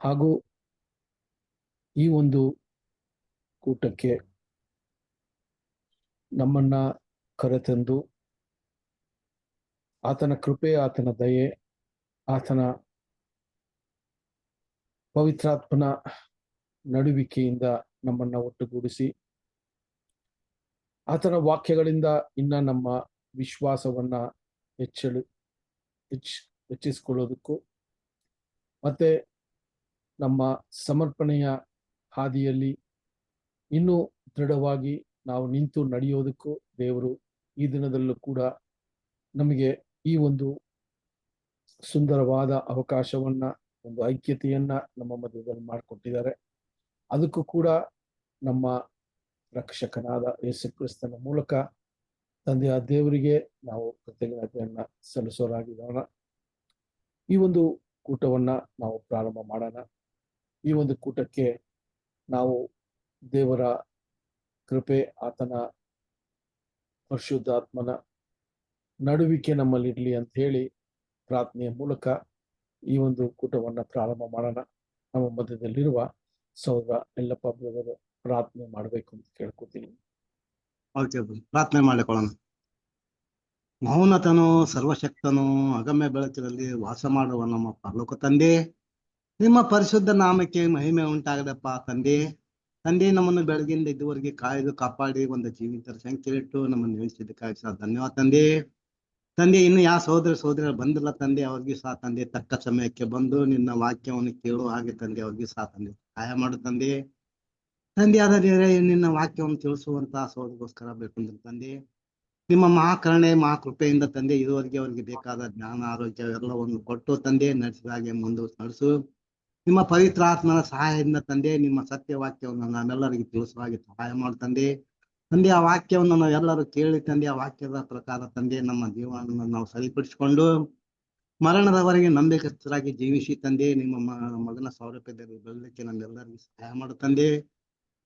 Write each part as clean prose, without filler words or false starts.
ಹಾಗೂ ಈ ಒಂದು ಕೂಟಕ್ಕೆ ನಮ್ಮನ್ನ ಕರೆತಂದು ಆತನ ಕೃಪೆ, ಆತನ ದಯೆ, ಆತನ ಪವಿತ್ರಾತ್ಮನ ನಡುವಿಕೆಯಿಂದ ನಮ್ಮನ್ನ ಒಟ್ಟುಗೂಡಿಸಿ ಆತನ ವಾಕ್ಯಗಳಿಂದ ಇನ್ನ ನಮ್ಮ ವಿಶ್ವಾಸವನ್ನ ಹೆಚ್ಚಿಸಿಕೊಳ್ಳೋದಕ್ಕೂ ಮತ್ತೆ ನಮ್ಮ ಸಮರ್ಪಣೆಯ ಹಾದಿಯಲ್ಲಿ ಇನ್ನೂ ದೃಢವಾಗಿ ನಾವು ನಿಂತು ನಡೆಯೋದಕ್ಕೂ ದೇವರು ಈ ದಿನದಲ್ಲೂ ಕೂಡ ನಮಗೆ ಈ ಒಂದು ಸುಂದರವಾದ ಅವಕಾಶವನ್ನ, ಒಂದು ಐಕ್ಯತೆಯನ್ನ ನಮ್ಮ ಮಧ್ಯದಲ್ಲಿ ಮಾಡಿಕೊಟ್ಟಿದ್ದಾರೆ. ಅದಕ್ಕೂ ಕೂಡ ನಮ್ಮ ರಕ್ಷಕನಾದ ಯೇಸು ಕ್ರಿಸ್ತನ ಮೂಲಕ ತಂದೆಯ ದೇವರಿಗೆ ನಾವು ಕೃತಜ್ಞತೆಯನ್ನ ಸಲ್ಲಿಸೋರಾಗಿರೋಣ. ಈ ಒಂದು ಕೂಟವನ್ನ ನಾವು ಪ್ರಾರಂಭ ಮಾಡೋಣ. ಈ ಒಂದು ಕೂಟಕ್ಕೆ ನಾವು ದೇವರ ಕೃಪೆ, ಆತನ ಪರಿಶುದ್ಧಾತ್ಮನ ನಡುವಿಕೆ ನಮ್ಮಲ್ಲಿರ್ಲಿ ಅಂತ ಹೇಳಿ ಪ್ರಾರ್ಥನೆಯ ಮೂಲಕ ಈ ಒಂದು ಕೂಟವನ್ನ ಪ್ರಾರಂಭ ಮಾಡೋಣ. ನಮ್ಮ ಮಧ್ಯದಲ್ಲಿರುವ ಸಹೋದರ ಎಲ್ಲಪ್ಪ ಬ್ರದರ್ ಪ್ರಾರ್ಥನೆ ಮಾಡಬೇಕು ಅಂತ ಕೇಳ್ಕೊತೀನಿ. ಪ್ರಾರ್ಥನೆ ಮಾಡಿಕೊಳ್ಳೋಣ. ಮೌನತನು, ಸರ್ವಶಕ್ತನು, ಅಗಮ್ಯ ಬೆಳಕಿನಲ್ಲಿ ವಾಸ ಮಾಡುವ ನಮ್ಮ ಪರಲೋಕ ತಂದೆ, ನಿಮ್ಮ ಪರಿಶುದ್ಧ ನಾಮಕ್ಕೆ ಮಹಿಮೆ ಉಂಟಾಗದಪ್ಪ ತಂದೆ. ತಂದೆ, ನಮ್ಮನ್ನು ಬೆಳಗಿಂದ ಇದುವರೆಗೆ ಕಾಯ್ದು ಕಾಪಾಡಿ ಒಂದು ಜೀವಿತರ ಸಂಖ್ಯೆಲಿಟ್ಟು ನಮ್ಮನ್ನು ನಿಲ್ಲಿಸಿದ್ದಕ್ಕಾಗಿ ಸಹ ಧನ್ಯವಾದ ತಂದೆ. ತಂದೆ, ಇನ್ನು ಯಾವ ಸಹೋದರರು ಬಂದಿಲ್ಲ ತಂದೆ, ಅವ್ರಿಗೆ ಸಹ ತಂದೆ ತಕ್ಕ ಸಮಯಕ್ಕೆ ಬಂದು ನಿನ್ನ ವಾಕ್ಯವನ್ನು ಕೇಳುವ ಹಾಗೆ ತಂದೆ ಅವ್ರಿಗೆ ಸಹ ತಂದೆ ಸಹಾಯ ಮಾಡು ತಂದೆ. ತಂದೆ ಆದ ದೇವರೇ, ನಿನ್ನ ವಾಕ್ಯವನ್ನು ತಿಳಿಸುವಂತಹ ಸಹೋದರಿಗೋಸ್ಕರ ಬೇಕಂದ್ರೆ ತಂದೆ, ನಿಮ್ಮ ಮಹಾಕರುಣೆ ಮಹಾಕೃಪೆಯಿಂದ ತಂದೆ ಇದುವರೆಗೆ ಅವರಿಗೆ ಬೇಕಾದ ಜ್ಞಾನ, ಆರೋಗ್ಯ ಎಲ್ಲವನ್ನು ಕೊಟ್ಟು ತಂದೆ ನಡೆಸಿದ ಹಾಗೆ ನಡೆಸು. ನಿಮ್ಮ ಪವಿತ್ರ ಆತ್ಮನ ಸಹಾಯದಿಂದ ತಂದೆ ನಿಮ್ಮ ಸತ್ಯ ವಾಕ್ಯವನ್ನು ನಾವೆಲ್ಲರಿಗೆ ತಿಳಿಸುವ ಹಾಗೆ ಸಹಾಯ ಮಾಡು ತಂದೆ. ತಂದೆ, ಆ ವಾಕ್ಯವನ್ನು ನಾವು ಎಲ್ಲರೂ ಕೇಳಿ ತಂದೆ ಆ ವಾಕ್ಯದ ಪ್ರಕಾರ ತಂದೆ ನಮ್ಮ ಜೀವನವನ್ನು ನಾವು ಸರಿಪಡಿಸಿಕೊಂಡು ಮರಣದವರೆಗೆ ನಂಬಿಕಸ್ಥರಾಗಿ ಜೀವಿಸಿ ತಂದೆ ನಿಮ್ಮ ಮಗನ ಸೌರಭ್ಯದಲ್ಲಿ ಬೆಳಲಿಕ್ಕೆ ನಮ್ಮೆಲ್ಲರಿಗೂ ಸಹಾಯ ಮಾಡು ತಂದೆ.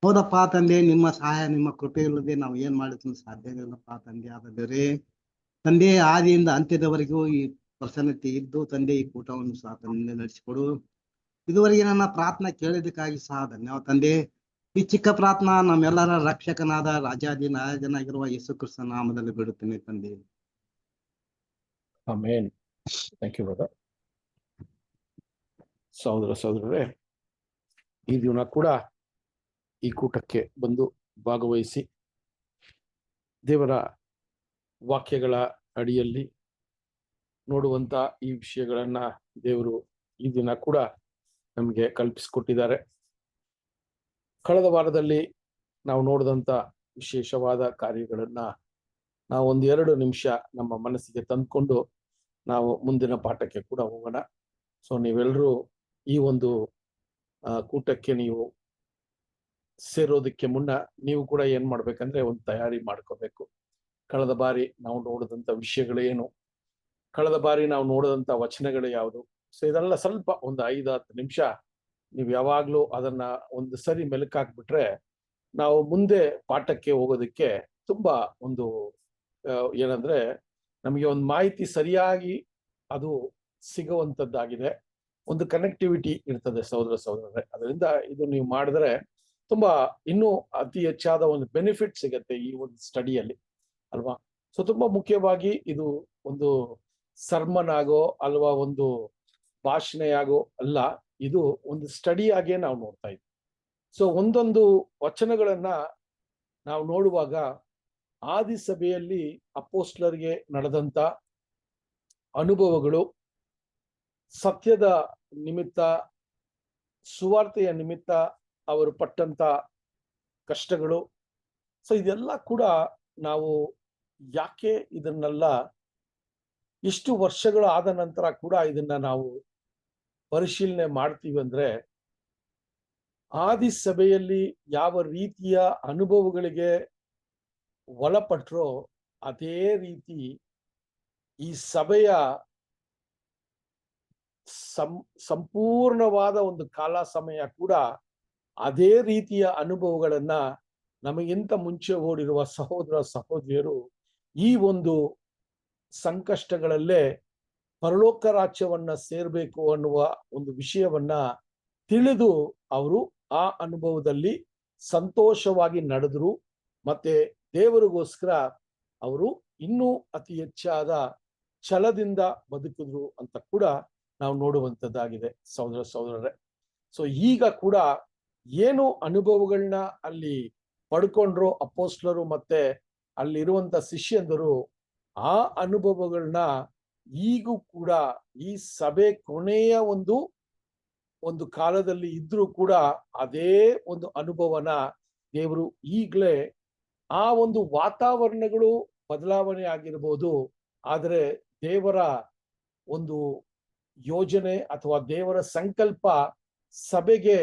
ಹೌದಪ್ಪ ತಂದೆ, ನಿಮ್ಮ ಸಹಾಯ ನಿಮ್ಮ ಕೃಪೆ ಇಲ್ಲದೆ ನಾವು ಏನ್ ಮಾಡಿದ್ರು ಸಾಧ್ಯ ಇಲ್ಲಪ್ಪ ತಂದೆ. ಆದರೆ ತಂದೆ, ಆದಿಯಿಂದ ಅಂತ್ಯದವರೆಗೂ ಈ ಪ್ರಸನ್ನತೆ ಇದ್ದು ತಂದೆ ಈ ಕೂಟವನ್ನು ಸಹ ತಂದೆ ನಡೆಸಿಕೊಡು. ಇದುವರೆಗೆ ನನ್ನ ಪ್ರಾರ್ಥನೆ ಕೇಳಿದ್ದಕ್ಕಾಗಿ ಸಹ ಧನ್ಯವಾದ ತಂದೆ. ಈ ಚಿಕ್ಕ ಪ್ರಾರ್ಥನಾ ನಮ್ಮೆಲ್ಲರ ರಕ್ಷಕನಾದ ರಾಜಾದಿ ನಾಯಕನಾಗಿರುವ ಯೇಸು ಕ್ರಿಸ್ತನ ನಾಮದಲ್ಲಿ ಬಿಡುತ್ತೇನೆ ತಂದೆ. ಆಮೆನ್. Thank you brother. ಸಹೋದರರೇ, ಈ ದಿನ ಕೂಡ ಈ ಕೂಟಕ್ಕೆ ಬಂದು ಭಾಗವಹಿಸಿ ದೇವರ ವಾಕ್ಯಗಳ ಅಡಿಯಲ್ಲಿ ನೋಡುವಂತ ಈ ವಿಷಯಗಳನ್ನ ದೇವರು ಈ ದಿನ ಕೂಡ ನಮಗೆ ಕಲ್ಪಿಸಿಕೊಟ್ಟಿದ್ದಾರೆ. ಕಳೆದ ವಾರದಲ್ಲಿ ನಾವು ನೋಡಿದಂತ ವಿಶೇಷವಾದ ಕಾರ್ಯಗಳನ್ನ ನಾವು 1-2 ನಿಮಿಷ ನಮ್ಮ ಮನಸ್ಸಿಗೆ ತಂದ್ಕೊಂಡು ನಾವು ಮುಂದಿನ ಪಾಠಕ್ಕೆ ಕೂಡ ಹೋಗೋಣ. ಸೊ ನೀವೆಲ್ಲರೂ ಈ ಒಂದು ಕೂಟಕ್ಕೆ ನೀವು ಸೇರೋದಕ್ಕೆ ಮುನ್ನ ನೀವು ಕೂಡ ಏನ್ ಮಾಡ್ಬೇಕಂದ್ರೆ ಒಂದು ತಯಾರಿ ಮಾಡ್ಕೋಬೇಕು. ಕಳೆದ ಬಾರಿ ನಾವು ನೋಡಿದಂತ ವಿಷಯಗಳೇನು, ಕಳೆದ ಬಾರಿ ನಾವು ನೋಡಿದಂತ ವಚನಗಳು ಯಾವುದು, ಸೊ ಇದೆಲ್ಲ ಸ್ವಲ್ಪ ಒಂದು 5-10 ನಿಮಿಷ ನೀವು ಯಾವಾಗ್ಲೂ ಅದನ್ನ ಒಂದು ಸರಿ ಮೆಲುಕಾಕ್ಬಿಟ್ರೆ ನಾವು ಮುಂದೆ ಪಾಠಕ್ಕೆ ಹೋಗೋದಕ್ಕೆ ತುಂಬಾ ಒಂದು ಏನಂದ್ರೆ ನಮಗೆ ಒಂದು ಮಾಹಿತಿ ಸರಿಯಾಗಿ ಅದು ಸಿಗುವಂತದ್ದಾಗಿದೆ, ಒಂದು ಕನೆಕ್ಟಿವಿಟಿ ಇರ್ತದೆ ಸಹೋದರರೇ. ಅದರಿಂದ ಇದು ನೀವು ಮಾಡಿದ್ರೆ ತುಂಬಾ ಇನ್ನೂ ಅತಿ ಹೆಚ್ಚಾದ ಒಂದು ಬೆನಿಫಿಟ್ ಸಿಗತ್ತೆ ಈ ಒಂದು ಸ್ಟಡಿಯಲ್ಲಿ ಅಲ್ವಾ. ಸೊ ತುಂಬಾ ಮುಖ್ಯವಾಗಿ ಇದು ಒಂದು ಸರ್ಮನ್ ಆಗೋ ಅಲ್ವಾ ಒಂದು ಭಾಷಣೆಯಾಗೋ ಅಲ್ಲ, ಇದು ಒಂದು ಸ್ಟಡಿಯಾಗೇ ನಾವು ನೋಡ್ತಾ ಇದ್ವಿ. ಸೊ ಒಂದೊಂದು ವಚನಗಳನ್ನ ನಾವು ನೋಡುವಾಗ ಆದಿ ಸಭೆಯಲ್ಲಿ ಅಪೋಸ್ಟಲರಿಗೆ ನಡೆದಂತ ಅನುಭವಗಳು, ಸತ್ಯದ ನಿಮಿತ್ತ, ಸುವಾರ್ತೆಯ ನಿಮಿತ್ತ ಅವರು ಪಟ್ಟಂತ ಕಷ್ಟಗಳು, ಸೊ ಇದೆಲ್ಲ ಕೂಡ ನಾವು ಯಾಕೆ ಇದನ್ನೆಲ್ಲ ಇಷ್ಟು ವರ್ಷಗಳು ಆದ ನಂತರ ಕೂಡ ಇದನ್ನ ನಾವು ಪರಿಶೀಲನೆ ಮಾಡ್ತೀವಿ ಅಂದ್ರೆ, ಆದಿ ಸಭೆಯಲ್ಲಿ ಯಾವ ರೀತಿಯ ಅನುಭವಗಳಿಗೆ ಒಳಪಟ್ರೋ ಅದೇ ರೀತಿ ಈ ಸಭೆಯ ಸಂಪೂರ್ಣವಾದ ಒಂದು ಕಾಲ ಸಮಯ ಕೂಡ ಅದೇ ರೀತಿಯ ಅನುಭವಗಳನ್ನ ನಮಗಿಂತ ಮುಂಚೆ ಓಡಿರುವ ಸಹೋದರ ಸಹೋದರಿಯರು ಈ ಒಂದು ಸಂಕಷ್ಟಗಳಲ್ಲೇ ಪರಲೋಕ ರಾಜ್ಯವನ್ನ ಸೇರ್ಬೇಕು ಅನ್ನುವ ಒಂದು ವಿಷಯವನ್ನ ತಿಳಿದು ಅವರು ಆ ಅನುಭವದಲ್ಲಿ ಸಂತೋಷವಾಗಿ ನಡೆದ್ರು. ಮತ್ತೆ ದೇವರಿಗೋಸ್ಕರ ಅವರು ಇನ್ನೂ ಅತಿ ಹೆಚ್ಚಾದ ಛಲದಿಂದ ಬದುಕಿದ್ರು ಅಂತ ಕೂಡ ನಾವು ನೋಡುವಂಥದ್ದಾಗಿದೆ ಸಹೋದರ ಸಹೋದರರೇ. ಸೊ ಈಗ ಕೂಡ ಏನು ಅನುಭವಗಳನ್ನ ಅಲ್ಲಿ ಪಡ್ಕೊಂಡ್ರು ಅಪೋಸ್ಲರು ಮತ್ತೆ ಅಲ್ಲಿರುವಂತ ಶಿಷ್ಯಂದರು, ಆ ಅನುಭವಗಳನ್ನ ಈಗೂ ಕೂಡ ಈ ಸಭೆ ಕೊನೆಯ ಒಂದು ಕಾಲದಲ್ಲಿ ಇದ್ರೂ ಕೂಡ ಅದೇ ಒಂದು ಅನುಭವನ ದೇವರು ಈಗಲೇ, ಆ ಒಂದು ವಾತಾವರಣಗಳು ಬದಲಾವಣೆ ಆಗಿರ್ಬೋದು, ಆದರೆ ದೇವರ ಒಂದು ಯೋಜನೆ ಅಥವಾ ದೇವರ ಸಂಕಲ್ಪ ಸಭೆಗೆ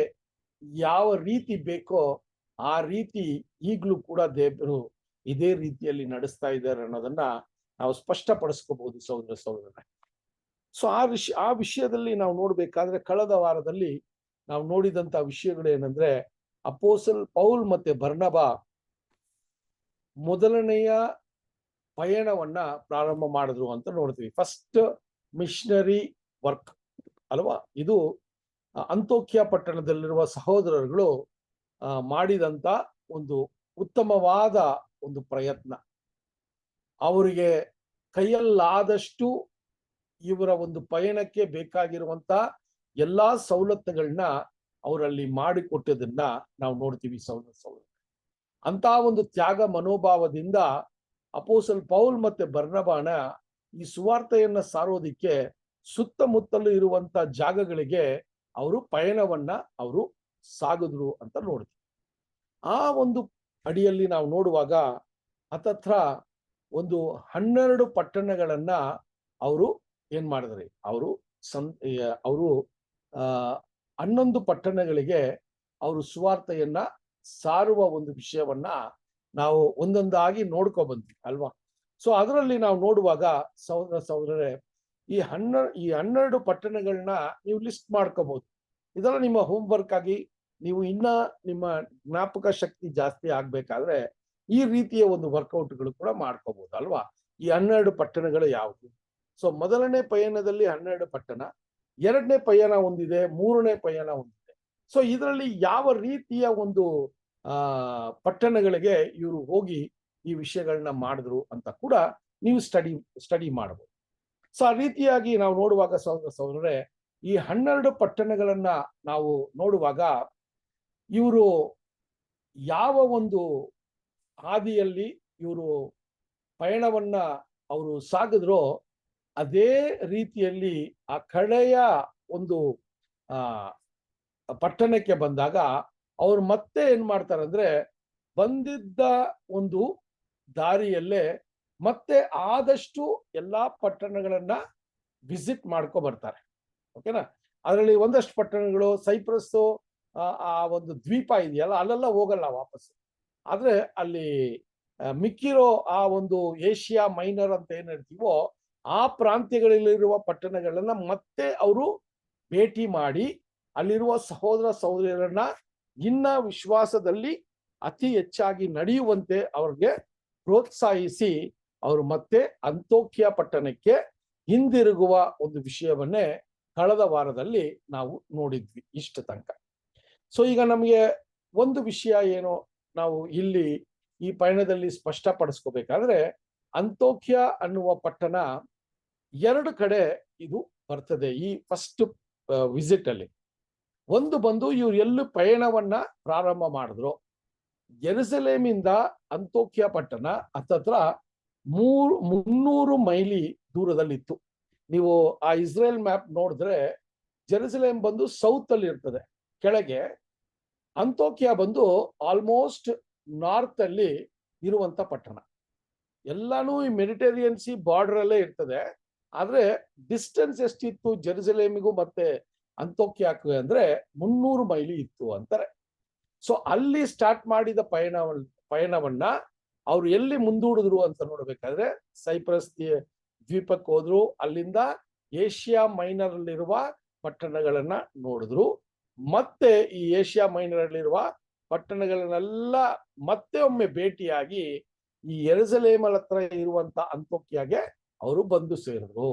ಯಾವ ರೀತಿ ಬೇಕೋ ಆ ರೀತಿ ಈಗಲೂ ಕೂಡ ದೇವರು ಇದೇ ರೀತಿಯಲ್ಲಿ ನಡೆಸ್ತಾ ಇದ್ದಾರೆ ಅನ್ನೋದನ್ನ ನಾವು ಸ್ಪಷ್ಟಪಡಿಸ್ಕೋಬಹುದು ಸಹೋದರ ಸಹೋದರರೇ. ಸೊ ಆ ವಿಷಯದಲ್ಲಿ ನಾವು ನೋಡ್ಬೇಕಾದ್ರೆ ಕಳೆದ ವಾರದಲ್ಲಿ ನಾವು ನೋಡಿದಂತ ವಿಷಯಗಳೇನೆಂದ್ರೆ, ಅಪೋಸಲ್ ಪೌಲ್ ಮತ್ತೆ ಬರ್ನಬ ಮೊದಲನೆಯ ಪಯಣವನ್ನ ಪ್ರಾರಂಭ ಮಾಡಿದ್ರು ಅಂತ ನೋಡ್ತೀವಿ. ಫಸ್ಟ್ ಮಿಷನರಿ ವರ್ಕ್ ಅಲ್ವಾ ಇದು. ಅಂತೋಕ್ಯ ಪಟ್ಟಣದಲ್ಲಿರುವ ಸಹೋದರರುಗಳು ಮಾಡಿದಂತ ಒಂದು ಉತ್ತಮವಾದ ಒಂದು ಪ್ರಯತ್ನ. ಅವರಿಗೆ ಕೈಯಲ್ಲಾದಷ್ಟು ಇವರ ಒಂದು ಪಯಣಕ್ಕೆ ಬೇಕಾಗಿರುವಂತ ಎಲ್ಲಾ ಸವಲತ್ತುಗಳನ್ನ ಅವರಲ್ಲಿ ಮಾಡಿಕೊಟ್ಟದನ್ನ ನಾವು ನೋಡ್ತೀವಿ ಸಹೋದರ. ಅಂತ ಒಂದು ತ್ಯಾಗ ಮನೋಭಾವದಿಂದ ಅಪೋಸಲ್ ಪೌಲ್ ಮತ್ತೆ ಬರ್ನಬಾನ ಈ ಸುವಾರ್ತೆಯನ್ನ ಸಾರೋದಿಕ್ಕೆ ಸುತ್ತಮುತ್ತಲು ಇರುವಂತ ಜಾಗಗಳಿಗೆ ಅವರು ಪಯಣವನ್ನ ಅವರು ಸಾಗಿದ್ರು ಅಂತ ನೋಡ್ತೀವಿ. ಆ ಒಂದು ಅಡಿಯಲ್ಲಿ ನಾವು ನೋಡುವಾಗ ಹತ್ತತ್ರ ಒಂದು 12 ಪಟ್ಟಣಗಳನ್ನ ಅವರು ಏನ್ ಮಾಡಿದ್ರಿ, ಅವರು 11 ಪಟ್ಟಣಗಳಿಗೆ ಅವರು ಸುವಾರ್ತೆಯನ್ನ ಸಾರುವ ಒಂದು ವಿಷಯವನ್ನ ನಾವು ಒಂದೊಂದಾಗಿ ನೋಡ್ಕೊ ಬಂದ್ವಿ ಅಲ್ವಾ. ಸೊ ಅದರಲ್ಲಿ ನಾವು ನೋಡುವಾಗ ಸಹೋದರ ಸಹೋದರರೇ, ಈ 12 ಪಟ್ಟಣಗಳನ್ನ ನೀವು ಲಿಸ್ಟ್ ಮಾಡ್ಕೋಬಹುದು. ಇದೆಲ್ಲ ನಿಮ್ಮ ಹೋಮ್ ವರ್ಕ್ ಆಗಿ ನೀವು ಇನ್ನ ನಿಮ್ಮ ಜ್ಞಾಪಕ ಶಕ್ತಿ ಜಾಸ್ತಿ ಆಗ್ಬೇಕಾದ್ರೆ ಈ ರೀತಿಯ ಒಂದು ವರ್ಕೌಟ್ಗಳು ಕೂಡ ಮಾಡ್ಕೋಬಹುದು ಅಲ್ವಾ. ಈ 12 ಪಟ್ಟಣಗಳು ಯಾವುದು? ಸೊ ಮೊದಲನೇ ಪಯಣದಲ್ಲಿ 12 ಪಟ್ಟಣ, ಎರಡನೇ ಪಯಣ ಒಂದಿದೆ, ಮೂರನೇ ಪಯಣ ಒಂದಿದೆ. ಸೊ ಇದರಲ್ಲಿ ಯಾವ ರೀತಿಯ ಒಂದು ಪಟ್ಟಣಗಳಿಗೆ ಇವರು ಹೋಗಿ ಈ ವಿಷಯಗಳನ್ನ ಮಾಡಿದ್ರು ಅಂತ ಕೂಡ ನೀವು ಸ್ಟಡಿ ಮಾಡಬಹುದು. ಸೊ ಆ ರೀತಿಯಾಗಿ ನಾವು ನೋಡುವಾಗ ಸಹೋದರ ಸಹೋದರರೇ, ಈ 12 ಪಟ್ಟಣಗಳನ್ನ ನಾವು ನೋಡುವಾಗ ಇವರು ಯಾವ ಒಂದು ಹಾದಿಯಲ್ಲಿ ಇವರು ಪಯಣವನ್ನ ಅವರು ಸಾಗಿದ್ರೋ ಅದೇ ರೀತಿಯಲ್ಲಿ ಆ ಕಡೆಯ ಒಂದು ಪಟ್ಟಣಕ್ಕೆ ಬಂದಾಗ ಅವ್ರು ಮತ್ತೆ ಏನ್ ಮಾಡ್ತಾರಂದ್ರೆ, ಬಂದಿದ್ದ ಒಂದು ದಾರಿಯಲ್ಲೇ ಮತ್ತೆ ಆದಷ್ಟು ಎಲ್ಲಾ ಪಟ್ಟಣಗಳನ್ನ ವಿಸಿಟ್ ಮಾಡ್ಕೊ ಬರ್ತಾರೆ. ಓಕೆನಾ. ಅದರಲ್ಲಿ ಒಂದಷ್ಟು ಪಟ್ಟಣಗಳು ಸೈಪ್ರಸ್ ಆ ಒಂದು ದ್ವೀಪ ಇದೆಯಲ್ಲ ಅಲ್ಲೆಲ್ಲ ಹೋಗಲ್ಲ ವಾಪಸ್. ಆದ್ರೆ ಅಲ್ಲಿ ಮಿಕ್ಕಿರೋ ಆ ಒಂದು ಏಷ್ಯಾ ಮೈನರ್ ಅಂತ ಏನ್ ಹೇಳ್ತೀವೋ ಆ ಪ್ರಾಂತ್ಯಗಳಲ್ಲಿರುವ ಪಟ್ಟಣಗಳನ್ನ ಮತ್ತೆ ಅವರು ಭೇಟಿ ಮಾಡಿ ಅಲ್ಲಿರುವ ಸಹೋದರ ಸಹೋದರಿಯರನ್ನ ಇನ್ನ ವಿಶ್ವಾಸದಲ್ಲಿ ಅತಿ ಹೆಚ್ಚಾಗಿ ನಡೆಯುವಂತೆ ಅವ್ರಿಗೆ ಪ್ರೋತ್ಸಾಹಿಸಿ ಅವರು ಮತ್ತೆ ಅಂತೋಕ್ಯ ಪಟ್ಟಣಕ್ಕೆ ಹಿಂದಿರುಗುವ ಒಂದು ವಿಷಯವನ್ನೇ ಕಳೆದ ವಾರದಲ್ಲಿ ನಾವು ನೋಡಿದ್ವಿ ಇಷ್ಟ ತನಕ. ಸೊ ಈಗ ನಮಗೆ ಒಂದು ವಿಷಯ ಏನು ನಾವು ಇಲ್ಲಿ ಈ ಪಯಣದಲ್ಲಿ ಸ್ಪಷ್ಟಪಡಿಸ್ಕೋಬೇಕಾದ್ರೆ, ಅಂತೋಕ್ಯ ಅನ್ನುವ ಪಟ್ಟಣ 2 ಕಡೆ ಇದು ಬರ್ತದೆ ಈ ಫಸ್ಟ್ ವಿಸಿಟ್ ಅಲ್ಲಿ. ಒಂದು ಬಂದು ಇವ್ರು ಎಲ್ಲಿ ಪಯಣವನ್ನ ಪ್ರಾರಂಭ ಮಾಡಿದ್ರು, ಜೆರುಸಲೇಮಿಂದ ಅಂತೋಕ್ಯ ಪಟ್ಟಣ ಹತ್ತತ್ರ 300 ಮೈಲಿ ದೂರದಲ್ಲಿತ್ತು. ನೀವು ಆ ಇಸ್ರೇಲ್ ಮ್ಯಾಪ್ ನೋಡಿದ್ರೆ ಜೆರುಸಲೇಮ್ ಬಂದು ಸೌತ್ ಅಲ್ಲಿ ಇರ್ತದೆ ಕೆಳಗೆ, ಅಂತೋಕ್ಯ ಬಂದು ಆಲ್ಮೋಸ್ಟ್ ನಾರ್ತ್ ಅಲ್ಲಿ ಇರುವಂತ ಪಟ್ಟಣ. ಎಲ್ಲಾನು ಈ ಮೆಡಿಟೇರಿಯನ್ ಸಿ ಬಾರ್ಡರ್ ಅಲ್ಲೇ ಇರ್ತದೆ. ಆದ್ರೆ ಡಿಸ್ಟೆನ್ಸ್ ಎಷ್ಟಿತ್ತು ಜೆರುಸಲೇಮಿಗೂ ಮತ್ತೆ ಅಂತೋಕ್ಯಕ್ಕೂ ಅಂದ್ರೆ 300 ಮೈಲಿ ಇತ್ತು ಅಂತಾರೆ. ಸೊ ಅಲ್ಲಿ ಸ್ಟಾರ್ಟ್ ಮಾಡಿದ ಪಯಣವನ್ನ ಅವ್ರು ಎಲ್ಲಿ ಮುಂದೂಡಿದ್ರು ಅಂತ ನೋಡ್ಬೇಕಾದ್ರೆ ಸೈಪ್ರಸ್ ದ್ವೀಪಕ್ಕೆ ಹೋದ್ರು. ಅಲ್ಲಿಂದ ಏಷ್ಯಾ ಮೈನರ್ ಅಲ್ಲಿರುವ ಪಟ್ಟಣಗಳನ್ನ ನೋಡಿದ್ರು. ಮತ್ತೆ ಈ ಏಷ್ಯಾ ಮೈನರ್ ಅಲ್ಲಿರುವ ಪಟ್ಟಣಗಳನ್ನೆಲ್ಲ ಮತ್ತೆ ಒಮ್ಮೆ ಭೇಟಿಯಾಗಿ ಈ ಯೆರೂಸಲೇಮ್ ಹತ್ರ ಇರುವಂತ ಅಂತೋಕ್ಯಗೆ ಅವರು ಬಂದು ಸೇರಿದ್ರು.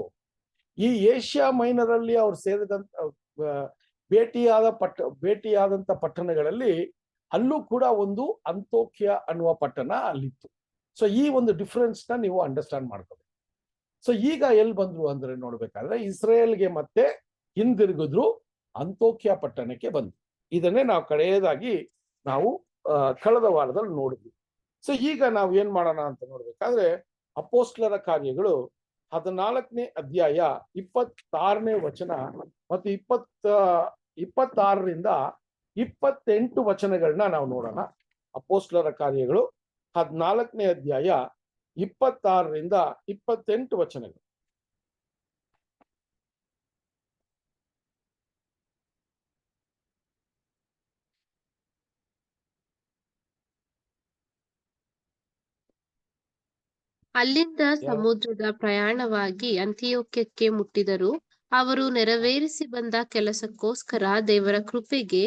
ಈ ಏಷ್ಯಾ ಮೈನರ್ ಅಲ್ಲಿ ಅವ್ರು ಸೇರಿದಂತ ಭೇಟಿಯಾದಂತ ಪಟ್ಟಣಗಳಲ್ಲಿ ಅಲ್ಲೂ ಕೂಡ ಒಂದು ಅಂತೋಕ್ಯ ಅನ್ನುವ ಪಟ್ಟಣ ಅಲ್ಲಿತ್ತು. ಸೊ ಈ ಒಂದು ಡಿಫರೆನ್ಸ್ ನ ನೀವು ಅಂಡರ್ಸ್ಟ್ಯಾಂಡ್ ಮಾಡ್ಕೋಬೇಕು. ಸೊ ಈಗ ಎಲ್ಲಿ ಬಂದ್ರು ಅಂದ್ರೆ ನೋಡ್ಬೇಕಾದ್ರೆ ಇಸ್ರೇಲ್ಗೆ ಮತ್ತೆ ಹಿಂದಿರುಗಿದ್ರು, ಅಂತೋಕ್ಯ ಪಟ್ಟಣಕ್ಕೆ ಬಂದ್ರು. ಇದನ್ನೇ ನಾವು ಕಡೆಯದಾಗಿ ನಾವು ಕಳೆದ ವಾರದಲ್ಲಿ ನೋಡಿದ್ವಿ. ಸೊ ಈಗ ನಾವು ಏನ್ ಮಾಡೋಣ ಅಂತ ನೋಡ್ಬೇಕಾದ್ರೆ ಅಪೋಸ್ಲರ ಕಾರ್ಯಗಳು 14ನೇ ಅಧ್ಯಾಯ 26ನೇ ವಚನ ಮತ್ತು 26ರಿಂದ 28 ವಚನಗಳನ್ನ ನಾವು ನೋಡೋಣ. ಅಪೋಸ್ಲರ ಕಾರ್ಯಗಳು 14ನೇ ಅಧ್ಯಾಯ 26ರಿಂದ 28 ವಚನಗಳು. ಅಲ್ಲಿಂದ ಸಮುದ್ರದ ಪ್ರಯಾಣವಾಗಿ ಅಂತಿಯೋಕ್ಯಕ್ಕೆ ಮುಟ್ಟಿದರು. ಅವರು ನೆರವೇರಿಸಿ ಬಂದ ಕೆಲಸಕ್ಕೋಸ್ಕರ ದೇವರ ಕೃಪೆಗೆ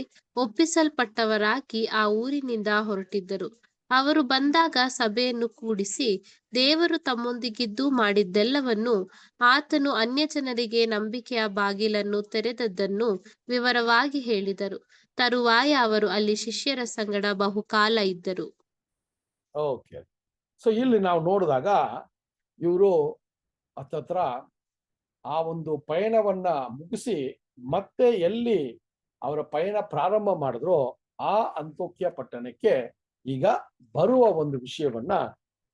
ಒಪ್ಪಿಸಲ್ಪಟ್ಟವರಾಗಿ ಆ ಊರಿನಿಂದ ಹೊರಟಿದ್ದರು. ಅವರು ಬಂದಾಗ ಸಭೆಯನ್ನು ಕೂಡಿಸಿ ದೇವರು ತಮ್ಮೊಂದಿಗಿದ್ದು ಮಾಡಿದ್ದೆಲ್ಲವನ್ನು, ಆತನು ಅನ್ಯಜನರಿಗೆ ನಂಬಿಕೆಯ ಬಾಗಿಲನ್ನು ತೆರೆದದ್ದನ್ನು ವಿವರವಾಗಿ ಹೇಳಿದರು. ತರುವಾಯ ಅವರು ಅಲ್ಲಿ ಶಿಷ್ಯರ ಸಂಗಡ ಬಹುಕಾಲ ಇದ್ದರು. ಓಕೆ. ಸೊ ಇಲ್ಲಿ ನಾವು ನೋಡಿದಾಗ ಇವರು ಹತ್ತತ್ರ ಆ ಒಂದು ಪಯಣವನ್ನ ಮುಗಿಸಿ ಮತ್ತೆ ಎಲ್ಲಿ ಅವರ ಪಯಣ ಪ್ರಾರಂಭ ಮಾಡಿದ್ರು ಆ ಅಂತೋಕ್ಯ ಪಟ್ಟಣಕ್ಕೆ ಈಗ ಬರುವ ಒಂದು ವಿಷಯವನ್ನ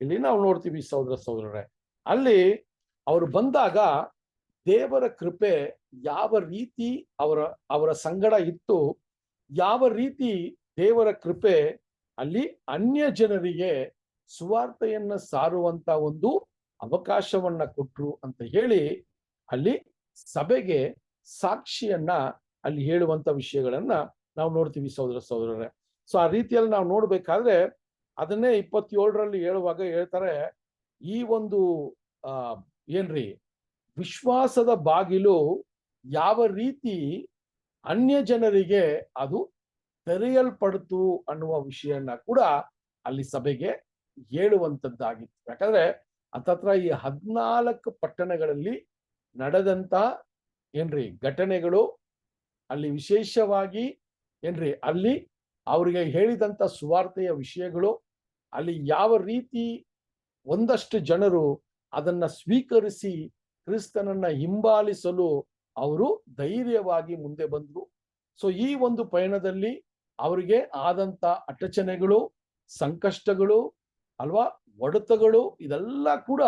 ಇಲ್ಲಿ ನಾವು ನೋಡ್ತೀವಿ ಸಹೋದರರೇ. ಅಲ್ಲಿ ಅವರು ಬಂದಾಗ ದೇವರ ಕೃಪೆ ಯಾವ ರೀತಿ ಅವರ ಸಂಗಡ ಇತ್ತು, ಯಾವ ರೀತಿ ದೇವರ ಕೃಪೆ ಅಲ್ಲಿ ಅನ್ಯ ಜನರಿಗೆ ಸುವಾರ್ತೆಯನ್ನ ಸಾರುವಂತ ಒಂದು ಅವಕಾಶವನ್ನ ಕೊಟ್ರು ಅಂತ ಹೇಳಿ ಅಲ್ಲಿ ಸಭೆಗೆ ಸಾಕ್ಷಿಯನ್ನ ಅಲ್ಲಿ ಹೇಳುವಂತ ವಿಷಯಗಳನ್ನ ನಾವು ನೋಡ್ತೀವಿ ಸಹೋದರರೇ. ಸೊ ಆ ರೀತಿಯಲ್ಲಿ ನಾವು ನೋಡ್ಬೇಕಾದ್ರೆ ಅದನ್ನೇ 27ರಲ್ಲಿ ಹೇಳುವಾಗ ಹೇಳ್ತಾರೆ, ಈ ಒಂದು ಏನ್ರಿ ವಿಶ್ವಾಸದ ಬಾಗಿಲು ಯಾವ ರೀತಿ ಅನ್ಯ ಜನರಿಗೆ ಅದು ತೆರೆಯಲ್ಪಡ್ತು ಅನ್ನುವ ವಿಷಯನ ಕೂಡ ಅಲ್ಲಿ ಸಭೆಗೆ ಹೇಳುವಂತದ್ದಾಗಿತ್ತು. ಯಾಕಂದ್ರೆ ಹತ್ತತ್ರ ಈ 14 ಪಟ್ಟಣಗಳಲ್ಲಿ ನಡೆದಂತ ಏನ್ರಿ ಘಟನೆಗಳು, ಅಲ್ಲಿ ವಿಶೇಷವಾಗಿ ಏನ್ರಿ ಅಲ್ಲಿ ಅವರಿಗೆ ಹೇಳಿದಂತ ಸುವಾರ್ತೆಯ ವಿಷಯಗಳು, ಅಲ್ಲಿ ಯಾವ ರೀತಿ ಒಂದಷ್ಟು ಜನರು ಅದನ್ನ ಸ್ವೀಕರಿಸಿ ಕ್ರಿಸ್ತನನ್ನ ಹಿಂಬಾಲಿಸಲು ಅವರು ಧೈರ್ಯವಾಗಿ ಮುಂದೆ ಬಂದ್ರು. ಸೊ ಈ ಒಂದು ಪಯಣದಲ್ಲಿ ಅವರಿಗೆ ಆದಂತ ಅಡಚಣೆಗಳು, ಸಂಕಷ್ಟಗಳು ಅಲ್ವಾ, ಒಡೆತಗಳು, ಇದೆಲ್ಲ ಕೂಡ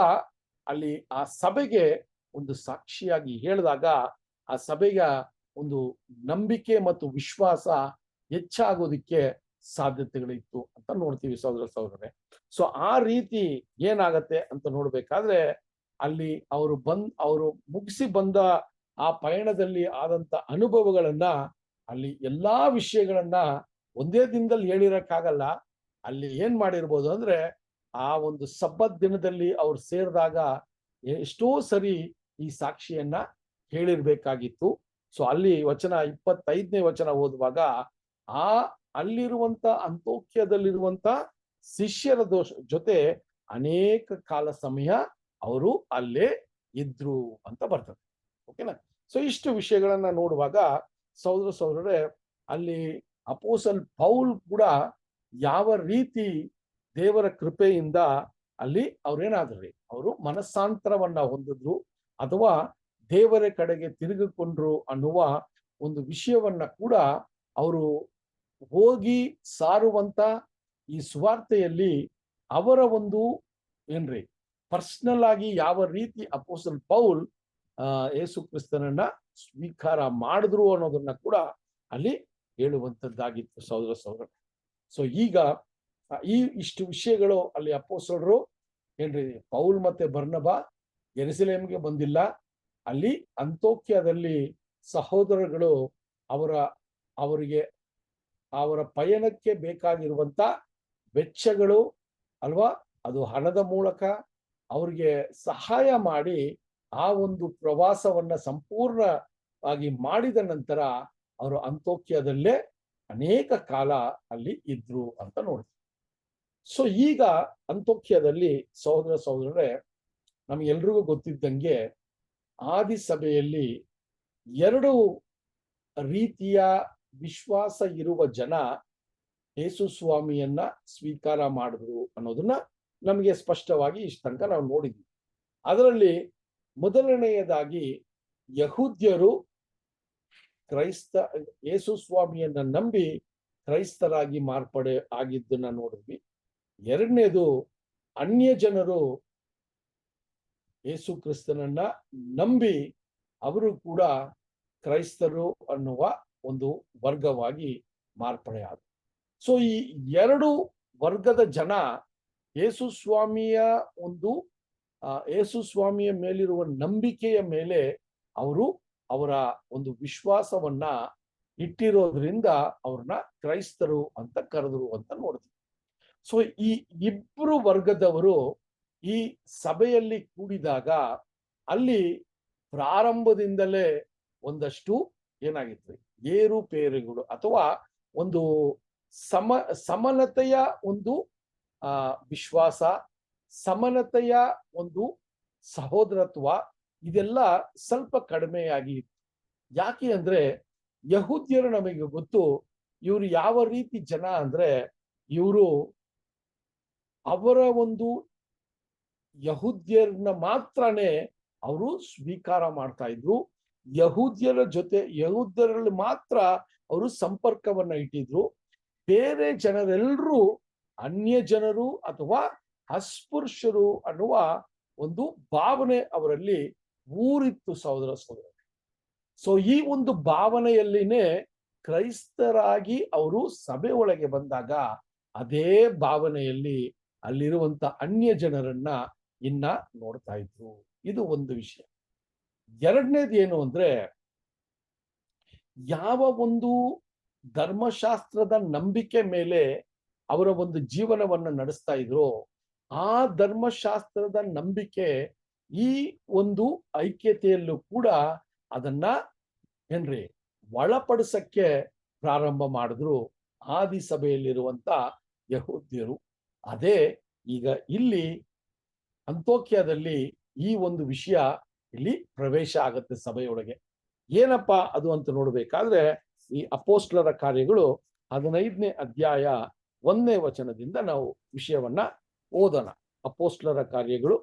ಅಲ್ಲಿ ಆ ಸಭೆಗೆ ಒಂದು ಸಾಕ್ಷಿಯಾಗಿ ಹೇಳಿದಾಗ ಆ ಸಭೆಯ ಒಂದು ನಂಬಿಕೆ ಮತ್ತು ವಿಶ್ವಾಸ ಹೆಚ್ಚಾಗೋದಿಕ್ಕೆ ಸಾಧ್ಯತೆಗಳಿತ್ತು ಅಂತ ನೋಡ್ತೀವಿ ಸಹೋದರರೇ. ಸೊ ಆ ರೀತಿ ಏನಾಗತ್ತೆ ಅಂತ ನೋಡ್ಬೇಕಾದ್ರೆ ಅಲ್ಲಿ ಅವರು ಮುಗಿಸಿ ಬಂದ ಆ ಪಯಣದಲ್ಲಿ ಆದಂತ ಅನುಭವಗಳನ್ನ, ಅಲ್ಲಿ ಎಲ್ಲಾ ವಿಷಯಗಳನ್ನ ಒಂದೇ ದಿನದಲ್ಲಿ ಹೇಳಿರಕ್ಕಾಗಲ್ಲ. ಅಲ್ಲಿ ಏನ್ ಮಾಡಿರ್ಬೋದು ಅಂದ್ರೆ ಆ ಒಂದು ಸಬ್ಬತ್ ದಿನದಲ್ಲಿ ಅವ್ರು ಸೇರಿದಾಗ ಎಷ್ಟೋ ಸರಿ ಈ ಸಾಕ್ಷಿಯನ್ನ ಹೇಳಿರ್ಬೇಕಾಗಿತ್ತು. ಸೊ ಅಲ್ಲಿ 25ನೇ ವಚನ ಓದುವಾಗ ಅಲ್ಲಿರುವಂತ ಅಂತೋಕ್ಯದಲ್ಲಿರುವಂತ ಶಿಷ್ಯರ ಜೊತೆ ಅನೇಕ ಕಾಲ ಸಮಯ ಅವರು ಅಲ್ಲೇ ಇದ್ರು ಅಂತ ಬರ್ತದೆ. ಓಕೆನಾ? ಸೊ ಇಷ್ಟು ವಿಷಯಗಳನ್ನ ನೋಡುವಾಗ ಸಹೋದರರೇ, ಅಲ್ಲಿ ಅಪೋಸ್ತಲ ಪೌಲ್ ಕೂಡ ಯಾವ ರೀತಿ ದೇವರ ಕೃಪೆಯಿಂದ ಅಲ್ಲಿ ಅವ್ರೇನಾದ್ರಿ ಅವರು ಮನಸ್ಸಾಂತರವನ್ನ ಹೊಂದಿದ್ರು ಅಥವಾ ದೇವರ ಕಡೆಗೆ ತಿರುಗಿಕೊಂಡ್ರು ಅನ್ನುವ ಒಂದು ವಿಷಯವನ್ನ ಕೂಡ ಅವರು ಹೋಗಿ ಸಾರುವಂತ ಈ ಸುವಾರ್ತೆಯಲ್ಲಿ ಅವರ ಒಂದು ಏನ್ರಿ ಪರ್ಸನಲ್ ಆಗಿ ಯಾವ ರೀತಿ ಅಪೋಸ್ತಲ ಪೌಲ್ ಯೇಸು ಕ್ರಿಸ್ತನನ್ನ ಸ್ವೀಕಾರ ಮಾಡಿದ್ರು ಅನ್ನೋದನ್ನ ಕೂಡ ಅಲ್ಲಿ ಹೇಳುವಂತದ್ದಾಗಿತ್ತು ಸಹೋದರ. ಸೊ ಈಗ ಇಷ್ಟು ವಿಷಯಗಳು ಅಲ್ಲಿ ಅಪೊಸ್ತಲರು ಏನ್ರಿ ಪೌಲ್ ಮತ್ತೆ ಬರ್ನಬಾ ಯೆರೂಸಲೇಮಿಗೆ ಬಂದಿಲ್ಲ, ಅಲ್ಲಿ ಅಂತೋಕ್ಯದಲ್ಲಿ ಸಹೋದರಗಳು ಅವರಿಗೆ ಅವರ ಪಯಣಕ್ಕೆ ಬೇಕಾಗಿರುವಂತ ವೆಚ್ಚಗಳು ಅಲ್ವಾ, ಅದು ಹಣದ ಮೂಲಕ ಅವ್ರಿಗೆ ಸಹಾಯ ಮಾಡಿ ಆ ಒಂದು ಪ್ರವಾಸವನ್ನ ಸಂಪೂರ್ಣವಾಗಿ ಮಾಡಿದ ನಂತರ ಅವರು ಅಂತೋಕ್ಯದಲ್ಲೇ ಅನೇಕ ಕಾಲ ಅಲ್ಲಿ ಇದ್ರು ಅಂತ ನೋಡ್ತೀವಿ. ಸೊ ಈಗ ಅಂತೋಕ್ಯದಲ್ಲಿ ಸಹೋದರರೇ, ನಮ್ಗೆಲ್ರಿಗೂ ಗೊತ್ತಿದ್ದಂಗೆ ಆದಿ ಸಭೆಯಲ್ಲಿ 2 ರೀತಿಯ ವಿಶ್ವಾಸ ಇರುವ ಜನ ಯೇಸು ಸ್ವಾಮಿಯನ್ನ ಸ್ವೀಕಾರ ಮಾಡಿದ್ರು ಅನ್ನೋದನ್ನ ನಮಗೆ ಸ್ಪಷ್ಟವಾಗಿ ಇಷ್ಟ ತನಕ ನಾವು ನೋಡಿದ್ವಿ. ಅದರಲ್ಲಿ ಮೊದಲನೆಯದಾಗಿ ಯಹೂದ್ಯರು ಯೇಸು ಸ್ವಾಮಿಯನ್ನ ನಂಬಿ ಕ್ರೈಸ್ತರಾಗಿ ಮಾರ್ಪಡೆ ಆಗಿದ್ದನ್ನ ನೋಡಿದ್ವಿ. ಎರಡನೇದು, ಅನ್ಯ ಜನರು ಯೇಸು ಕ್ರಿಸ್ತನನ್ನ ನಂಬಿ ಅವರು ಕೂಡ ಕ್ರೈಸ್ತರು ಅನ್ನುವ ಒಂದು ವರ್ಗವಾಗಿ ಮಾರ್ಪಡೆಯಾದರು. ಸೊ ಈ ಎರಡು ವರ್ಗದ ಜನ ಯೇಸು ಸ್ವಾಮಿಯ ಯೇಸು ಸ್ವಾಮಿಯ ಮೇಲಿರುವ ನಂಬಿಕೆಯ ಮೇಲೆ ಅವರ ಒಂದು ವಿಶ್ವಾಸವನ್ನ ಇಟ್ಟಿರೋದ್ರಿಂದ ಅವ್ರನ್ನ ಕ್ರೈಸ್ತರು ಅಂತ ಕರೆದ್ರು ಅಂತ ನೋಡ್ತೀವಿ. ಸೊ ಈ ಇಬ್ರು ವರ್ಗದವರು ಈ ಸಭೆಯಲ್ಲಿ ಕೂಡಿದಾಗ ಅಲ್ಲಿ ಪ್ರಾರಂಭದಿಂದಲೇ ಒಂದಷ್ಟು ಏನಾಗಿತ್ತು, ಏರುಪೇರುಗಳು ಅಥವಾ ಒಂದು ಸಮಾನತೆಯ ಒಂದು ವಿಶ್ವಾಸ, ಸಮಾನತೆಯ ಒಂದು ಸಹೋದರತ್ವ ಇದೆಲ್ಲ ಸ್ವಲ್ಪ ಕಡಿಮೆಯಾಗಿ ಇತ್ತು. ಯಾಕೆ ಅಂದ್ರೆ ಯಹೂದ್ಯರು ನಮಗೆ ಗೊತ್ತು, ಇವರು ಯಾವ ರೀತಿ ಜನ ಅಂದ್ರೆ ಇವರು ಅವರ ಒಂದು ಯಹೂದ್ಯರನ್ನ ಮಾತ್ರನೇ ಅವರು ಸ್ವೀಕಾರ ಮಾಡ್ತಾ ಇದ್ರು. ಯಹೂದ್ಯರಲ್ಲಿ ಮಾತ್ರ ಅವರು ಸಂಪರ್ಕವನ್ನ ಇಟ್ಟಿದ್ರು. ಬೇರೆ ಜನರೆಲ್ಲರೂ ಅನ್ಯ ಜನರು ಅಥವಾ ಅಸ್ಪೃಶ್ಯರು ಅನ್ನುವ ಒಂದು ಭಾವನೆ ಅವರಲ್ಲಿ ಊರಿತ್ತು ಸಹೋದರ. ಸೊ ಈ ಒಂದು ಭಾವನೆಯಲ್ಲಿನೇ ಕ್ರೈಸ್ತರಾಗಿ ಅವರು ಸಭೆ ಒಳಗೆ ಬಂದಾಗ ಅದೇ ಭಾವನೆಯಲ್ಲಿ ಅಲ್ಲಿರುವಂತ ಅನ್ಯ ಜನರನ್ನ ಇನ್ನ ನೋಡ್ತಾ ಇದ್ರು. ಇದು ಒಂದು ವಿಷಯ. ಎರಡನೇದು ಏನು ಅಂದ್ರೆ, ಯಾವ ಒಂದು ಧರ್ಮಶಾಸ್ತ್ರದ ನಂಬಿಕೆ ಮೇಲೆ ಅವರ ಒಂದು ಜೀವನವನ್ನ ನಡೆಸ್ತಾ ಇದ್ರು, ಆ ಧರ್ಮಶಾಸ್ತ್ರದ ನಂಬಿಕೆ ಈ ಒಂದು ಐಕ್ಯತೆಯಲ್ಲೂ ಕೂಡ ಅದನ್ನ ಒಳಪಡಿಸಕ್ಕೆ ಪ್ರಾರಂಭ ಮಾಡಿದ್ರು ಆದಿ ಸಭೆಯಲ್ಲಿರುವಂತ ಯಹೂದ್ಯರು. ಅದೇ ಈಗ ಇಲ್ಲಿ ಅಂತ್ಯೋಕ್ಯದಲ್ಲಿ ಈ ಒಂದು ವಿಷಯ ಇಲ್ಲಿ ಪ್ರವೇಶ ಆಗುತ್ತೆ ಸಭೆಯೊಳಗೆ. ಏನಪ್ಪಾ ಅದು ಅಂತ ನೋಡ್ಬೇಕಾದ್ರೆ ಈ ಅಪೋಸ್ಟಲರ ಕಾರ್ಯಗಳು 15ನೇ ಅಧ್ಯಾಯ 1ನೇ ವಚನದಿಂದ ನಾವು ವಿಷಯವನ್ನ ಓದೋಣ. ಅಪೋಸ್ಟಲರ ಕಾರ್ಯಗಳು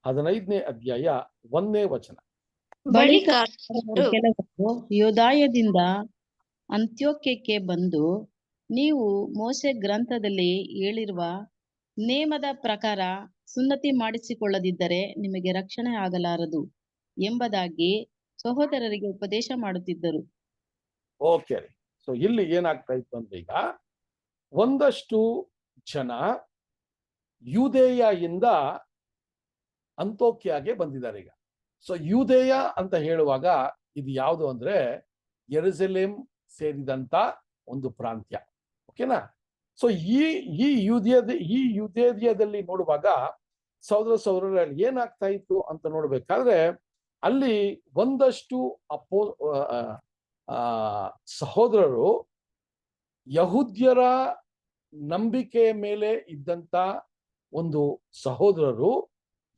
15ನೇ ಅಧ್ಯಾಯ 1ನೇ ವಚನ. ಬಳಿಕ ಕೆಲವರು ಯೂದಾಯದಿಂದ ಅಂತ್ಯೋಕ್ಯಕ್ಕೆ ಬಂದು, ನೀವು ಮೋಶೆ ಗ್ರಂಥದಲ್ಲಿ ಹೇಳಿರುವ ನೇಮದ ಪ್ರಕಾರ ಸುನ್ನತಿ ಮಾಡಿಸಿಕೊಳ್ಳದಿದ್ದರೆ ನಿಮಗೆ ರಕ್ಷಣೆ ಆಗಲಾರದು ಎಂಬುದಾಗಿ ಸಹೋದರರಿಗೆ ಉಪದೇಶ ಮಾಡುತ್ತಿದ್ದರು. ಓಕೆ, ಸೊ ಇಲ್ಲಿ ಏನಾಗ್ತಾ ಇತ್ತು ಅಂದ್ರೆ, ಈಗ ಒಂದಷ್ಟು ಜನ ಯೂದೇಯದಿಂದ ಅಂತ್ಯೋಕ್ಯಗೆ ಬಂದಿದ್ದಾರೆ. ಈಗ ಸೊ ಯೂದೇಯ ಅಂತ ಹೇಳುವಾಗ ಇದು ಯಾವುದು ಅಂದ್ರೆ ಯೆರೂಸಲೇಮ್ ಸೇರಿದಂತ ಒಂದು ಪ್ರಾಂತ್ಯ. ಓಕೆನಾ? ಸೊ ಈ ಯೂದೇಯದಲ್ಲಿ ನೋಡುವಾಗ ಸಹೋದರಲ್ಲಿ ಏನಾಗ್ತಾ ಇತ್ತು ಅಂತ ನೋಡ್ಬೇಕಾದ್ರೆ, ಅಲ್ಲಿ ಒಂದಷ್ಟು ಸಹೋದರರು ಯಹೂದ್ಯರ ನಂಬಿಕೆಯ ಮೇಲೆ ಇದ್ದಂತ ಒಂದು ಸಹೋದರರು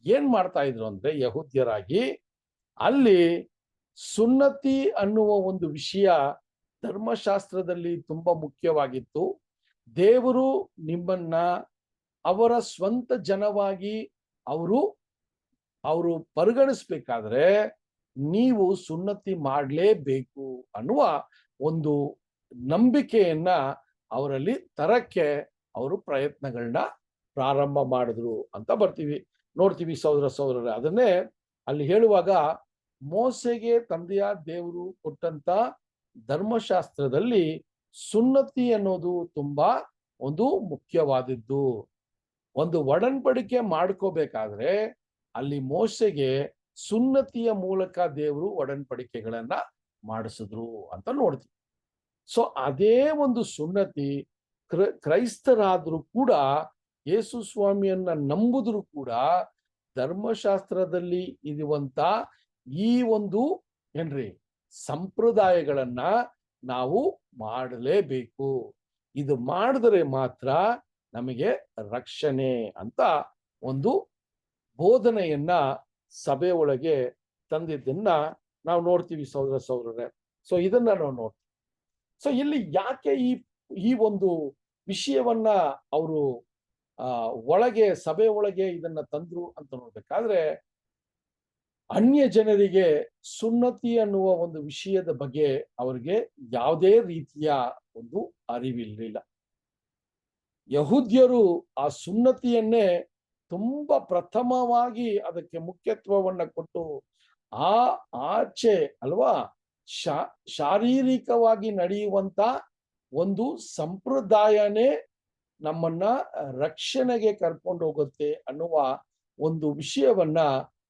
ಏನ್ ಮಾಡ್ತಾ ಇದ್ರು ಅಂದ್ರೆ, ಯಹೂದ್ಯರಾಗಿ ಅಲ್ಲಿ ಸುನ್ನತಿ ಅನ್ನುವ ಒಂದು ವಿಷಯ ಧರ್ಮಶಾಸ್ತ್ರದಲ್ಲಿ ತುಂಬಾ ಮುಖ್ಯವಾಗಿತ್ತು. ದೇವರು ನಿಮ್ಮನ್ನ ಅವರ ಸ್ವಂತ ಜನವಾಗಿ ಅವರು ಪರಿಗಣಿಸ್ಬೇಕಾದ್ರೆ ನೀವು ಸುನ್ನತಿ ಮಾಡಲೇಬೇಕು ಅನ್ನುವ ಒಂದು ನಂಬಿಕೆಯನ್ನ ಅವರಲ್ಲಿ ತರಕ್ಕೆ ಅವರು ಪ್ರಯತ್ನಗಳನ್ನ ಪ್ರಾರಂಭ ಮಾಡಿದ್ರು ಅಂತ ನೋಡ್ತೀವಿ ಸಹೋದರರೇ. ಅದನ್ನೇ ಅಲ್ಲಿ ಹೇಳುವಾಗ, ಮೋಸೆಗೆ ತಂದೆಯ ದೇವರು ಕೊಟ್ಟಂತ ಧರ್ಮಶಾಸ್ತ್ರದಲ್ಲಿ ಸುನ್ನತಿ ಅನ್ನೋದು ತುಂಬಾ ಒಂದು ಮುಖ್ಯವಾದದ್ದು. ಒಂದು ಒಡன்பಡಿಕೆ ಮಾಡ್ಕೋಬೇಕಾದ್ರೆ ಅಲ್ಲಿ ಮೋಸೆಗೆ ಸುನ್ನತಿಯ ಮೂಲಕ ದೇವರು ಒಡன்பಡಿಕೆಗಳನ್ನ ಮಾಡಿಸಿದ್ರು ಅಂತ ನೋಡ್ತೀವಿ. ಸೊ ಅದೇ ಒಂದು ಸುನ್ನತಿ ಕ್ರೈಸ್ತರಾದ್ರೂ ಕೂಡ, ಯೇಸು ಸ್ವಾಮಿಯನ್ನ ನಂಬುದ್ರು ಕೂಡ, ಧರ್ಮಶಾಸ್ತ್ರದಲ್ಲಿ ಇರುವಂತ ಈ ಒಂದು ಸಂಪ್ರದಾಯಗಳನ್ನ ನಾವು ಮಾಡಲೇಬೇಕು. ಇದು ಮಾಡಿದ್ರೆ ಮಾತ್ರ ನಮಗೆ ರಕ್ಷಣೆ ಅಂತ ಒಂದು ಬೋಧನೆಯನ್ನ ಸಭೆ ಒಳಗೆ ತಂದಿದ್ದನ್ನ ನಾವು ನೋಡ್ತೀವಿ ಸಹೋದರರೇ. ಸೊ ಇದನ್ನ ನಾವು ನೋಡ್ತೀವಿ. ಸೊ ಇಲ್ಲಿ ಯಾಕೆ ಈ ಒಂದು ವಿಷಯವನ್ನ ಅವರು ಒಳಗೆ ಸಭೆ ಒಳಗೆ ಇದನ್ನ ತಂದ್ರು ಅಂತ ನೋಡ್ಬೇಕಾದ್ರೆ, ಅನ್ಯ ಜನರಿಗೆ ಸುನ್ನತಿ ಅನ್ನುವ ಒಂದು ವಿಷಯದ ಬಗ್ಗೆ ಅವರಿಗೆ ಯಾವುದೇ ರೀತಿಯ ಒಂದು ಅರಿವಿರಲಿಲ್ಲ. ಯಹೂದ್ಯರು ಆ ಸುನ್ನತಿಯನ್ನೇ ತುಂಬಾ ಪ್ರಥಮವಾಗಿ ಅದಕ್ಕೆ ಮುಖ್ಯತ್ವವನ್ನ ಕೊಟ್ಟು ಆಚೆ ಅಲ್ವಾ ಶಾರೀರಿಕವಾಗಿ ನಡೆಯುವಂತ ಒಂದು ಸಂಪ್ರದಾಯನೇ ನಮ್ಮನ್ನ ರಕ್ಷಣೆಗೆ ಕರ್ಕೊಂಡು ಹೋಗುತ್ತೆ ಅನ್ನುವ ಒಂದು ವಿಷಯವನ್ನ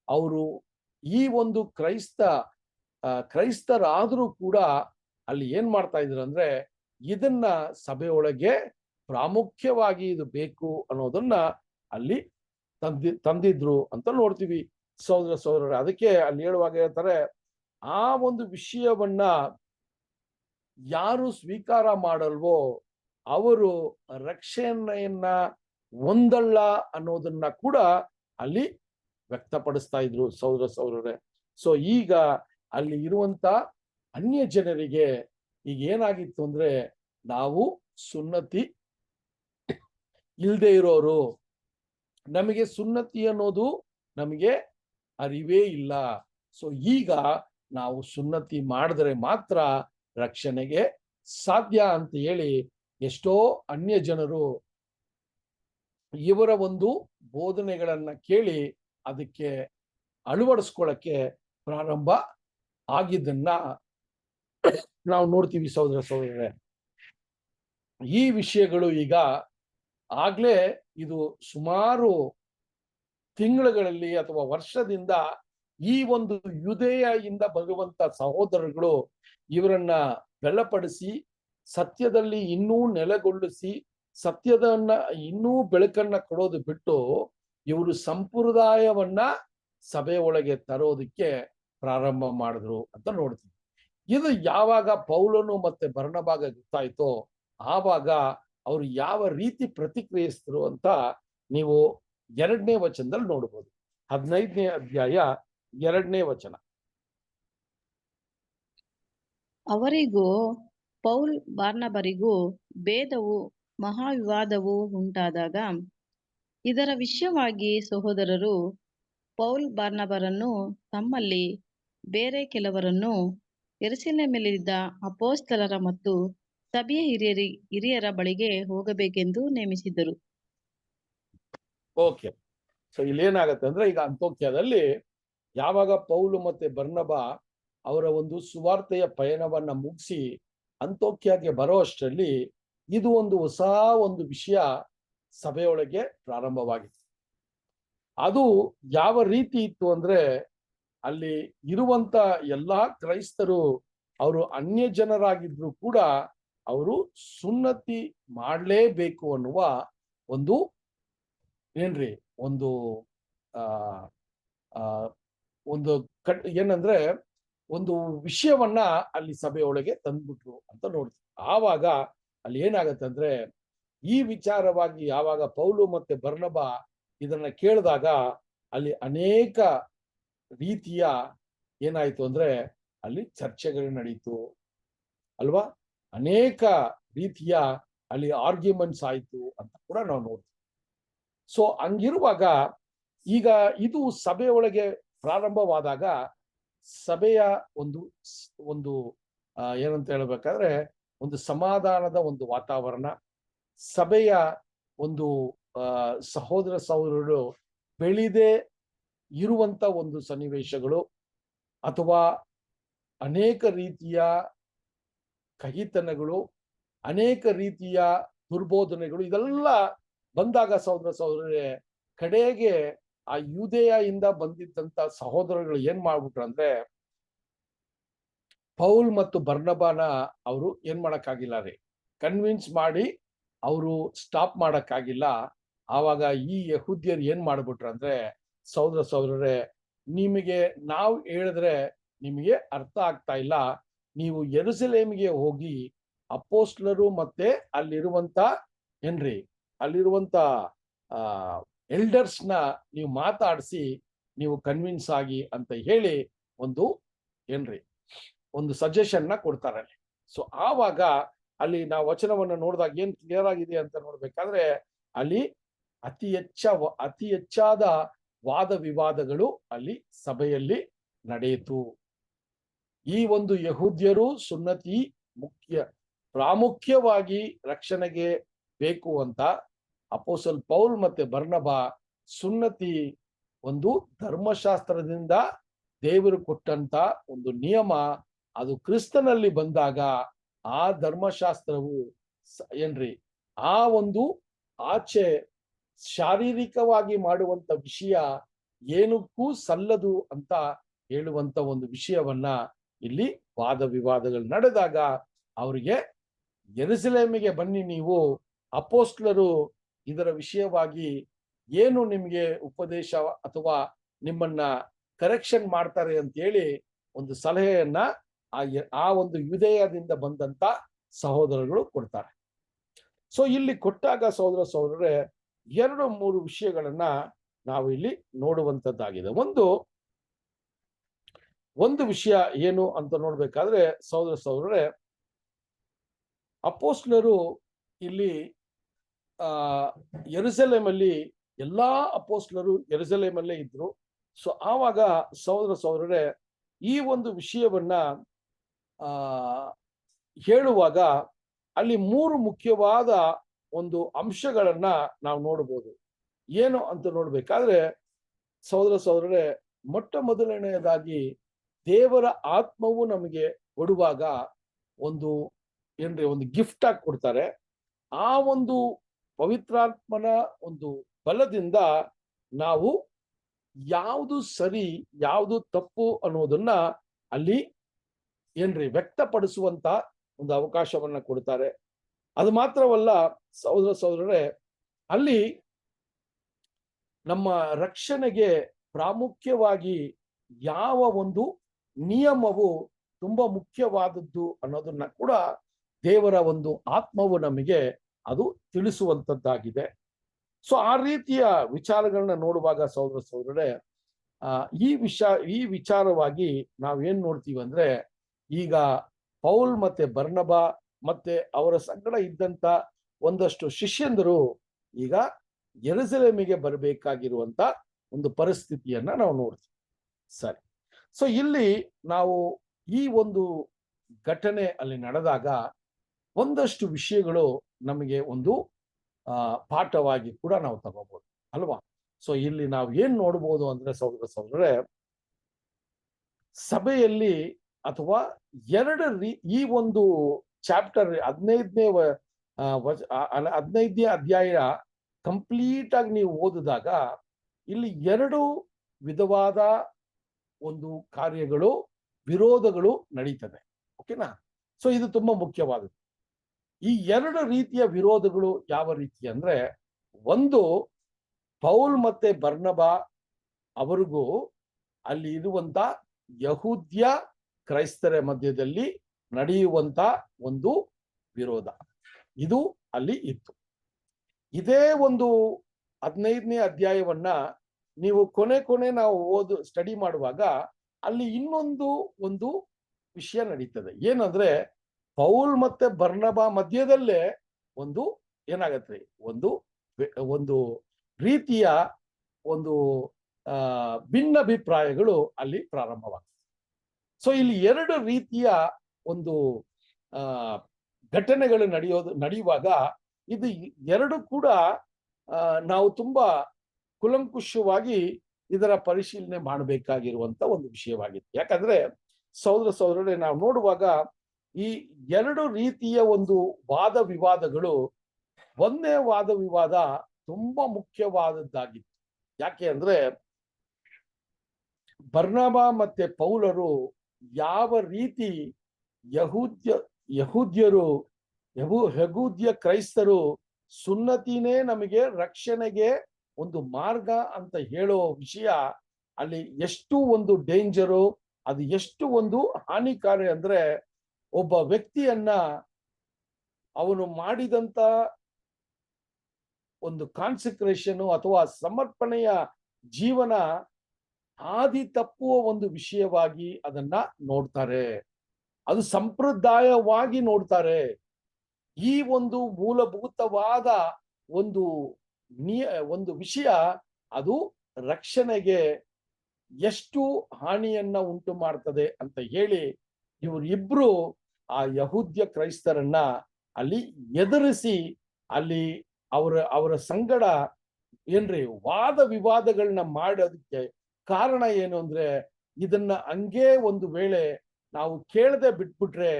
ಅವರು ಈ ಒಂದು ಕ್ರೈಸ್ತರಾದ್ರೂ ಕೂಡ ಅಲ್ಲಿ ಏನ್ ಮಾಡ್ತಾ ಇದ್ರು ಅಂದ್ರೆ, ಇದನ್ನ ಸಭೆಯೊಳಗೆ ಪ್ರಾಮುಖ್ಯವಾಗಿ ಇದು ಬೇಕು ಅನ್ನೋದನ್ನ ಅಲ್ಲಿ ತಂದಿದ್ರು ಅಂತ ನೋಡ್ತೀವಿ ಸಹೋದರರೇ. ಅದಕ್ಕೆ ಅಲ್ಲಿ ಹೇಳುವಾಗ ಹೇಳ್ತಾರೆ, ಆ ಒಂದು ವಿಷಯವನ್ನ ಯಾರು ಸ್ವೀಕಾರ ಮಾಡಲ್ವೋ ಅವರು ರಕ್ಷಣೆಯನ್ನ ಹೊಂದಲ್ಲ ಅನ್ನೋದನ್ನ ಕೂಡ ಅಲ್ಲಿ ವ್ಯಕ್ತಪಡಿಸ್ತಾ ಇದ್ರು ಸಹೋದರರೇ. ಸೊ ಈಗ ಅಲ್ಲಿ ಇರುವಂತ ಅನ್ಯ ಜನರಿಗೆ ಈಗ ಏನಾಗಿತ್ತು ಅಂದ್ರೆ, ನಾವು ಸುನ್ನತಿ ಇಲ್ದೇ ಇರೋರು, ನಮಗೆ ಸುನ್ನತಿ ಅನ್ನೋದು ನಮಗೆ ಅರಿವೇ ಇಲ್ಲ. ಸೊ ಈಗ ನಾವು ಸುನ್ನತಿ ಮಾಡಿದ್ರೆ ಮಾತ್ರ ರಕ್ಷಣೆಗೆ ಸಾಧ್ಯ ಅಂತ ಹೇಳಿ ಎಷ್ಟೋ ಅನ್ಯ ಜನರು ಇವರ ಒಂದು ಬೋಧನೆಗಳನ್ನ ಕೇಳಿ ಅದಕ್ಕೆ ಅಳವಡಿಸ್ಕೊಳ್ಳಕ್ಕೆ ಪ್ರಾರಂಭ ಆಗಿದ್ದನ್ನ ನಾವು ನೋಡ್ತೀವಿ ಸಹೋದರರೇ. ಈ ವಿಷಯಗಳು ಈಗ ಆಗ್ಲೇ ಇದು ಸುಮಾರು ತಿಂಗಳುಗಳಲ್ಲಿ ಅಥವಾ ವರ್ಷದಿಂದ ಈ ಒಂದು ಯುದೇಯಿಂದ ಬರುವಂತ ಸಹೋದರಗಳು ಇವರನ್ನ ಬಲಪಡಿಸಿ ಸತ್ಯದಲ್ಲಿ ಇನ್ನೂ ನೆಲೆಗೊಳಿಸಿ ಸತ್ಯದನ್ನ ಇನ್ನೂ ಬೆಳಕನ್ನ ಕೊಡೋದು ಬಿಟ್ಟು ಇವರು ಸಂಪ್ರದಾಯವನ್ನ ಸಭೆ ಒಳಗೆ ತರೋದಕ್ಕೆ ಪ್ರಾರಂಭ ಮಾಡಿದ್ರು ಅಂತ ನೋಡ್ತೀವಿ. ಇದು ಯಾವಾಗ ಪೌಲನು ಮತ್ತೆ ಬರ್ನಬಾಗ ಗೊತ್ತಾಯ್ತೋ ಆವಾಗ ಅವರು ಯಾವ ರೀತಿ ಪ್ರತಿಕ್ರಿಯಿಸಿದ್ರು ಅಂತ ನೀವು 2ನೇ ವಚನದಲ್ಲಿ ನೋಡ್ಬೋದು. 15ನೇ ಅಧ್ಯಾಯ 2ನೇ ವಚನ. ಅವರಿಗೂ ಪೌಲ್ ಬಾರ್ನಬರಿಗೂ ಭೇದವು ಮಹಾವಿವಾದವು ಉಂಟಾದಾಗ ಇದರ ವಿಷಯವಾಗಿ ಸಹೋದರರು ಪೌಲ್ ಬಾರ್ನಬರನ್ನು ತಮ್ಮಲ್ಲಿ ಬೇರೆ ಕೆಲವರನ್ನು ಯೆರೂಸಲೇಮಿನಲ್ಲಿದ್ದ ಅಪೊಸ್ತಲರ ಮತ್ತು ಸಭೆಯ ಹಿರಿಯರ ಬಳಿಗೆ ಹೋಗಬೇಕೆಂದು ನೇಮಿಸಿದ್ದರು. ಓಕೆ, ಸೊ ಇಲ್ಲೇನಾಗತ್ತೆ ಅಂದ್ರೆ, ಈಗ ಅಂತ್ಯೋಕ್ಯದಲ್ಲಿ ಯಾವಾಗ ಪೌಲು ಮತ್ತೆ ಬರ್ನಬ ಅವರ ಒಂದು ಸುವಾರ್ತೆಯ ಪಯಣವನ್ನ ಮುಗಿಸಿ ಅಂತ್ಯೋಕ್ಯಗೆ ಬರೋ ಅಷ್ಟರಲ್ಲಿ ಇದು ಒಂದು ಹೊಸ ಒಂದು ವಿಷಯ ಸಭೆಯೊಳಗೆ ಪ್ರಾರಂಭವಾಗಿತ್ತು. ಅದು ಯಾವ ರೀತಿ ಇತ್ತು ಅಂದ್ರೆ, ಅಲ್ಲಿ ಇರುವಂತ ಎಲ್ಲಾ ಕ್ರೈಸ್ತರು ಅವರು ಅನ್ಯ ಜನರಾಗಿದ್ರು ಕೂಡ ಅವರು ಸುನ್ನತಿ ಮಾಡಲೇಬೇಕು ಅನ್ನುವ ಒಂದು ಏನ್ರಿ ಒಂದು ಒಂದು ಏನಂದ್ರೆ ಒಂದು ವಿಷಯವನ್ನ ಅಲ್ಲಿ ಸಭೆಯೊಳಗೆ ತಂದ್ಬಿಟ್ರು ಅಂತ ನೋಡ್ತೀವಿ. ಆವಾಗ ಅಲ್ಲಿ ಏನಾಗತ್ತೆ ಅಂದ್ರೆ, ಈ ವಿಚಾರವಾಗಿ ಯಾವಾಗ ಪೌಲು ಮತ್ತೆ ಬರ್ನಬ ಇದನ್ನ ಕೇಳಿದಾಗ ಅಲ್ಲಿ ಅನೇಕ ರೀತಿಯ ಏನಾಯ್ತು ಅಂದ್ರೆ ಅಲ್ಲಿ ಚರ್ಚೆಗಳು ನಡೀತು ಅಲ್ವಾ, ಅನೇಕ ರೀತಿಯ ಅಲ್ಲಿ ಆರ್ಗ್ಯುಮೆಂಟ್ಸ್ ಆಯ್ತು ಅಂತ ಕೂಡ ನಾವು ನೋಡ್ತೀವಿ. ಸೊ ಹಂಗಿರುವಾಗ ಈಗ ಇದು ಸಭೆಯೊಳಗೆ ಪ್ರಾರಂಭವಾದಾಗ ಸಭೆಯ ಒಂದು ಏನಂತ ಹೇಳ್ಬೇಕಾದ್ರೆ ಒಂದು ಸಮಾಧಾನದ ಒಂದು ವಾತಾವರಣ, ಸಭೆಯ ಒಂದು ಸಹೋದರರು ಬೆಳೆದೇ ಇರುವಂತ ಒಂದು ಸನ್ನಿವೇಶಗಳು ಅಥವಾ ಅನೇಕ ರೀತಿಯ ಕಹಿತನಗಳು, ಅನೇಕ ರೀತಿಯ ದುರ್ಬೋಧನೆಗಳು ಇದೆಲ್ಲ ಬಂದಾಗ ಸಹೋದರರೇ ಕಡೆಗೆ ಆ ಯೂದೇಯಿಂದ ಬಂದಿದ್ದಂತ ಸಹೋದರಗಳು ಏನ್ ಮಾಡ್ಬಿಟ್ರು ಅಂದ್ರೆ, ಪೌಲ್ ಮತ್ತು ಬರ್ನಬಾನ ಅವರು ಏನ್ ಮಾಡಕ್ಕಾಗಿಲ್ಲ ರೀ, ಕನ್ವಿನ್ಸ್ ಮಾಡಿ ಅವರು ಸ್ಟಾಪ್ ಮಾಡಕ್ಕಾಗಿಲ್ಲ. ಆವಾಗ ಈ ಯಹೂದ್ಯರು ಏನ್ ಮಾಡ್ಬಿಟ್ರು ಅಂದ್ರೆ, ಸಹೋದರರೇ ನಿಮಗೆ ನಾವು ಹೇಳಿದ್ರೆ ನಿಮಗೆ ಅರ್ಥ ಆಗ್ತಾ ಇಲ್ಲ, ನೀವು ಯೆರೂಸಲೇಮಿಗೆ ಹೋಗಿ ಅಪೊಸ್ತಲರು ಮತ್ತೆ ಅಲ್ಲಿರುವಂತ ಎಲ್ಡರ್ಸ್ನ ನೀವು ಮಾತಾಡಿಸಿ ನೀವು ಕನ್ವಿನ್ಸ್ ಆಗಿ ಅಂತ ಹೇಳಿ ಒಂದು ಒಂದು ಸಜೆಷನ್ ನ ಕೊಡ್ತಾರೆ ಅಲ್ಲಿ. ಸೊ ಆವಾಗ ಅಲ್ಲಿ ನಾವು ವಚನವನ್ನ ನೋಡಿದಾಗ ಏನ್ ಕ್ಲಿಯರ್ ಆಗಿದೆ ಅಂತ ನೋಡ್ಬೇಕಾದ್ರೆ ಅಲ್ಲಿ ಅತಿ ಹೆಚ್ಚಾದ ವಾದ ವಿವಾದಗಳು ಅಲ್ಲಿ ಸಭೆಯಲ್ಲಿ ನಡೆಯಿತು. ಈ ಒಂದು ಯಹೂದ್ಯರು ಸುನ್ನತಿ ಪ್ರಾಮುಖ್ಯವಾಗಿ ರಕ್ಷಣೆಗೆ ಬೇಕು ಅಂತ ಅಪೋಸ್ತಲ ಪೌಲ್ ಮತ್ತೆ ಬರ್ನಬಾ ಸುನ್ನತಿ ಒಂದು ಧರ್ಮಶಾಸ್ತ್ರದಿಂದ ದೇವರು ಕೊಟ್ಟಂತ ಒಂದು ನಿಯಮ, ಅದು ಕ್ರಿಸ್ತನಲ್ಲಿ ಬಂದಾಗ ಆ ಧರ್ಮಶಾಸ್ತ್ರವು ಏನ್ರಿ ಆ ಒಂದು ಆಚೆ ಶಾರೀರಿಕವಾಗಿ ಮಾಡುವಂತ ವಿಷಯ ಏನಕ್ಕೂ ಸಲ್ಲದು ಅಂತ ಹೇಳುವಂತ ಒಂದು ವಿಷಯವನ್ನ ಇಲ್ಲಿ ವಾದ ವಿವಾದಗಳು ನಡೆದಾಗ ಅವರಿಗೆ ಯೆರೂಸಲೇಮಿಗೆ ಬನ್ನಿ, ನೀವು ಅಪೋಸ್ಟ್ಲರು ಇದರ ವಿಷಯವಾಗಿ ಏನು ನಿಮ್ಗೆ ಉಪದೇಶ ಅಥವಾ ನಿಮ್ಮನ್ನ ಕರೆಕ್ಷನ್ ಮಾಡ್ತಾರೆ ಅಂತ ಹೇಳಿ ಒಂದು ಸಲಹೆಯನ್ನ ಆ ಒಂದು ಯುದೇಯದಿಂದ ಬಂದಂತ ಸಹೋದರಗಳು ಕೊಡ್ತಾರೆ. ಸೊ ಇಲ್ಲಿ ಕೊಟ್ಟಾಗ ಸಹೋದರರೇ 2-3 ವಿಷಯಗಳನ್ನ ನಾವು ಇಲ್ಲಿ ನೋಡುವಂತದ್ದಾಗಿದೆ. ಒಂದು ವಿಷಯ ಏನು ಅಂತ ನೋಡ್ಬೇಕಾದ್ರೆ ಸಹೋದರರೇ, ಅಪೋಸ್ಟ್ಲರು ಇಲ್ಲಿ ಯೆರೂಸಲೇಮಲ್ಲಿ ಎಲ್ಲಾ ಅಪೋಸ್ಟ್ಲರು ಯೆರೂಸಲೇಮಲ್ಲೇ ಇದ್ರು. ಸೊ ಆವಾಗ ಸಹೋದರರೇ ಈ ಒಂದು ವಿಷಯವನ್ನ ಹೇಳುವಾಗ ಅಲ್ಲಿ 3 ಮುಖ್ಯವಾದ ಒಂದು ಅಂಶಗಳನ್ನ ನಾವು ನೋಡಬಹುದು. ಏನು ಅಂತ ನೋಡ್ಬೇಕಾದ್ರೆ ಸಹೋದರರೇ, ಮೊದಲನೆಯದಾಗಿ ದೇವರ ಆತ್ಮವು ನಮಗೆ ಕೊಡುವಾಗ ಒಂದು ಗಿಫ್ಟ್ ಆಗಿ ಕೊಡ್ತಾರೆ. ಆ ಒಂದು ಪವಿತ್ರಾತ್ಮನ ಒಂದು ಬಲದಿಂದ ನಾವು ಯಾವುದು ಸರಿ ಯಾವುದು ತಪ್ಪು ಅನ್ನೋದನ್ನ ಅಲ್ಲಿ ವ್ಯಕ್ತಪಡಿಸುವಂತ ಒಂದು ಅವಕಾಶವನ್ನ ಕೊಡ್ತಾರೆ. ಅದು ಮಾತ್ರವಲ್ಲ ಸಹೋದರರೇ, ಅಲ್ಲಿ ನಮ್ಮ ರಕ್ಷಣೆಗೆ ಪ್ರಾಮುಖ್ಯವಾಗಿ ಯಾವ ಒಂದು ನಿಯಮವು ತುಂಬಾ ಮುಖ್ಯವಾದದ್ದು ಅನ್ನೋದನ್ನ ಕೂಡ ದೇವರ ಒಂದು ಆತ್ಮವು ನಮಗೆ ಅದು ತಿಳಿಸುವಂತದ್ದಾಗಿದೆ. ಸೊ ಆ ರೀತಿಯ ವಿಚಾರಗಳನ್ನ ನೋಡುವಾಗ ಸಹೋದರರೇ, ಈ ವಿಚಾರವಾಗಿ ನಾವೇನ್ ನೋಡ್ತೀವಿ ಅಂದ್ರೆ, ಈಗ ಪೌಲ್ ಮತ್ತೆ ಬರ್ನಬಾ ಮತ್ತೆ ಅವರ ಸಂಗಡ ಇದ್ದಂತ ಒಂದಷ್ಟು ಶಿಷ್ಯಂದರು ಈಗ ಯೆರೂಸಲೇಮಿಗೆ ಬರಬೇಕಾಗಿರುವಂತ ಒಂದು ಪರಿಸ್ಥಿತಿಯನ್ನ ನಾವು ನೋಡ್ತೀವಿ. ಸರಿ, ಸೊ ಇಲ್ಲಿ ನಾವು ಈ ಒಂದು ಘಟನೆ ಅಲ್ಲಿ ನಡೆದಾಗ ಒಂದಷ್ಟು ವಿಷಯಗಳು ನಮಗೆ ಒಂದು ಪಾಠವಾಗಿ ಕೂಡ ನಾವು ತಗೋಬಹುದು ಅಲ್ವಾ. ಸೊ ಇಲ್ಲಿ ನಾವು ಏನ್ ನೋಡ್ಬೋದು ಅಂದ್ರೆ ಸಹೋದರರೇ, ಸಭೆಯಲ್ಲಿ ಅಥವಾ ಈ ಒಂದು ಚಾಪ್ಟರ್ 15ನೇ ಅಧ್ಯಾಯ ಕಂಪ್ಲೀಟ್ ಆಗಿ ನೀವು ಓದಿದಾಗ ಇಲ್ಲಿ 2 ವಿಧವಾದ ಒಂದು ಕಾರ್ಯಗಳು, ವಿರೋಧಗಳು ನಡೀತದೆ. ಓಕೆನಾ. ಸೊ ಇದು ತುಂಬಾ ಮುಖ್ಯವಾದದ್ದು. ಈ 2 ರೀತಿಯ ವಿರೋಧಗಳು ಯಾವ ರೀತಿ ಅಂದ್ರೆ, ಒಂದು ಪೌಲ್ ಮತ್ತೆ ಬರ್ನಬಾ ಅವರಿಗೂ ಅಲ್ಲಿ ಇರುವಂತ ಯಹೂದ್ಯ ಕ್ರೈಸ್ತರ ಮಧ್ಯದಲ್ಲಿ ನಡೆಯುವಂತ ಒಂದು ವಿರೋಧ, ಇದು ಅಲ್ಲಿ ಇತ್ತು. ಇದೇ ಒಂದು 15ನೇ ಅಧ್ಯಾಯವನ್ನ ನೀವು ಕೊನೆ ನಾವು ಸ್ಟಡಿ ಮಾಡುವಾಗ ಅಲ್ಲಿ ಒಂದು ವಿಷಯ ನಡೀತದೆ. ಏನಂದ್ರೆ, ಪೌಲ್ ಮತ್ತೆ ಬರ್ನಬಾ ಮಧ್ಯದಲ್ಲೇ ಏನಾಗತ್ತೆ, ಒಂದು ರೀತಿಯ ಒಂದು ಭಿನ್ನಾಭಿಪ್ರಾಯಗಳು ಅಲ್ಲಿ ಪ್ರಾರಂಭವಾಗ್ತದೆ. ಸೊ ಇಲ್ಲಿ 2 ರೀತಿಯ ಒಂದು ಘಟನೆಗಳು ನಡೆಯುವಾಗ ಇದು 2 ಕೂಡ ನಾವು ತುಂಬಾ ಕುಲಂಕುಷವಾಗಿ ಇದರ ಪರಿಶೀಲನೆ ಮಾಡಬೇಕಾಗಿರುವಂತ ಒಂದು ವಿಷಯವಾಗಿತ್ತು. ಯಾಕಂದ್ರೆ ಸಹೋದರರೇ, ನಾವು ನೋಡುವಾಗ ಈ 2 ರೀತಿಯ ಒಂದು ವಾದ ವಿವಾದಗಳು, ಒಂದೇ ವಾದ ವಿವಾದ ತುಂಬಾ ಮುಖ್ಯವಾದದ್ದಾಗಿತ್ತು. ಯಾಕೆ ಅಂದ್ರೆ, ಬರ್ನಬಾ ಮತ್ತೆ ಪೌಲರು ಯಾವ ರೀತಿ ಯಹೂದ್ಯ ಕ್ರೈಸ್ತರು ಸುನ್ನತಿನೇ ನಮಗೆ ರಕ್ಷಣೆಗೆ ಒಂದು ಮಾರ್ಗ ಅಂತ ಹೇಳೋ ವಿಷಯ ಅಲ್ಲಿ ಎಷ್ಟು ಒಂದು ಡೇಂಜರು, ಅದು ಎಷ್ಟು ಒಂದು ಹಾನಿಕಾರಿ ಅಂದ್ರೆ, ಒಬ್ಬ ವ್ಯಕ್ತಿಯನ್ನ ಅವನು ಮಾಡಿದಂತ ಒಂದು ಕಾನ್ಸಂಟ್ರೇಷನ್ ಅಥವಾ ಸಮರ್ಪಣೆಯ ಜೀವನ ಹಾದಿ ತಪ್ಪುವ ಒಂದು ವಿಷಯವಾಗಿ ಅದನ್ನ ನೋಡ್ತಾರೆ. ಅದು ಸಂಪ್ರದಾಯವಾಗಿ ನೋಡ್ತಾರೆ. ಈ ಒಂದು ಮೂಲಭೂತವಾದ ಒಂದು ಒಂದು ವಿಷಯ ಅದು ರಕ್ಷಣೆಗೆ ಎಷ್ಟು ಹಾನಿಯನ್ನ ಉಂಟು ಮಾಡ್ತದೆ ಅಂತ ಹೇಳಿ ಇವರಿಬ್ರು ಆ ಯಹೂದ್ಯ ಕ್ರೈಸ್ತರನ್ನ ಅಲ್ಲಿ ಎದುರಿಸಿ ಅಲ್ಲಿ ಅವರ ಸಂಗಡ ಏನ್ರಿ ವಾದ ವಿವಾದಗಳನ್ನ ಮಾಡೋದಕ್ಕೆ ಕಾರಣ ಏನು ಅಂದ್ರೆ, ಇದನ್ನ ಹಂಗೇ ಒಂದು ವೇಳೆ ನಾವು ಕೇಳದೆ ಬಿಟ್ಬಿಟ್ರೆ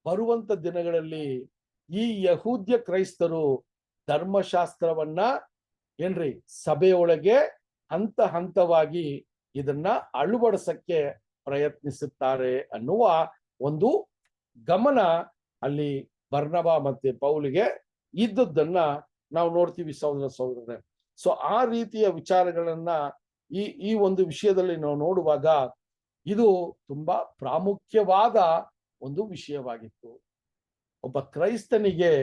ಬರುವಂತ ದಿನಗಳಲ್ಲಿ ಈ ಯಹೂದ್ಯ ಕ್ರೈಸ್ತರು ಧರ್ಮಶಾಸ್ತ್ರವನ್ನ ಏನ್ರಿ ಸಭೆಯೊಳಗೆ ಹಂತ ಹಂತವಾಗಿ ಇದನ್ನ ಅಳವಡಿಸಕ್ಕೆ ಪ್ರಯತ್ನಿಸುತ್ತಾರೆ ಅನ್ನುವ ಒಂದು ಗಮನ ಅಲ್ಲಿ ಬರ್ನಬ ಮತ್ತೆ ಪೌಲಿಗೆ ಇದ್ದದ್ದನ್ನ ನಾವು ನೋಡ್ತೀವಿ ಸಹೋದರರೇ. ಸೊ ಆ ರೀತಿಯ ವಿಚಾರಗಳನ್ನ ಈ ಒಂದು ವಿಷಯದಲ್ಲಿ ನಾವು ನೋಡುವಾಗ ಇದು ತುಂಬಾ ಪ್ರಾಮುಖ್ಯವಾದ ಒಂದು ವಿಷಯವಾಗಿತ್ತು. ಒಬ್ಬ ಕ್ರೈಸ್ತನಿಗೆ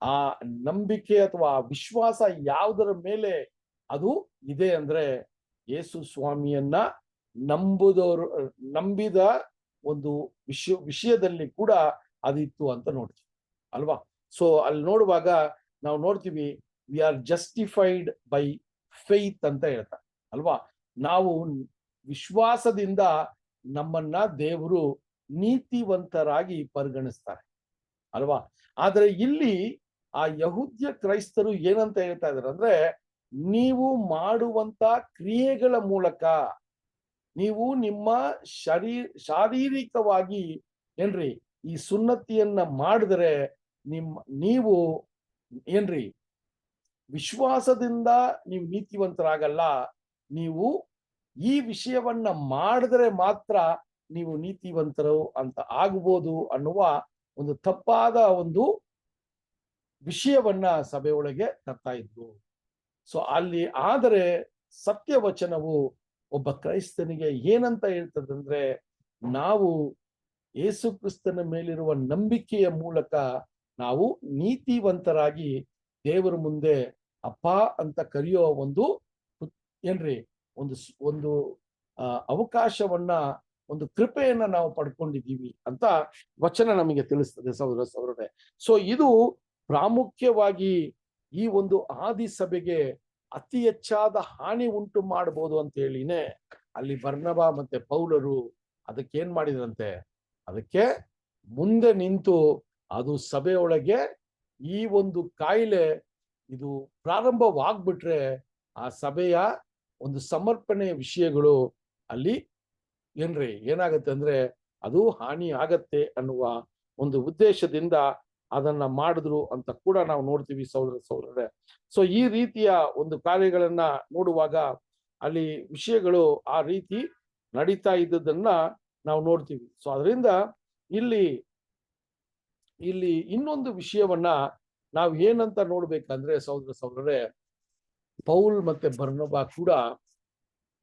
ಆ ನಂಬಿಕೆ ಅಥವಾ ವಿಶ್ವಾಸ ಯಾವುದರ ಮೇಲೆ ಅದು ಇದೆ ಅಂದ್ರೆ ಯೇಸು ಸ್ವಾಮಿಯನ್ನ ನಂಬಿದ ಒಂದು ವಿಷಯದಲ್ಲಿ ಕೂಡ ಅದಿತ್ತು ಅಂತ ನೋಡ್ತೀವಿ ಅಲ್ವಾ. ಸೊ ಅಲ್ಲಿ ನೋಡುವಾಗ ನಾವು ನೋಡ್ತೀವಿ we are justified by faith ಅಂತ ಹೇಳ್ತಾರೆ ಅಲ್ವಾ. ನಾವು ವಿಶ್ವಾಸದಿಂದ ನಮ್ಮನ್ನ ದೇವರು ನೀತಿವಂತರಾಗಿ ಪರಿಗಣಿಸ್ತಾರೆ ಅಲ್ವಾ. ಆದ್ರೆ ಇಲ್ಲಿ ಆ ಯಹೂದ್ಯ ಕ್ರೈಸ್ತರು ಏನಂತ ಹೇಳ್ತಾ ಇದಾರೆ ಅಂದ್ರೆ, ನೀವು ಮಾಡುವಂತ ಕ್ರಿಯೆಗಳ ಮೂಲಕ ನೀವು ನಿಮ್ಮ ಶಾರೀರಿಕವಾಗಿ ಏನ್ರಿ ಈ ಸುನ್ನತಿಯನ್ನ ಮಾಡಿದ್ರೆ ನೀವು ಏನ್ರಿ ವಿಶ್ವಾಸದಿಂದ ನೀವು ನೀತಿವಂತರಾಗಲ್ಲ, ನೀವು ಈ ವಿಷಯವನ್ನ ಮಾಡಿದ್ರೆ ಮಾತ್ರ ನೀವು ನೀತಿವಂತರು ಅಂತ ಆಗ್ಬೋದು ಅನ್ನುವ ಒಂದು ತಪ್ಪಾದ ಒಂದು ವಿಷಯವನ್ನ ಸಭೆಯೊಳಗೆ ತರ್ತಾ ಇದ್ರು. ಸೊ ಅಲ್ಲಿ ಆದರೆ ಸತ್ಯವಚನವು ಒಬ್ಬ ಕ್ರೈಸ್ತನಿಗೆ ಏನಂತ ಹೇಳ್ತದಂದ್ರೆ, ನಾವು ಯೇಸು ಕ್ರಿಸ್ತನ ಮೇಲಿರುವ ನಂಬಿಕೆಯ ಮೂಲಕ ನಾವು ನೀತಿವಂತರಾಗಿ ದೇವರ ಮುಂದೆ ಅಪ್ಪ ಅಂತ ಕರೆಯೋ ಒಂದು ಏನ್ರಿ ಒಂದು ಅವಕಾಶವನ್ನ, ಒಂದು ಕೃಪೆಯನ್ನ ನಾವು ಪಡ್ಕೊಂಡಿದ್ದೀವಿ ಅಂತ ವಚನ ನಮಗೆ ತಿಳಿಸ್ತದೆ ಸಹೋದರರೇ. ಸೊ ಇದು ಪ್ರಾಮುಖ್ಯವಾಗಿ ಈ ಒಂದು ಆದಿ ಸಭೆಗೆ ಅತಿ ಹೆಚ್ಚಾದ ಹಾನಿ ಉಂಟು ಮಾಡಬಹುದು ಅಂತ ಹೇಳಿನೇ ಅಲ್ಲಿ ಬರ್ನಬ ಮತ್ತೆ ಪೌಲರು ಅದಕ್ಕೆ ಏನ್ ಮಾಡಿದ್ರಂತೆ, ಅದಕ್ಕೆ ಮುಂದೆ ನಿಂತು ಅದು ಸಭೆಯೊಳಗೆ ಈ ಒಂದು ಕಾಯಿಲೆ ಇದು ಪ್ರಾರಂಭವಾಗ್ಬಿಟ್ರೆ ಆ ಸಭೆಯ ಒಂದು ಸಮರ್ಪಣೆಯ ವಿಷಯಗಳು ಅಲ್ಲಿ ಏನಾಗತ್ತೆ ಅಂದ್ರೆ ಅದು ಹಾನಿ ಆಗತ್ತೆ ಅನ್ನುವ ಒಂದು ಉದ್ದೇಶದಿಂದ ಅದನ್ನ ಮಾಡಿದ್ರು ಅಂತ ಕೂಡ ನಾವು ನೋಡ್ತೀವಿ ಸಹೋದರರೇ. ಸೊ ಈ ರೀತಿಯ ಒಂದು ಕಾರ್ಯಗಳನ್ನ ನೋಡುವಾಗ ಅಲ್ಲಿ ವಿಷಯಗಳು ಆ ರೀತಿ ನಡೀತಾ ಇದ್ದದನ್ನ ನಾವು ನೋಡ್ತೀವಿ. ಸೊ ಅದರಿಂದ ಇಲ್ಲಿ ಇನ್ನೊಂದು ವಿಷಯವನ್ನ ನಾವು ಏನಂತ ನೋಡ್ಬೇಕಂದ್ರೆ ಸಹೋದರರೇ, ಪೌಲ್ ಮತ್ತೆ ಬರ್ನಬ ಕೂಡ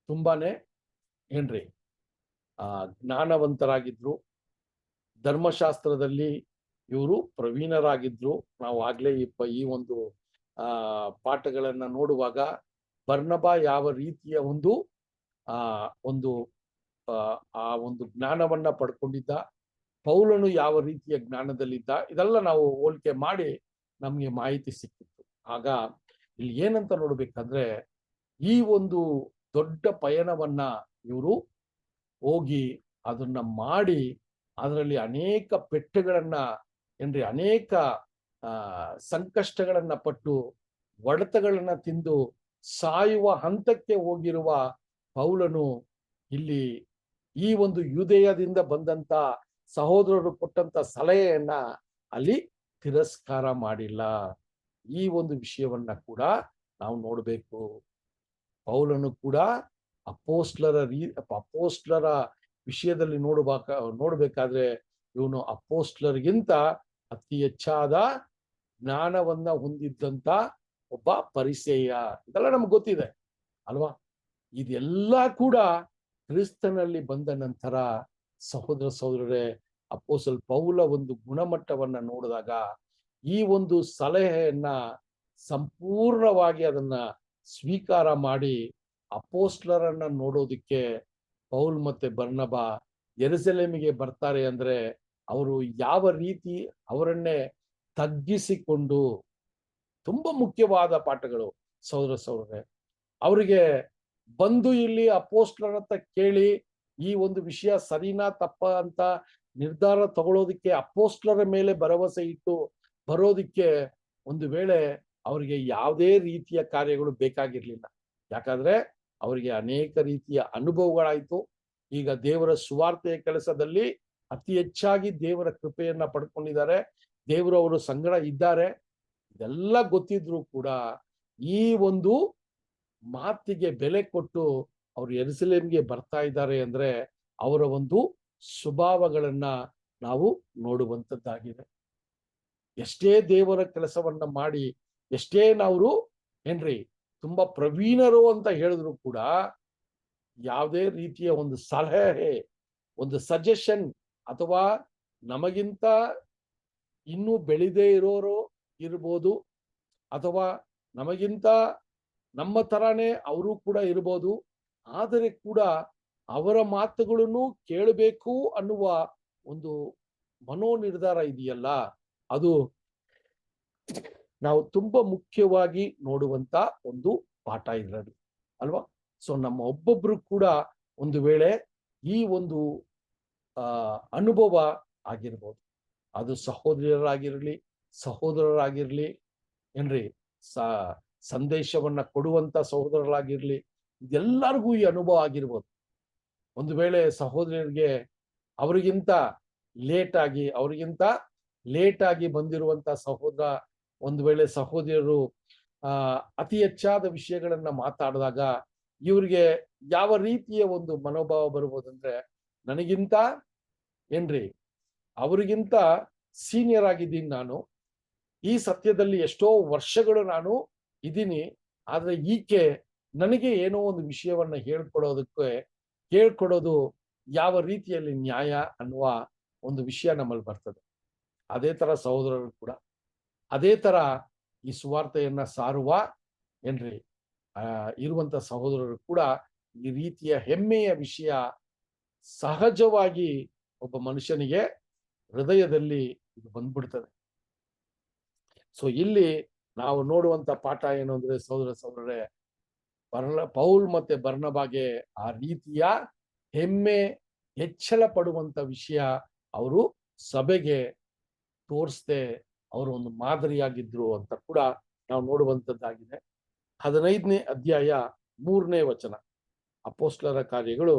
ತುಂಬಾನೇ ಜ್ಞಾನವಂತರಾಗಿದ್ರು, ಧರ್ಮಶಾಸ್ತ್ರದಲ್ಲಿ ಇವರು ಪ್ರವೀಣರಾಗಿದ್ರು. ನಾವು ಆಗ್ಲೇ ಈ ಒಂದು ಪಾಠಗಳನ್ನ ನೋಡುವಾಗ ಬರ್ನಬ ಯಾವ ರೀತಿಯ ಒಂದು ಜ್ಞಾನವನ್ನ ಪಡ್ಕೊಂಡಿದ್ದ, ಪೌಲನು ಯಾವ ರೀತಿಯ ಜ್ಞಾನದಲ್ಲಿದ್ದ, ಇದೆಲ್ಲ ನಾವು ಹೋಲಿಕೆ ಮಾಡಿ ನಮ್ಗೆ ಮಾಹಿತಿ ಸಿಕ್ಕಿತ್ತು. ಆಗ ಇಲ್ಲಿ ಏನಂತ ನೋಡ್ಬೇಕಂದ್ರೆ, ಈ ಒಂದು ದೊಡ್ಡ ಪಯಣವನ್ನ ಇವರು ಹೋಗಿ ಅದನ್ನ ಮಾಡಿ ಅದರಲ್ಲಿ ಅನೇಕ ಪೆಟ್ಟುಗಳನ್ನ ಅನೇಕ ಸಂಕಷ್ಟಗಳನ್ನ ಪಟ್ಟು ಹೊಡೆತಗಳನ್ನ ತಿಂದು ಸಾಯುವ ಹಂತಕ್ಕೆ ಹೋಗಿರುವ ಪೌಲನು ಇಲ್ಲಿ ಈ ಒಂದು ಯೂದೇಯದಿಂದ ಬಂದಂತ ಸಹೋದರರು ಕೊಟ್ಟಂತ ಸಲಹೆಯನ್ನ ಅಲ್ಲಿ ತಿರಸ್ಕಾರ ಮಾಡಿಲ್ಲ. ಈ ಒಂದು ವಿಷಯವನ್ನ ಕೂಡ ನಾವು ನೋಡ್ಬೇಕು. ಪೌಲನು ಕೂಡ ಅಪೋಸ್ಟ್ಲರ ವಿಷಯದಲ್ಲಿ ನೋಡ್ಬೇಕಾದ್ರೆ ಇವನು ಅಪೋಸ್ಟ್ಲರ್ಗಿಂತ ಅತಿ ಹೆಚ್ಚಾದ ಜ್ಞಾನವನ್ನ ಹೊಂದಿದ್ದಂತ ಒಬ್ಬ ಪರಿಸೇಯ. ಇದೆಲ್ಲ ನಮ್ಗೆ ಗೊತ್ತಿದೆ ಅಲ್ವಾ. ಇದೆಲ್ಲ ಕೂಡ ಕ್ರಿಸ್ತನಲ್ಲಿ ಬಂದ ನಂತರ ಸಹೋದರರೇ, ಅಪೋಸ್ತಲ ಪೌಲ ಒಂದು ಗುಣಮಟ್ಟವನ್ನ ನೋಡಿದಾಗ ಈ ಒಂದು ಸಲಹೆಯನ್ನ ಸಂಪೂರ್ಣವಾಗಿ ಅದನ್ನ ಸ್ವೀಕಾರ ಮಾಡಿ ಅಪೋಸ್ಟ್ಲರನ್ನ ನೋಡೋದಿಕ್ಕೆ ಪೌಲ್ ಮತ್ತೆ ಬರ್ನಬ ಯೆರೂಸಲೇಮಿಗೆ ಬರ್ತಾರೆ ಅಂದ್ರೆ ಅವರು ಯಾವ ರೀತಿ ಅವರನ್ನೇ ತಗ್ಗಿಸಿಕೊಂಡು, ತುಂಬಾ ಮುಖ್ಯವಾದ ಪಾಠಗಳು ಸಹೋದರರೇ. ಅವರಿಗೆ ಬಂದು ಇಲ್ಲಿ ಅಪೋಸ್ಟಲರ ಹತ್ರ ಕೇಳಿ ಈ ಒಂದು ವಿಷಯ ಸರಿನಾ ತಪ್ಪ ಅಂತ ನಿರ್ಧಾರ ತಗೊಳ್ಳೋದಿಕ್ಕೆ, ಅಪೋಸ್ಟಲರ ಮೇಲೆ ಭರವಸೆ ಇಟ್ಟು ಬರೋದಿಕ್ಕೆ ಒಂದು ವೇಳೆ ಅವರಿಗೆ ಯಾವುದೇ ರೀತಿಯ ಕಾರ್ಯಗಳು ಬೇಕಾಗಿರ್ಲಿಲ್ಲ. ಯಾಕಂದ್ರೆ ಅವರಿಗೆ ಅನೇಕ ರೀತಿಯ ಅನುಭವಗಳಾಯ್ತು. ಈಗ ದೇವರ ಸುವಾರ್ತೆಯ ಕೆಲಸದಲ್ಲಿ ಅತಿ ಹೆಚ್ಚಾಗಿ ದೇವರ ಕೃಪೆಯನ್ನ ಪಡ್ಕೊಂಡಿದ್ದಾರೆ. ದೇವರು ಅವರು ಸಂಗಡ ಇದ್ದಾರೆ. ಇದೆಲ್ಲ ಗೊತ್ತಿದ್ರು ಕೂಡ ಈ ಒಂದು ಮಾತಿಗೆ ಬೆಲೆ ಕೊಟ್ಟು ಅವರು ಯೆರೂಸಲೇಮಿಗೆ ಬರ್ತಾ ಇದ್ದಾರೆ ಅಂದ್ರೆ ಅವರ ಒಂದು ಸ್ವಭಾವಗಳನ್ನ ನಾವು ನೋಡುವಂತದ್ದಾಗಿದೆ. ಎಷ್ಟೇ ದೇವರ ಕೆಲಸವನ್ನ ಮಾಡಿ, ಎಷ್ಟೇ ನಾವು ಏನ್ರಿ ತುಂಬಾ ಪ್ರವೀಣರು ಅಂತ ಹೇಳಿದ್ರು ಕೂಡ ಯಾವುದೇ ರೀತಿಯ ಒಂದು ಸಲಹೆ, ಒಂದು ಸಜೆಷನ್, ಅಥವಾ ನಮಗಿಂತ ಇನ್ನೂ ಬೆಳೆದೇ ಇರೋರು ಇರ್ಬೋದು, ಅಥವಾ ನಮಗಿಂತ ನಮ್ಮ ತರಾನೇ ಅವರು ಕೂಡ ಇರ್ಬೋದು. ಆದರೆ ಕೂಡ ಅವರ ಮಾತುಗಳನ್ನು ಕೇಳಬೇಕು ಅನ್ನುವ ಒಂದು ಮನೋನಿರ್ಧಾರ ಇದೆಯಲ್ಲ, ಅದು ನಾವು ತುಂಬಾ ಮುಖ್ಯವಾಗಿ ನೋಡುವಂತ ಒಂದು ಪಾಠ ಇರೋದು ಅಲ್ವಾ. ಸೊ ನಮ್ಮ ಒಬ್ಬೊಬ್ರು ಕೂಡ ಒಂದು ವೇಳೆ ಈ ಒಂದು ಅನುಭವ ಆಗಿರ್ಬೋದು, ಅದು ಸಹೋದರರಾಗಿರ್ಲಿ ಏನ್ರಿ, ಸಂದೇಶವನ್ನ ಕೊಡುವಂತ ಸಹೋದರರಾಗಿರ್ಲಿ, ಇದೆಲ್ಲರಿಗೂ ಈ ಅನುಭವ ಆಗಿರ್ಬೋದು. ಒಂದು ವೇಳೆ ಸಹೋದರರಿಗೆ ಅವರಿಗಿಂತ ಲೇಟ್ ಆಗಿ ಬಂದಿರುವಂತ ಸಹೋದರ, ಒಂದು ವೇಳೆ ಸಹೋದರರು ಅತಿ ಹೆಚ್ಚಾದ ವಿಷಯಗಳನ್ನ ಮಾತಾಡಿದಾಗ ಇವ್ರಿಗೆ ಯಾವ ರೀತಿಯ ಒಂದು ಮನೋಭಾವ ಬರ್ಬೋದಂದ್ರೆ, ನನಗಿಂತ ಏನ್ರಿ ಅವರಿಗಿಂತ ಸೀನಿಯರ್ ಆಗಿದ್ದೀನಿ, ನಾನು ಈ ಸತ್ಯದಲ್ಲಿ ಎಷ್ಟೋ ವರ್ಷಗಳು ನಾನು ಇದ್ದೀನಿ, ಆದ್ರೆ ಈಕೆ ನನಗೆ ಏನೋ ಒಂದು ವಿಷಯವನ್ನ ಹೇಳ್ಕೊಡೋದು ಯಾವ ರೀತಿಯಲ್ಲಿ ನ್ಯಾಯ ಅನ್ನುವ ಒಂದು ವಿಷಯ ನಮ್ಮಲ್ಲಿ ಬರ್ತದೆ. ಅದೇ ತರ ಸಹೋದರರು ಕೂಡ ಅದೇ ತರ ಈ ಸುವಾರ್ತೆಯನ್ನ ಸಾರುವ ಏನ್ರಿ ಇರುವಂತ ಸಹೋದರರು ಕೂಡ ಈ ರೀತಿಯ ಹೆಮ್ಮೆಯ ವಿಷಯ ಸಹಜವಾಗಿ ಒಬ್ಬ ಮನುಷ್ಯನಿಗೆ ಹೃದಯದಲ್ಲಿ ಇದು ಬಂದ್ಬಿಡ್ತದೆ. ಸೊ ಇಲ್ಲಿ ನಾವು ನೋಡುವಂತ ಪಾಠ ಏನು ಅಂದ್ರೆ ಸಹೋದರರೇ, ಪೌಲ್ ಮತ್ತೆ ಬರ್ನಬಾಗೆ ಆ ರೀತಿಯ ಹೆಮ್ಮೆ, ಹೆಚ್ಚಳ ಪಡುವಂತ ವಿಷಯ ಅವರು ಸಭೆಗೆ ತೋರಿಸದೆ ಅವರು ಒಂದು ಮಾದರಿಯಾಗಿದ್ರು ಅಂತ ಕೂಡ ನಾವು ನೋಡುವಂತದ್ದಾಗಿದೆ. 15ನೇ ಅಧ್ಯಾಯ 3ನೇ ವಚನ, ಅಪೊಸ್ತಲರ ಕಾರ್ಯಗಳು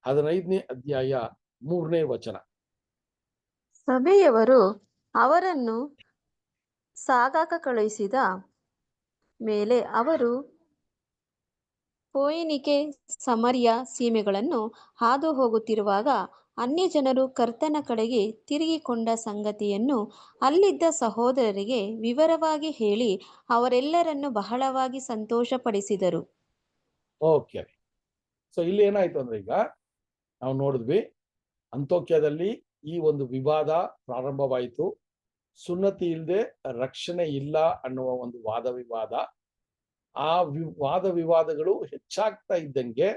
15ನೇ ಅಧ್ಯಾಯ 3ನೇ ವಚನ. ಸಭೆಯವರು ಅವರನ್ನು ಸಾಗಾಕ ಕಳುಹಿಸಿದ ಮೇಲೆ ಅವರು ಫೋಯಿನಿಕೆ, ಸಮರ್ಯ ಸೀಮೆಗಳನ್ನು ಹಾದು ಹೋಗುತ್ತಿರುವಾಗ ಅನ್ಯಜನರು ಕರ್ತನ ಕಡೆಗೆ ತಿರುಗಿಕೊಂಡ ಸಂಗತಿಯನ್ನು ಅಲ್ಲಿದ್ದ ಸಹೋದರರಿಗೆ ವಿವರವಾಗಿ ಹೇಳಿ ಅವರೆಲ್ಲರನ್ನು ಬಹಳವಾಗಿ ಸಂತೋಷಪಡಿಸಿದರು. ಓಕೆ, ಸೊ ಇಲ್ಲಿ ಏನಾಯ್ತು ಅಂದ್ರೆ, ಈಗ ನಾವು ನೋಡಿದ್ವಿ ಅಂತ್ಯೋಕ್ಯದಲ್ಲಿ ಈ ಒಂದು ವಿವಾದ ಪ್ರಾರಂಭವಾಯಿತು. ಸುನ್ನತಿ ಇಲ್ಲದೆ ರಕ್ಷಣೆ ಇಲ್ಲ ಅನ್ನುವ ಒಂದು ವಾದ ವಿವಾದಗಳು ಹೆಚ್ಚಾಗ್ತಾ ಇದ್ದಂಗೆ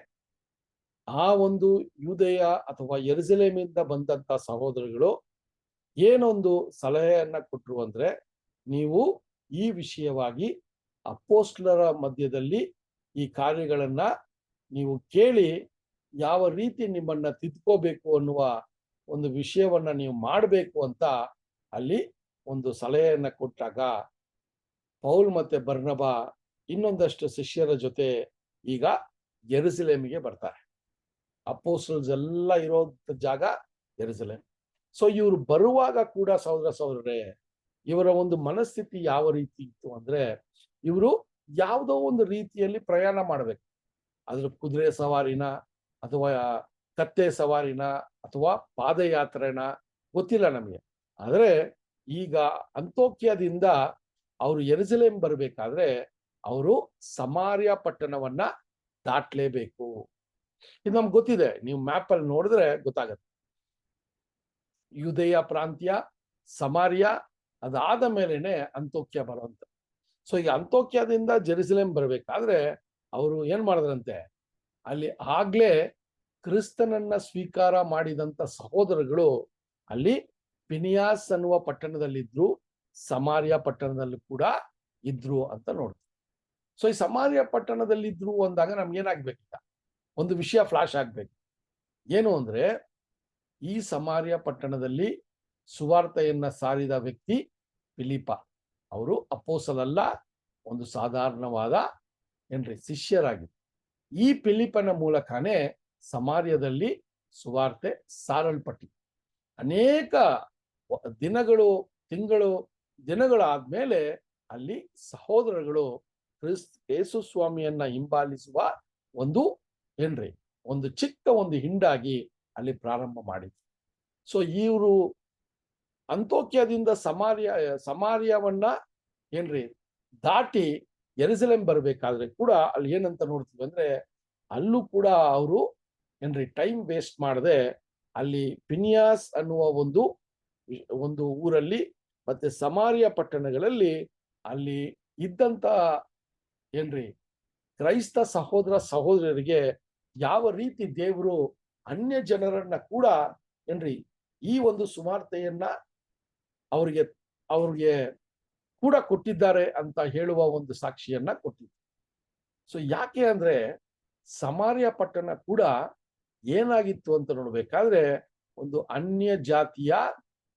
ಆ ಒಂದು ಯೂದಯ ಅಥವಾ ಯೆರೂಸಲೇಮಿಂದ ಬಂದಂತ ಸಹೋದರಗಳು ಏನೊಂದು ಸಲಹೆಯನ್ನ ಕೊಟ್ರು ಅಂದ್ರೆ, ನೀವು ಈ ವಿಷಯವಾಗಿ ಅಪೊಸ್ತಲರ ಮಧ್ಯದಲ್ಲಿ ಈ ಕಾರ್ಯಗಳನ್ನ ನೀವು ಕೇಳಿ ಯಾವ ರೀತಿ ನಿಮ್ಮನ್ನ ತಿದ್ಕೋಬೇಕು ಅನ್ನುವ ಒಂದು ವಿಷಯವನ್ನ ನೀವು ಮಾಡಬೇಕು ಅಂತ ಅಲ್ಲಿ ಒಂದು ಸಲಹೆಯನ್ನ ಕೊಟ್ಟಾಗ ಪೌಲ್ ಮತ್ತೆ ಬರ್ನಬಾ ಇನ್ನೊಂದಷ್ಟು ಶಿಷ್ಯರ ಜೊತೆ ಈಗ ಯೆರೂಸಲೇಮಿಗೆ ಬರ್ತಾರೆ. ಅಪೊಸ್ತಲರ್ಸ್ ಎಲ್ಲ ಇರೋ ಜಾಗ ಯೆರೂಸಲೇಮ್. ಸೊ ಇವರು ಬರುವಾಗ ಕೂಡ ಸಹೋದರರೇ, ಇವರ ಒಂದು ಮನಸ್ಥಿತಿ ಯಾವ ರೀತಿ ಇತ್ತು ಅಂದ್ರೆ, ಇವರು ಯಾವುದೋ ಒಂದು ರೀತಿಯಲ್ಲಿ ಪ್ರಯಾಣ ಮಾಡ್ಬೇಕು. ಅದ್ರ ಕುದುರೆ ಸವಾರಿನ ಅಥವಾ ಕತ್ತೆ ಸವಾರಿನ ಅಥವಾ ಪಾದಯಾತ್ರೆನ ಗೊತ್ತಿಲ್ಲ ನಮಗೆ. ಆದ್ರೆ ಈಗ ಅಂತ್ಯೋಕ್ಯದಿಂದ ಅವರು ಯೆರೂಸಲೇಮ್ ಬರ್ಬೇಕಾದ್ರೆ ಅವರು ಸಮಾರ್ಯ ಪಟ್ಟಣವನ್ನ ದಾಟ್ಲೇಬೇಕು. ಇದು ನಮ್ಗೆ ಗೊತ್ತಿದೆ, ನೀವು ಮ್ಯಾಪ್ ಅಲ್ಲಿ ನೋಡಿದ್ರೆ ಗೊತ್ತಾಗತ್ತೆ. ಯೂದಯ ಪ್ರಾಂತ್ಯ, ಸಮಾರ್ಯ, ಅದಾದ ಮೇಲೆನೆ ಅಂತ್ಯೋಕ್ಯ ಬರುವಂತ. ಸೊ ಈಗ ಅಂತ್ಯೋಕ್ಯದಿಂದ ಜೆರೂಸಲೇಮ್ ಬರ್ಬೇಕಾದ್ರೆ ಅವರು ಏನ್ ಮಾಡಿದ್ರಂತೆ, ಅಲ್ಲಿ ಆಗ್ಲೇ ಕ್ರಿಸ್ತನನ್ನ ಸ್ವೀಕಾರ ಮಾಡಿದಂತ ಸಹೋದರಗಳು ಅಲ್ಲಿ ಪಿನಿಯಾಸ್ ಅನ್ನುವ ಪಟ್ಟಣದಲ್ಲಿದ್ರು, ಸಮಾರ್ಯ ಪಟ್ಟಣದಲ್ಲಿ ಕೂಡ ಇದ್ರು ಅಂತ ನೋಡ್ತೀವಿ. ಸೊ ಈ ಸಮಾರ್ಯ ಪಟ್ಟಣದಲ್ಲಿದ್ರು ಅಂದಾಗ ನಮ್ಗೆ ಏನಾಗ್ಬೇಕೀಗ, ಒಂದು ವಿಷಯ ಫ್ಲಾಶ್ ಆಗ್ಬೇಕು. ಏನು ಅಂದ್ರೆ, ಈ ಸಮಾರ್ಯ ಪಟ್ಟಣದಲ್ಲಿ ಸುವಾರ್ತೆಯನ್ನ ಸಾರಿದ ವ್ಯಕ್ತಿ ಫಿಲಿಪ. ಅವರು ಅಪೋಸ್ತಲಲ್ಲ, ಒಂದು ಸಾಧಾರಣವಾದ ಶಿಷ್ಯರಾಗಿದ್ರು. ಈ ಫಿಲಿಪನ ಮೂಲಕನೇ ಸಮಾರ್ಯದಲ್ಲಿ ಸುವಾರ್ತೆ ಸಾರಲ್ಪಟ್ಟಿತು. ಅನೇಕ ದಿನಗಳು, ತಿಂಗಳು, ದಿನಗಳಾದ್ಮೇಲೆ ಅಲ್ಲಿ ಸಹೋದರಗಳು ಯೇಸು ಸ್ವಾಮಿಯನ್ನ ಹಿಂಬಾಲಿಸುವ ಒಂದು ಒಂದು ಚಿಕ್ಕ ಒಂದು ಹಿಂಡಾಗಿ ಅಲ್ಲಿ ಪ್ರಾರಂಭ ಮಾಡಿದ್ರು. ಸೊ ಇವರು ಅಂತೋಕ್ಯದಿಂದ ಸಮಾರ್ಯವನ್ನ ದಾಟಿ ಯೆರೂಸಲೇಮ್ ಬರ್ಬೇಕಾದ್ರೆ ಕೂಡ ಅಲ್ಲಿ ಏನಂತ ನೋಡ್ತೀವಿ ಅಂದ್ರೆ, ಅಲ್ಲೂ ಕೂಡ ಅವರು ಟೈಮ್ ವೇಸ್ಟ್ ಮಾಡದೆ ಅಲ್ಲಿ ಪಿನಿಯಾಸ್ ಅನ್ನುವ ಒಂದು ಊರಲ್ಲಿ ಮತ್ತೆ ಸಮಾರ್ಯ ಪಟ್ಟಣಗಳಲ್ಲಿ ಅಲ್ಲಿ ಇದ್ದಂತ ಕ್ರೈಸ್ತ ಸಹೋದರ ಸಹೋದರರಿಗೆ ಯಾವ ರೀತಿ ದೇವರು ಅನ್ಯ ಜನರನ್ನ ಕೂಡ ಈ ಒಂದು ಸುವಾರ್ತೆಯನ್ನ ಅವ್ರಿಗೆ ಕೂಡ ಕೊಟ್ಟಿದ್ದಾರೆ ಅಂತ ಹೇಳುವ ಒಂದು ಸಾಕ್ಷಿಯನ್ನ ಕೊಟ್ಟಿದ್ರು. ಸೊ ಯಾಕೆ ಅಂದ್ರೆ ಸಮಾರ್ಯ ಪಟ್ಟಣ ಕೂಡ ಏನಾಗಿತ್ತು ಅಂತ ನೋಡ್ಬೇಕಾದ್ರೆ ಒಂದು ಅನ್ಯ ಜಾತಿಯ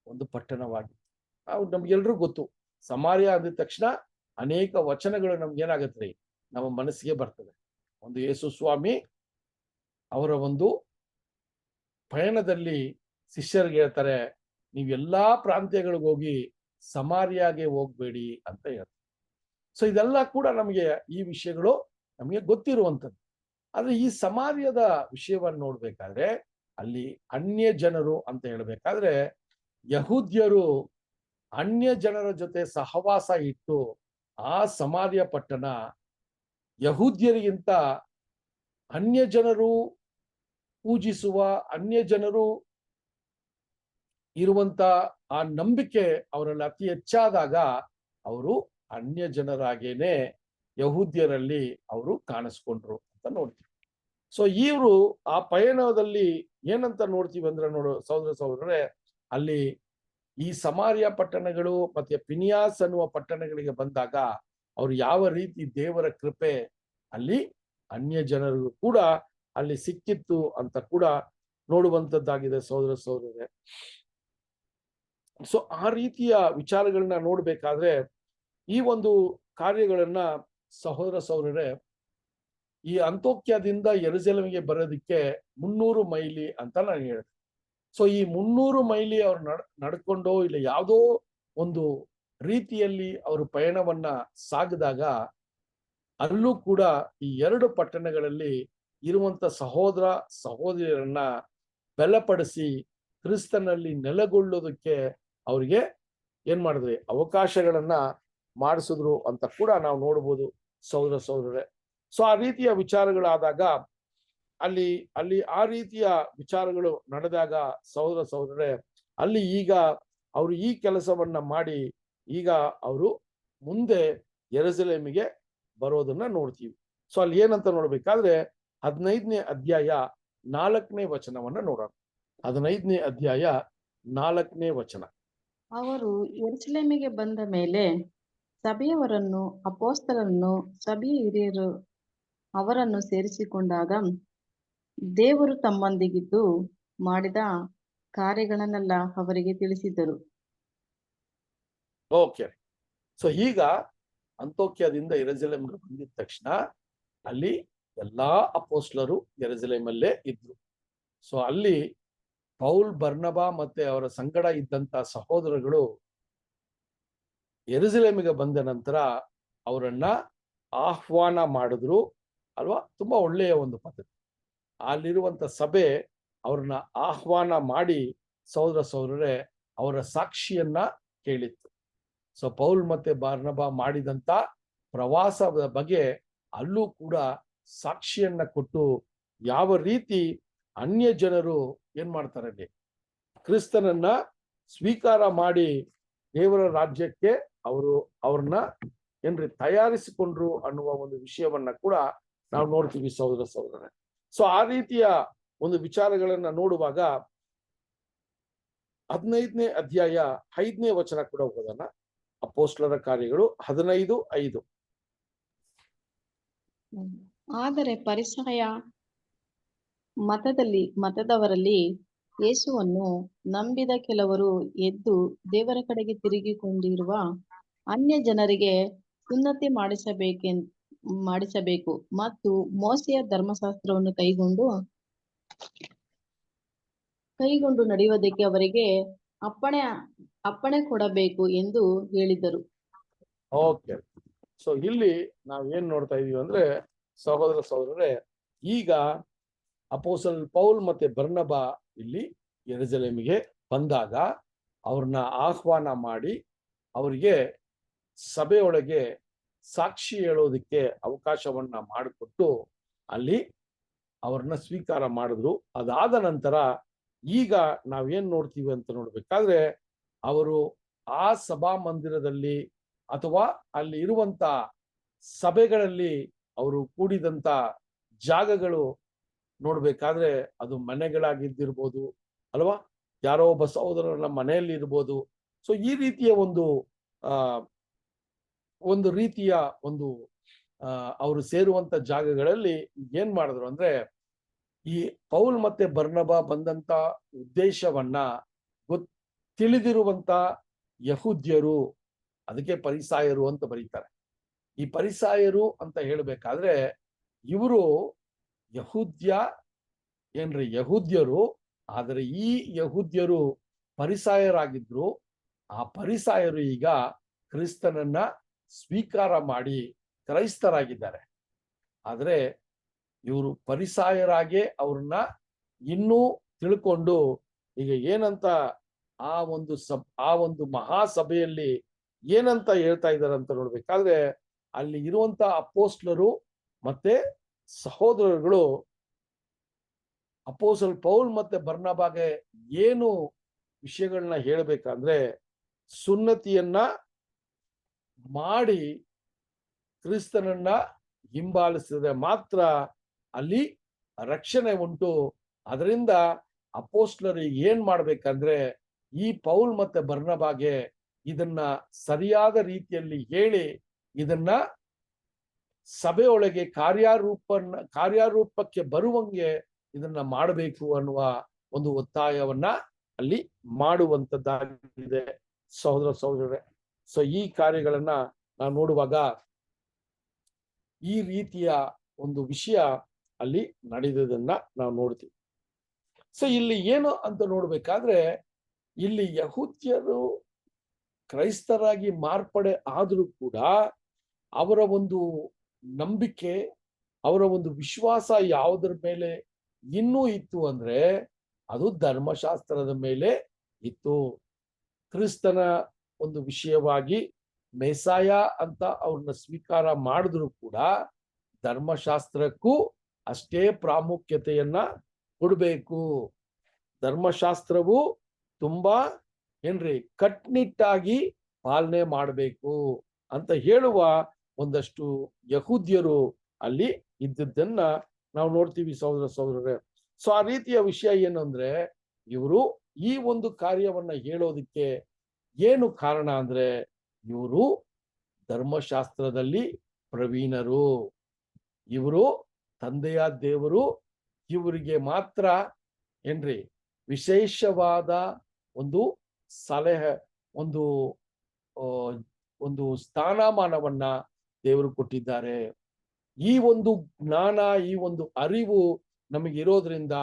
ಒಂದು ಪಟ್ಟಣವಾಗಿತ್ತು. ನಮ್ಗೆಲ್ರಿಗೂ ಗೊತ್ತು, ಸಮಾರ್ಯ ಅಂದ ತಕ್ಷಣ ಅನೇಕ ವಚನಗಳು ನಮ್ಗೆ ಏನಾಗತ್ತೆ, ನಮ್ಮ ಮನಸ್ಸಿಗೆ ಬರ್ತದೆ. ಒಂದು ಯೇಸು ಸ್ವಾಮಿ ಅವರ ಒಂದು ಪಯಣದಲ್ಲಿ ಶಿಷ್ಯರಿಗೆ ಹೇಳ್ತಾರೆ, ನೀವೆಲ್ಲಾ ಪ್ರಾಂತ್ಯಗಳಿಗೆ ಹೋಗಿ ಸಮಾರ್ಯಾಗೆ ಹೋಗ್ಬೇಡಿ ಅಂತ ಹೇಳ್ತಾರೆ. ಸೊ ಇದೆಲ್ಲ ಕೂಡ ನಮಗೆ ಈ ವಿಷಯಗಳು ನಮಗೆ ಗೊತ್ತಿರುವಂಥದ್ದು. ಆದ್ರೆ ಈ ಸಮಾರ್ಯದ ವಿಷಯವನ್ನು ನೋಡ್ಬೇಕಾದ್ರೆ ಅಲ್ಲಿ ಅನ್ಯ ಜನರು ಅಂತ ಹೇಳ್ಬೇಕಾದ್ರೆ, ಯಹೂದ್ಯರು ಅನ್ಯ ಜನರ ಜೊತೆ ಸಹವಾಸ ಇಟ್ಟು ಆ ಸಮಾರ್ಯ ಪಟ್ಟಣ ಯಹೂದ್ಯರಿಗಿಂತ ಅನ್ಯ ಜನರು ಪೂಜಿಸುವ, ಅನ್ಯ ಜನರು ಇರುವಂತ ಆ ನಂಬಿಕೆ ಅವರಲ್ಲಿ ಅತಿ ಹೆಚ್ಚಾದಾಗ ಅವರು ಅನ್ಯ ಜನರಾಗೇನೆ ಯಹೂದ್ಯರಲ್ಲಿ ಅವರು ಕಾಣಿಸ್ಕೊಂಡ್ರು ಅಂತ ನೋಡ್ತೀವಿ. ಸೊ ಇವರು ಆ ಪಯಣದಲ್ಲಿ ಏನಂತ ನೋಡ್ತೀವಿ ಅಂದ್ರೆ, ಸಹೋದರರೇ, ಅಲ್ಲಿ ಈ ಸಮಾರ್ಯ ಪಟ್ಟಣಗಳು ಮತ್ತೆ ಪಿನಿಯಾಸ್ ಅನ್ನುವ ಪಟ್ಟಣಗಳಿಗೆ ಬಂದಾಗ ಅವ್ರು ಯಾವ ರೀತಿ ದೇವರ ಕೃಪೆ ಅಲ್ಲಿ ಅನ್ಯ ಜನರಿಗೂ ಕೂಡ ಅಲ್ಲಿ ಸಿಕ್ಕಿತ್ತು ಅಂತ ಕೂಡ ನೋಡುವಂತದ್ದಾಗಿದೆ ಸಹೋದರರೇ. ಸೊ ಆ ರೀತಿಯ ವಿಚಾರಗಳನ್ನ ನೋಡ್ಬೇಕಾದ್ರೆ ಈ ಒಂದು ಕಾರ್ಯಗಳನ್ನ ಸಹೋದರರೇ, ಈ ಅಂತೋಕ್ಯದಿಂದ ಯೆರೂಸಲೇಮಿಗೆ ಬರೋದಕ್ಕೆ 300 ಮೈಲಿ ಅಂತ ನಾನು ಹೇಳಿದೆ. ಸೊ ಈ 300 ಮೈಲಿ ಅವ್ರು ನಡ್ಕೊಂಡೋ ಇಲ್ಲ ಯಾವುದೋ ಒಂದು ರೀತಿಯಲ್ಲಿ ಅವರು ಪಯಣವನ್ನ ಸಾಗಿದಾಗ ಅಲ್ಲೂ ಕೂಡ ಈ 2 ಪಟ್ಟಣಗಳಲ್ಲಿ ಇರುವಂತ ಸಹೋದರ ಸಹೋದರಿಯರನ್ನ ಬಲಪಡಿಸಿ ಕ್ರಿಸ್ತನಲ್ಲಿ ನೆಲೆಗೊಳ್ಳೋದಕ್ಕೆ ಅವ್ರಿಗೆ ಏನ್ ಮಾಡಿದ್ರಿ, ಅವಕಾಶಗಳನ್ನ ಮಾಡಿಸಿದ್ರು ಅಂತ ಕೂಡ ನಾವು ನೋಡ್ಬೋದು ಸಹೋದರರೇ. ಸೊ ಆ ರೀತಿಯ ವಿಚಾರಗಳಾದಾಗ ಅಲ್ಲಿ ಆ ರೀತಿಯ ವಿಚಾರಗಳು ನಡೆದಾಗ ಸಹೋದರರೇ, ಅಲ್ಲಿ ಈಗ ಅವರು ಈ ಕೆಲಸವನ್ನ ಮಾಡಿ ಈಗ ಅವರು ಮುಂದೆ ಯೆರೂಸಲೇಮಿಗೆ ಬರೋದನ್ನ ನೋಡ್ತೀವಿ. ಸೊ ಅಲ್ಲಿ ಏನಂತ ನೋಡ್ಬೇಕಾದ್ರೆ 15ನೇ ಅಧ್ಯಾಯ 4ನೇ ವಚನವನ್ನ ನೋಡೋಣ. 15ನೇ ಅಧ್ಯಾಯ 4ನೇ ವಚನ. ಅವರು ಯೆರೂಸಲೇಮಿಗೆ ಬಂದ ಮೇಲೆ ಸಭೆಯವರನ್ನು, ಅಪೊಸ್ತಲರನ್ನು, ಸಭೆಯ ಹಿರಿಯರು ಅವರನ್ನು ಸೇರಿಸಿಕೊಂಡಾಗ ದೇವರು ತಮ್ಮೊಂದಿಗಿದ್ದು ಮಾಡಿದ ಕಾರ್ಯಗಳನ್ನೆಲ್ಲ ಅವರಿಗೆ ತಿಳಿಸಿದರು. ಓಕೆ. ಸೊ ಈಗ ಅಂತೋಕ್ಯದಿಂದ ಯೆರೂಸಲೇಮಿಗೆ ಬಂದಿದ ತಕ್ಷಣ ಅಲ್ಲಿ ಎಲ್ಲಾ ಅಪೊಸ್ತಲರು ಯೆರೂಸಲೇಮಲ್ಲೇ ಇದ್ರು. ಸೊ ಅಲ್ಲಿ ಪೌಲ್, ಬರ್ನಬಾ ಮತ್ತೆ ಅವರ ಸಂಗಡ ಇದ್ದಂತ ಸಹೋದರಗಳು ಯೆರೂಸಲೇಮಿಗೆ ಬಂದ ನಂತರ ಅವರನ್ನ ಆಹ್ವಾನ ಮಾಡಿದ್ರು ಅಲ್ವಾ. ತುಂಬಾ ಒಳ್ಳೆಯ ಒಂದು ಪದ್ಧತಿ. ಅಲ್ಲಿರುವಂತ ಸಭೆ ಅವ್ರನ್ನ ಆಹ್ವಾನ ಮಾಡಿ ಸಹೋದರರೇ ಅವರ ಸಾಕ್ಷಿಯನ್ನ ಕೇಳಿತ್ತು. ಸೊ ಪೌಲ್ ಮತ್ತೆ ಬಾರ್ನಬಾ ಮಾಡಿದಂತ ಪ್ರವಾಸದ ಬಗ್ಗೆ ಅಲ್ಲೂ ಕೂಡ ಸಾಕ್ಷಿಯನ್ನ ಕೊಟ್ಟು ಯಾವ ರೀತಿ ಅನ್ಯ ಜನರು ಏನ್ ಮಾಡ್ತಾರೆ, ಅಲ್ಲಿ ಕ್ರಿಸ್ತನನ್ನ ಸ್ವೀಕಾರ ಮಾಡಿ ದೇವರ ರಾಜ್ಯಕ್ಕೆ ಅವ್ರನ್ನ ತಯಾರಿಸಿಕೊಂಡ್ರು ಅನ್ನುವ ಒಂದು ವಿಷಯವನ್ನ ಕೂಡ ನಾವು ನೋಡ್ತೀವಿ ಸಹೋದರರೇ. ಸೊ ಆ ರೀತಿಯ ಒಂದು ವಿಚಾರಗಳನ್ನ ನೋಡುವಾಗ 15ನೇ ಅಧ್ಯಾಯ 5ನೇ ವಚನ ಕೂಡ ಓದೋಣ. ಅಪೊಸ್ತಲರ ಕಾರ್ಯಗಳು 15:5. ಆದರೆ ಪರಿಸಯ ಮತದವರಲ್ಲಿ ಯೇಸುವನ್ನು ನಂಬಿದ ಕೆಲವರು ಎದ್ದು ದೇವರ ಕಡೆಗೆ ತಿರುಗಿಕೊಂಡಿರುವ ಅನ್ಯ ಜನರಿಗೆ ಸುನ್ನತಿ ಮಾಡಿಸಬೇಕು ಮತ್ತು ಮೋಶೆಯ ಧರ್ಮಶಾಸ್ತ್ರವನ್ನು ಕೈಗೊಂಡು ನಡೆಯುವುದಕ್ಕೆ ಅವರಿಗೆ ಅಪ್ಪಣೆ ಕೊಡಬೇಕು ಎಂದು ಹೇಳಿದರು. ಓಕೆ, ಸೊ ಇಲ್ಲಿ ನಾವ್ ಏನ್ ನೋಡ್ತಾ ಇದೀವಿ ಅಂದ್ರೆ, ಸಹೋದರರೇ, ಈಗ ಅಪೊಸ್ತಲ ಪೌಲ್ ಮತ್ತೆ ಬರ್ನಬ ಇಲ್ಲಿ ಯೆರೂಸಲೇಮಿಗೆ ಬಂದಾಗ ಅವ್ರನ್ನ ಆಹ್ವಾನ ಮಾಡಿ ಅವರಿಗೆ ಸಭೆಯೊಳಗೆ ಸಾಕ್ಷಿ ಹೇಳೋದಕ್ಕೆ ಅವಕಾಶವನ್ನ ಮಾಡಿಕೊಟ್ಟು ಅಲ್ಲಿ ಅವ್ರನ್ನ ಸ್ವೀಕಾರ ಮಾಡಿದ್ರು. ಅದಾದ ನಂತರ ಈಗ ನಾವೇನ್ ನೋಡ್ತೀವಿ ಅಂತ ನೋಡ್ಬೇಕಾದ್ರೆ, ಅವರು ಆ ಸಭಾ ಮಂದಿರದಲ್ಲಿ ಅಥವಾ ಅಲ್ಲಿ ಇರುವಂತ ಸಭೆಗಳಲ್ಲಿ ಅವರು ಕೂಡಿದಂತ ಜಾಗಗಳು ನೋಡ್ಬೇಕಾದ್ರೆ ಅದು ಮನೆಗಳಾಗಿದ್ದಿರ್ಬೋದು ಅಲ್ವಾ, ಯಾರೋ ಒಬ್ಬ ಸಹೋದರನ ಮನೆಯಲ್ಲಿ ಇರ್ಬೋದು. ಸೊ ಈ ರೀತಿಯ ಒಂದು ರೀತಿಯ ಅವರು ಸೇರುವಂತ ಜಾಗಗಳಲ್ಲಿ ಏನ್ ಮಾಡಿದ್ರು ಅಂದ್ರೆ, ಈ ಪೌಲ್ ಮತ್ತೆ ಬರ್ನಬ ಬಂದಂತ ಉದ್ದೇಶವನ್ನ ತಿಳಿದಿರುವಂತ ಯಹೂದ್ಯರು, ಅದಕ್ಕೆ ಪರಿಸಾಯರು ಅಂತ ಬರೀತಾರೆ. ಈ ಪರಿಸಾಯರು ಅಂತ ಹೇಳ್ಬೇಕಾದ್ರೆ ಇವರು ಯಹೂದ್ಯರು, ಆದರೆ ಈ ಯಹೂದ್ಯರು ಪರಿಸಾಯರಾಗಿದ್ರು. ಆ ಪರಿಸಾಯರು ಈಗ ಕ್ರಿಸ್ತನನ್ನ ಸ್ವೀಕಾರ ಮಾಡಿ ಕ್ರೈಸ್ತರಾಗಿದ್ದಾರೆ. ಆದ್ರೆ ಇವರು ಪರಿಸಾಯರಾಗೆ ಅವ್ರನ್ನ ಇನ್ನೂ ತಿಳ್ಕೊಂಡು ಈಗ ಏನಂತ ಆ ಒಂದು ಮಹಾಸಭೆಯಲ್ಲಿ ಏನಂತ ಹೇಳ್ತಾ ಇದ್ದಾರೆ ಅಂತ ನೋಡ್ಬೇಕಾದ್ರೆ, ಅಲ್ಲಿ ಇರುವಂತ ಅಪೊಸ್ತಲರು ಮತ್ತೆ ಸಹೋದರರುಗಳು ಅಪೊಸ್ತಲ ಪೌಲ್ ಮತ್ತೆ ಬರ್ನಬಾಗೆ ಏನು ವಿಷಯಗಳನ್ನ ಹೇಳ್ಬೇಕಂದ್ರೆ, ಸುನ್ನತಿಯನ್ನ ಮಾಡಿ ಕ್ರಿಸ್ತನನ್ನ ಹಿಂಬಾಲಿಸಿದ್ರೆ ಮಾತ್ರ ಅಲ್ಲಿ ರಕ್ಷಣೆ ಉಂಟು. ಅದರಿಂದ ಅಪೊಸ್ತಲರು ಏನ್ ಮಾಡ್ಬೇಕಂದ್ರೆ, ಈ ಪೌಲ್ ಮತ್ತೆ ಬರ್ನಬಾಗೆ ಇದನ್ನ ಸರಿಯಾದ ರೀತಿಯಲ್ಲಿ ಹೇಳಿ ಇದನ್ನ ಸಭೆಯೊಳಗೆ ಕಾರ್ಯರೂಪಕ್ಕೆ ಬರುವಂಗೆ ಇದನ್ನ ಮಾಡಬೇಕು ಅನ್ನುವ ಒಂದು ಒತ್ತಾಯವನ್ನ ಅಲ್ಲಿ ಮಾಡುವಂತದ್ದಾಗಿದೆ ಸಹೋದರರೇ. ಸೊ ಈ ಕಾರ್ಯಗಳನ್ನ ನಾವು ನೋಡುವಾಗ ಈ ರೀತಿಯ ಒಂದು ವಿಷಯ ಅಲ್ಲಿ ನಡೆದದನ್ನ ನಾವು ನೋಡ್ತೀವಿ. ಸೊ ಇಲ್ಲಿ ಏನು ಅಂತ ನೋಡ್ಬೇಕಾದ್ರೆ, ಇಲ್ಲಿ ಯಹೂದ್ಯರು ಕ್ರೈಸ್ತರಾಗಿ ಮಾರ್ಪಡೆ ಆದ್ರೂ ಕೂಡ ಅವರ ಒಂದು ನಂಬಿಕೆ, ಅವರ ಒಂದು ವಿಶ್ವಾಸ ಯಾವುದರ ಮೇಲೆ ಇನ್ನೂ ಇತ್ತು ಅಂದ್ರೆ ಅದು ಧರ್ಮಶಾಸ್ತ್ರದ ಮೇಲೆ ಇತ್ತು. ಕ್ರಿಸ್ತನ ಒಂದು ವಿಷಯವಾಗಿ ಮೆಸಾಯ ಅಂತ ಅವ್ರನ್ನ ಸ್ವೀಕಾರ ಮಾಡಿದ್ರು ಕೂಡ ಧರ್ಮಶಾಸ್ತ್ರಕ್ಕೂ ಅಷ್ಟೇ ಪ್ರಾಮುಖ್ಯತೆಯನ್ನ ಕೊಡಬೇಕು. ಧರ್ಮಶಾಸ್ತ್ರವು ತುಂಬಾ ಕಟ್ನಿಟ್ಟಾಗಿ ಪಾಲನೆ ಮಾಡಬೇಕು ಅಂತ ಹೇಳುವ ಒಂದಷ್ಟು ಯಹೂದ್ಯರು ಅಲ್ಲಿ ಇದ್ದದ್ದನ್ನ ನಾವು ನೋಡ್ತೀವಿ ಸಹೋದರರೇ. ಸೊ ಆ ರೀತಿಯ ವಿಷಯ ಏನು ಅಂದ್ರೆ, ಇವರು ಈ ಒಂದು ಕಾರ್ಯವನ್ನ ಹೇಳೋದಿಕ್ಕೆ ಏನು ಕಾರಣ ಅಂದ್ರೆ, ಇವರು ಧರ್ಮಶಾಸ್ತ್ರದಲ್ಲಿ ಪ್ರವೀಣರು, ಇವರು ತಂದೆಯ ದೇವರು ಇವರಿಗೆ ಮಾತ್ರ ವಿಶೇಷವಾದ ಒಂದು ಸಲಹೆ, ಒಂದು ಸ್ಥಾನಮಾನವನ್ನ ದೇವರು ಕೊಟ್ಟಿದ್ದಾರೆ. ಈ ಒಂದು ಜ್ಞಾನ, ಈ ಒಂದು ಅರಿವು ನಮಗಿರೋದ್ರಿಂದ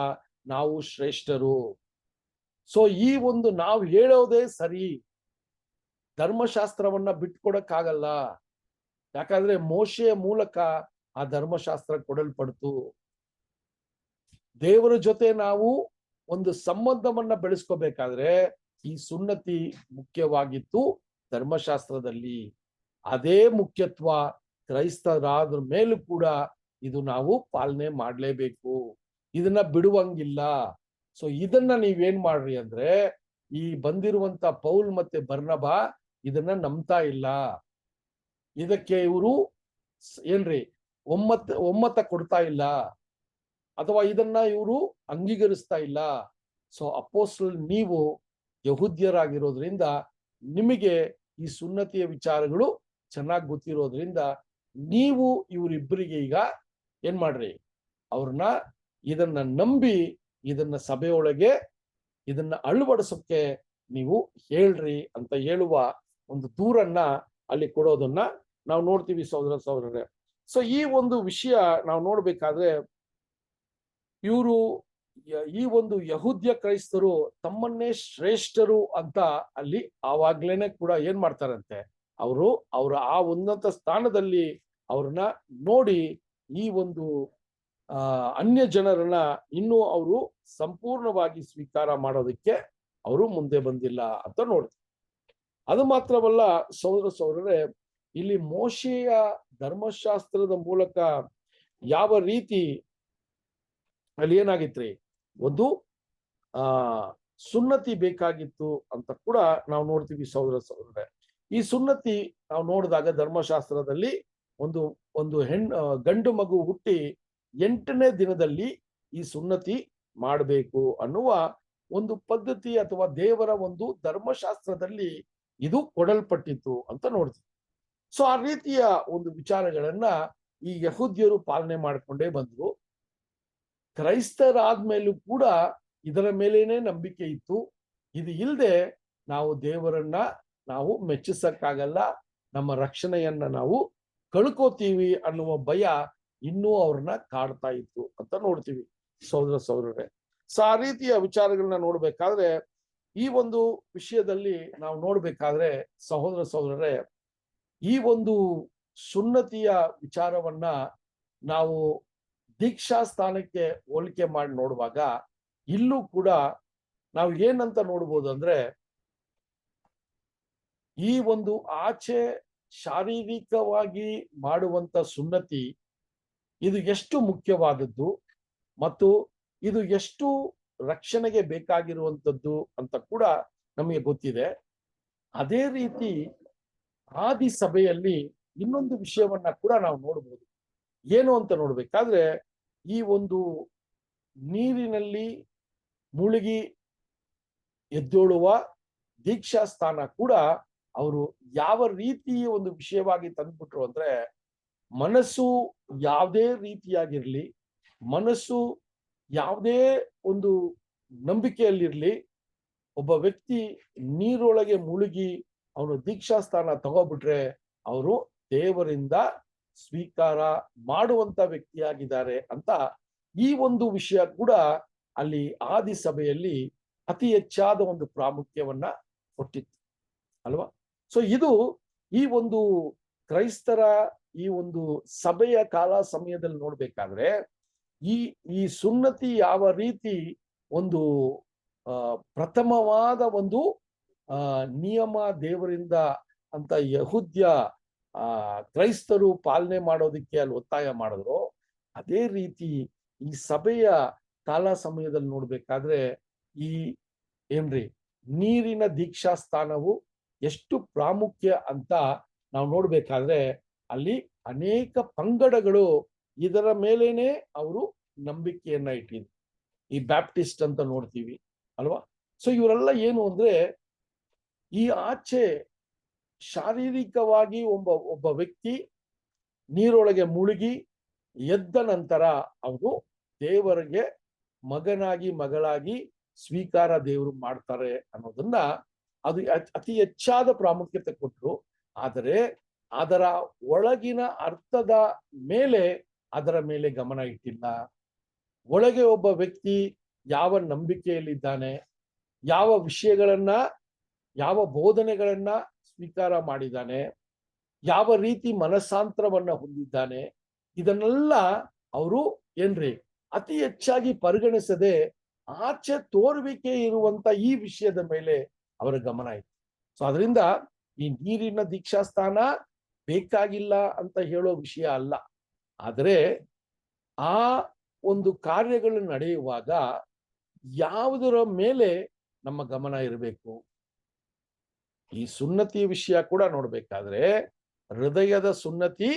ನಾವು ಶ್ರೇಷ್ಠರು. ಸೊ ಈ ಒಂದು ನಾವು ಹೇಳೋದೇ ಸರಿ, ಧರ್ಮಶಾಸ್ತ್ರವನ್ನ ಬಿಟ್ಕೊಡಕ್ಕಾಗಲ್ಲ. ಯಾಕಂದ್ರೆ ಮೋಶೆಯ ಮೂಲಕ ಆ ಧರ್ಮಶಾಸ್ತ್ರ ಕೊಡಲ್ಪಡ್ತು. ದೇವರ ಜೊತೆ ನಾವು ಒಂದು ಸಂಬಂಧವನ್ನ ಬೆಳೆಸ್ಕೋಬೇಕಾದ್ರೆ ಈ ಸುನ್ನತಿ ಮುಖ್ಯವಾಗಿತ್ತು ಧರ್ಮಶಾಸ್ತ್ರದಲ್ಲಿ. ಅದೇ ಮುಖ್ಯತ್ವ ಕ್ರೈಸ್ತರಾದ ಮೇಲೂ ಕೂಡ ಇದು ನಾವು ಪಾಲನೆ ಮಾಡ್ಲೇಬೇಕು, ಇದನ್ನ ಬಿಡುವಂಗಿಲ್ಲ. ಸೊ ಇದನ್ನ ನೀವೇನ್ ಮಾಡ್ರಿ ಅಂದ್ರೆ, ಈ ಬಂದಿರುವಂತ ಪೌಲ್ ಮತ್ತೆ ಬರ್ನಬ ಇದನ್ನ ನಂಬ್ತಾ ಇಲ್ಲ. ಇದಕ್ಕೆ ಇವರು ಒಮ್ಮತ ಕೊಡ್ತಾ ಇಲ್ಲ. ಅಥವಾ ಇದನ್ನ ಇವರು ಅಂಗೀಕರಿಸ್ತಾ ಇಲ್ಲ. ಸೊ ಅಪೋಸ್ತಲರು ನೀವು ಯಹೂದ್ಯರಾಗಿರೋದ್ರಿಂದ ನಿಮಗೆ ಈ ಸುನ್ನತಿಯ ವಿಚಾರಗಳು ಚೆನ್ನಾಗಿ ಗೊತ್ತಿರೋದ್ರಿಂದ ನೀವು ಇವರಿಬ್ಬರಿಗೆ ಈಗ ಏನ್ ಮಾಡ್ರಿ, ಅವ್ರನ್ನ ಇದನ್ನ ನಂಬಿ ಇದನ್ನ ಸಭೆಯೊಳಗೆ ಇದನ್ನ ಅಳವಡಿಸೋಕೆ ನೀವು ಹೇಳ್ರಿ ಅಂತ ಹೇಳುವ ಒಂದು ದೂರನ್ನ ಅಲ್ಲಿ ಕೊಡೋದನ್ನ ನಾವು ನೋಡ್ತೀವಿ ಸಹೋದರರೇ. ಸೊ ಈ ಒಂದು ವಿಷಯ ನಾವು ನೋಡ್ಬೇಕಾದ್ರೆ ಇವರು ಈ ಒಂದು ಯಹೂದ್ಯ ಕ್ರೈಸ್ತರು ತಮ್ಮನ್ನೇ ಶ್ರೇಷ್ಠರು ಅಂತ ಅಲ್ಲಿ ಆವಾಗ್ಲೇನೆ ಕೂಡ ಏನ್ ಮಾಡ್ತಾರಂತೆ, ಅವರ ಆ ಉನ್ನತ ಸ್ಥಾನದಲ್ಲಿ ಅವ್ರನ್ನ ನೋಡಿ ಈ ಒಂದು ಅನ್ಯ ಜನರನ್ನ ಇನ್ನೂ ಅವರು ಸಂಪೂರ್ಣವಾಗಿ ಸ್ವೀಕಾರ ಮಾಡೋದಕ್ಕೆ ಅವರು ಮುಂದೆ ಬಂದಿಲ್ಲ ಅಂತ ನೋಡ್ತೀವಿ. ಅದು ಮಾತ್ರವಲ್ಲ ಸಹೋದರರೇ, ಇಲ್ಲಿ ಮೋಶೆಯ ಧರ್ಮಶಾಸ್ತ್ರದ ಮೂಲಕ ಯಾವ ರೀತಿ ಅಲ್ಲಿ ಏನಾಗಿತ್ರಿ, ಒಂದು ಸುನ್ನತಿ ಬೇಕಾಗಿತ್ತು ಅಂತ ಕೂಡ ನಾವು ನೋಡ್ತೀವಿ ಸಹೋದರರೇ. ಈ ಸುನ್ನತಿ ನಾವು ನೋಡಿದಾಗ ಧರ್ಮಶಾಸ್ತ್ರದಲ್ಲಿ ಒಂದು ಗಂಡು ಮಗು ಹುಟ್ಟಿ 8ನೇ ದಿನದಲ್ಲಿ ಈ ಸುನ್ನತಿ ಮಾಡಬೇಕು ಅನ್ನುವ ಒಂದು ಪದ್ಧತಿ ಅಥವಾ ದೇವರ ಒಂದು ಧರ್ಮಶಾಸ್ತ್ರದಲ್ಲಿ ಇದು ಕೊಡಲ್ಪಟ್ಟಿತ್ತು ಅಂತ ನೋಡ್ತೀವಿ. ಸೊ ಆ ರೀತಿಯ ಒಂದು ವಿಚಾರಗಳನ್ನ ಈ ಯಹೂದ್ಯರು ಪಾಲನೆ ಮಾಡ್ಕೊಂಡೇ ಬಂದ್ರು. ಕ್ರೈಸ್ತರಾದ್ಮೇಲೂ ಕೂಡ ಇದರ ಮೇಲೇನೆ ನಂಬಿಕೆ ಇತ್ತು. ಇದು ಇಲ್ಲದೆ ನಾವು ದೇವರನ್ನ ನಾವು ಮೆಚ್ಚಿಸಕ್ಕಾಗಲ್ಲ, ನಮ್ಮ ರಕ್ಷಣೆಯನ್ನ ನಾವು ಕಳ್ಕೋತೀವಿ ಅನ್ನುವ ಭಯ ಇನ್ನೂ ಅವ್ರನ್ನ ಕಾಡ್ತಾ ಇತ್ತು ಅಂತ ನೋಡ್ತೀವಿ ಸಹೋದರರೇ. ಸೊ ಆ ರೀತಿಯ ವಿಚಾರಗಳನ್ನ ನೋಡ್ಬೇಕಾದ್ರೆ ಈ ಒಂದು ವಿಷಯದಲ್ಲಿ ನಾವು ನೋಡ್ಬೇಕಾದ್ರೆ ಸಹೋದರರೇ, ಈ ಒಂದು ಸುನ್ನತಿಯ ವಿಚಾರವನ್ನ ನಾವು ದೀಕ್ಷಾ ಸ್ಥಾನಕ್ಕೆ ಹೋಲಿಕೆ ಮಾಡಿ ನೋಡುವಾಗ ಇಲ್ಲೂ ಕೂಡ ನಾವು ಏನಂತ ನೋಡ್ಬೋದು ಅಂದ್ರೆ, ಈ ಒಂದು ಆಚೆ ಶಾರೀರಿಕವಾಗಿ ಮಾಡುವಂತ ಸುನ್ನತಿ ಇದು ಎಷ್ಟು ಮುಖ್ಯವಾದದ್ದು ಮತ್ತು ಇದು ಎಷ್ಟು ರಕ್ಷಣೆಗೆ ಬೇಕಾಗಿರುವಂಥದ್ದು ಅಂತ ಕೂಡ ನಮಗೆ ಗೊತ್ತಿದೆ. ಅದೇ ರೀತಿ ಆದಿ ಸಭೆಯಲ್ಲಿ ಇನ್ನೊಂದು ವಿಷಯವನ್ನ ಕೂಡ ನಾವು ನೋಡ್ಬೋದು. ಏನು ಅಂತ ನೋಡ್ಬೇಕಾದ್ರೆ, ಈ ಒಂದು ನೀರಿನಲ್ಲಿ ಮುಳುಗಿ ಎದ್ದೇಳುವ ದೀಕ್ಷಾ ಸ್ಥಾನ ಕೂಡ ಅವರು ಯಾವ ರೀತಿ ಒಂದು ವಿಷಯವಾಗಿ ತಂದ್ಬಿಟ್ರು ಅಂದ್ರೆ, ಮನಸ್ಸು ಯಾವುದೇ ರೀತಿಯಾಗಿರ್ಲಿ, ಮನಸ್ಸು ಯಾವುದೇ ಒಂದು ನಂಬಿಕೆಯಲ್ಲಿರ್ಲಿ, ಒಬ್ಬ ವ್ಯಕ್ತಿ ನೀರೊಳಗೆ ಮುಳುಗಿ ಅವನು ದೀಕ್ಷಾ ಸ್ಥಾನ ತಗೋಬಿಟ್ರೆ ಅವರು ದೇವರಿಂದ ಸ್ವೀಕಾರ ಮಾಡುವಂತ ವ್ಯಕ್ತಿಯಾಗಿದ್ದಾರೆ ಅಂತ ಈ ಒಂದು ವಿಷಯ ಕೂಡ ಅಲ್ಲಿ ಆದಿ ಸಭೆಯಲ್ಲಿ ಅತಿ ಹೆಚ್ಚಾದ ಒಂದು ಪ್ರಾಮುಖ್ಯವನ್ನ ಕೊಟ್ಟಿತ್ತು ಅಲ್ವಾ. ಸೊ ಇದು ಈ ಒಂದು ಕ್ರೈಸ್ತರ ಈ ಒಂದು ಸಭೆಯ ಕಾಲ ಸಮಯದಲ್ಲಿ ನೋಡ್ಬೇಕಾದ್ರೆ ಈ ಸುನ್ನತಿ ಯಾವ ರೀತಿ ಒಂದು ಪ್ರಥಮವಾದ ಒಂದು ನಿಯಮ ದೇವರಿಂದ ಅಂತ ಯಹೂದ್ಯ ಕ್ರೈಸ್ತರು ಪಾಲನೆ ಮಾಡೋದಕ್ಕೆ ಅಲ್ಲಿ ಒತ್ತಾಯ ಮಾಡಿದ್ರು, ಅದೇ ರೀತಿ ಈ ಸಭೆಯ ಕಾಲ ಸಮಯದಲ್ಲಿ ನೋಡ್ಬೇಕಾದ್ರೆ ಈ ನೀರಿನ ದೀಕ್ಷಾ ಸ್ಥಾನವು ಎಷ್ಟು ಪ್ರಾಮುಖ್ಯ ಅಂತ ನಾವು ನೋಡ್ಬೇಕಾದ್ರೆ ಅಲ್ಲಿ ಅನೇಕ ಪಂಗಡಗಳು ಇದರ ಮೇಲೇನೆ ಅವರು ನಂಬಿಕೆಯನ್ನ ಇಟ್ಟಿದ್ರು. ಈ ಬ್ಯಾಪ್ಟಿಸ್ಟ್ ಅಂತ ನೋಡ್ತೀವಿ ಅಲ್ವಾ. ಸೊ ಇವರೆಲ್ಲ ಏನು ಅಂದ್ರೆ, ಈ ಆಚೆ ಶಾರೀರಿಕವಾಗಿ ಒಬ್ಬ ವ್ಯಕ್ತಿ ನೀರೊಳಗೆ ಮುಳುಗಿ ಎದ್ದ ನಂತರ ಅವರು ದೇವರಿಗೆ ಮಗನಾಗಿ ಮಗಳಾಗಿ ಸ್ವೀಕಾರ ದೇವರು ಮಾಡ್ತಾರೆ ಅನ್ನೋದನ್ನ ಅದು ಅತಿ ಹೆಚ್ಚಾದ ಪ್ರಾಮುಖ್ಯತೆ ಕೊಟ್ಟರು. ಆದರೆ ಅದರ ಒಳಗಿನ ಅರ್ಥದ ಮೇಲೆ ಅದರ ಮೇಲೆ ಗಮನ ಇಟ್ಟಿಲ್ಲ. ಒಳಗೆ ಒಬ್ಬ ವ್ಯಕ್ತಿ ಯಾವ ನಂಬಿಕೆಯಲ್ಲಿದ್ದಾನೆ, ಯಾವ ವಿಷಯಗಳನ್ನ, ಯಾವ ಬೋಧನೆಗಳನ್ನ ಸ್ವೀಕಾರ ಮಾಡಿದ್ದಾನೆ, ಯಾವ ರೀತಿ ಮನಸ್ಸಾಂತರವನ್ನ ಹೊಂದಿದ್ದಾನೆ, ಇದನ್ನೆಲ್ಲ ಅವರು ಅತಿ ಹೆಚ್ಚಾಗಿ ಪರಿಗಣಿಸದೆ ಆಚೆ ತೋರುವಿಕೆ ಇರುವಂತ ಈ ವಿಷಯದ ಮೇಲೆ ಅವರ ಗಮನ ಇತ್ತು. ಸೊ ಅದರಿಂದ ಈ ನೀರಿನ ದೀಕ್ಷಾ ಸ್ಥಾನ ಬೇಕಾಗಿಲ್ಲ ಅಂತ ಹೇಳೋ ವಿಷಯ ಅಲ್ಲ. ಆದರೆ ಆ ಒಂದು ಕಾರ್ಯಗಳು ನಡೆಯುವಾಗ ಯಾವುದರ ಮೇಲೆ ನಮ್ಮ ಗಮನ ಇರಬೇಕು, ಈ ಸುನ್ನತಿ ವಿಷಯ ಕೂಡ ನೋಡ್ಬೇಕಾದ್ರೆ ಹೃದಯದ ಸುನ್ನತಿ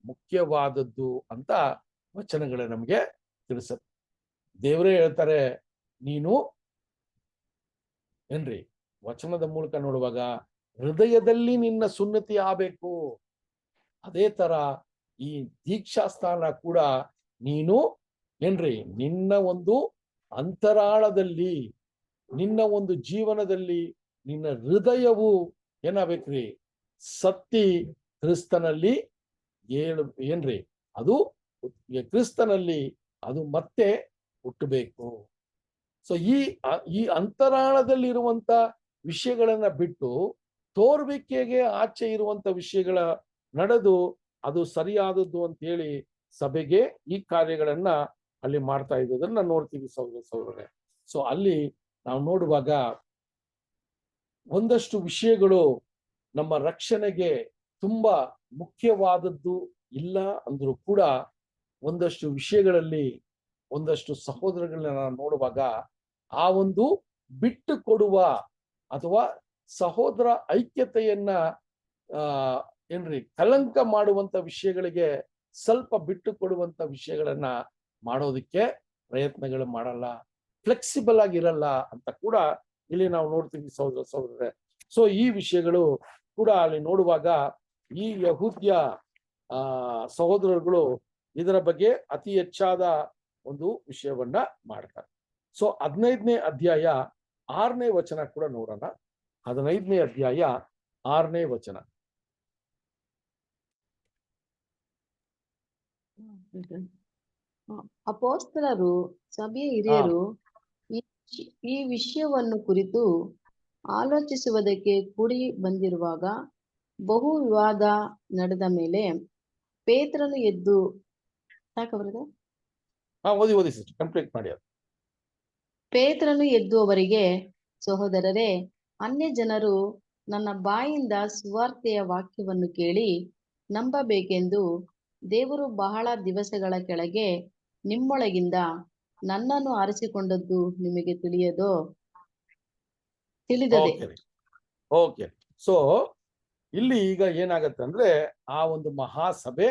ಮುಖ್ಯವಾದದ್ದು ಅಂತ ವಚನಗಳು ನಮಗೆ ತಿಳಿಸುತ್ತೆ. ದೇವರೇ ಹೇಳ್ತಾರೆ, ನೀನು ಏನ್ರಿ ವಚನದ ಮೂಲಕ ನೋಡುವಾಗ ಹೃದಯದಲ್ಲಿ ನಿನ್ನ ಸುನ್ನತಿ ಆಗಬೇಕು. ಅದೇ ತರ ಈ ದೀಕ್ಷಾಸ್ಥಾನ ಕೂಡ ನೀನು ಏನ್ರಿ ನಿನ್ನ ಒಂದು ಅಂತರಾಳದಲ್ಲಿ, ನಿನ್ನ ಒಂದು ಜೀವನದಲ್ಲಿ ನಿನ್ನ ಹೃದಯವು ಏನಾಗ್ಬೇಕ್ರಿ, ಸತ್ತಿ ಕ್ರಿಸ್ತನಲ್ಲಿ ಏನ್ರಿ ಅದು ಕ್ರಿಸ್ತನಲ್ಲಿ ಅದು ಮತ್ತೆ ಹುಟ್ಟಬೇಕು. ಸೊ ಈ ಅಂತರಾಳದಲ್ಲಿರುವಂತ ವಿಷಯಗಳನ್ನ ಬಿಟ್ಟು ತೋರ್ವಿಕೆಗೆ ಆಚೆ ಇರುವಂತ ವಿಷಯಗಳ ನಡೆದು ಅದು ಸರಿಯಾದದ್ದು ಅಂತ ಹೇಳಿ ಸಭೆಗೆ ಈ ಕಾರ್ಯಗಳನ್ನ ಅಲ್ಲಿ ಮಾಡ್ತಾ ಇದ್ದದನ್ನ ನೋಡ್ತೀವಿ ಸಹೋದರರೇ. ಸೊ ಅಲ್ಲಿ ನಾವು ನೋಡುವಾಗ ಒಂದಷ್ಟು ವಿಷಯಗಳು ನಮ್ಮ ರಕ್ಷಣೆಗೆ ತುಂಬಾ ಮುಖ್ಯವಾದದ್ದು ಇಲ್ಲ ಅಂದ್ರೂ ಕೂಡ ಒಂದಷ್ಟು ವಿಷಯಗಳಲ್ಲಿ ಒಂದಷ್ಟು ಸಹೋದರಗಳನ್ನ ನೋಡುವಾಗ ಆ ಒಂದು ಬಿಟ್ಟು ಕೊಡುವ ಅಥವಾ ಸಹೋದರ ಐಕ್ಯತೆಯನ್ನ ಏನ್ರಿ ಕಲಂಕ ಮಾಡುವಂತ ವಿಷಯಗಳಿಗೆ ಸ್ವಲ್ಪ ಬಿಟ್ಟು ಕೊಡುವಂತ ವಿಷಯಗಳನ್ನ ಮಾಡೋದಕ್ಕೆ ಪ್ರಯತ್ನಗಳು ಮಾಡಲ್ಲ, ಫ್ಲೆಕ್ಸಿಬಲ್ ಆಗಿರಲ್ಲ ಅಂತ ಕೂಡ ಇಲ್ಲಿ ನಾವು ನೋಡ್ತೀವಿ ಸಹೋದರರೇ. ಸೊ ಈ ವಿಷಯಗಳು ಕೂಡ ಅಲ್ಲಿ ನೋಡುವಾಗ ಈ ಯಹೂದ್ಯ ಸಹೋದರರುಗಳು ಇದರ ಬಗ್ಗೆ ಅತಿ ಹೆಚ್ಚಾದ ಒಂದು ವಿಷಯವನ್ನ ಮಾಡ್ತಾರೆ. ಸೊ 15ನೇ ಅಧ್ಯಾಯ 6ನೇ ವಚನ ಕೂಡ ನೋಡೋಣ. 15ನೇ ಅಧ್ಯಾಯ 6ನೇ ವಚನ. ಅಪೊಸ್ತಲರು ಸಭೆಯ ಹಿರಿಯರು ಈ ವಿಷಯವನ್ನು ಕುರಿತು ಆಲೋಚಿಸುವುದಕ್ಕೆ ಕೂಡಿ ಬಂದಿರುವಾಗ ಬಹು ವಿವಾದ ನಡೆದ ಮೇಲೆ ಪೇತ್ರನು ಎದ್ದು ಓದಿ ಸಿಸ್ಟರ್, ಕಂಪ್ಲೀಟ್ ಮಾಡಿ. ಪೇತ್ರನು ಎದ್ದು ಅವರಿಗೆ, ಸಹೋದರರೇ, ಅನ್ಯ ಜನರು ನನ್ನ ಬಾಯಿಂದ ಸುವಾರ್ತೆಯ ವಾಕ್ಯವನ್ನು ಕೇಳಿ ನಂಬಬೇಕೆಂದು ದೇವರು ಬಹಳ ದಿವಸಗಳ ಕೆಳಗೆ ನಿಮ್ಮೊಳಗಿಂದ ನನ್ನನ್ನು ಆರಿಸಿಕೊಂಡದ್ದು ನಿಮಗೆ ತಿಳಿದದೆ. ಓಕೆ. ಸೊ ಇಲ್ಲಿ ಈಗ ಏನಾಗತ್ತೆ ಅಂದ್ರೆ ಆ ಒಂದು ಮಹಾಸಭೆ,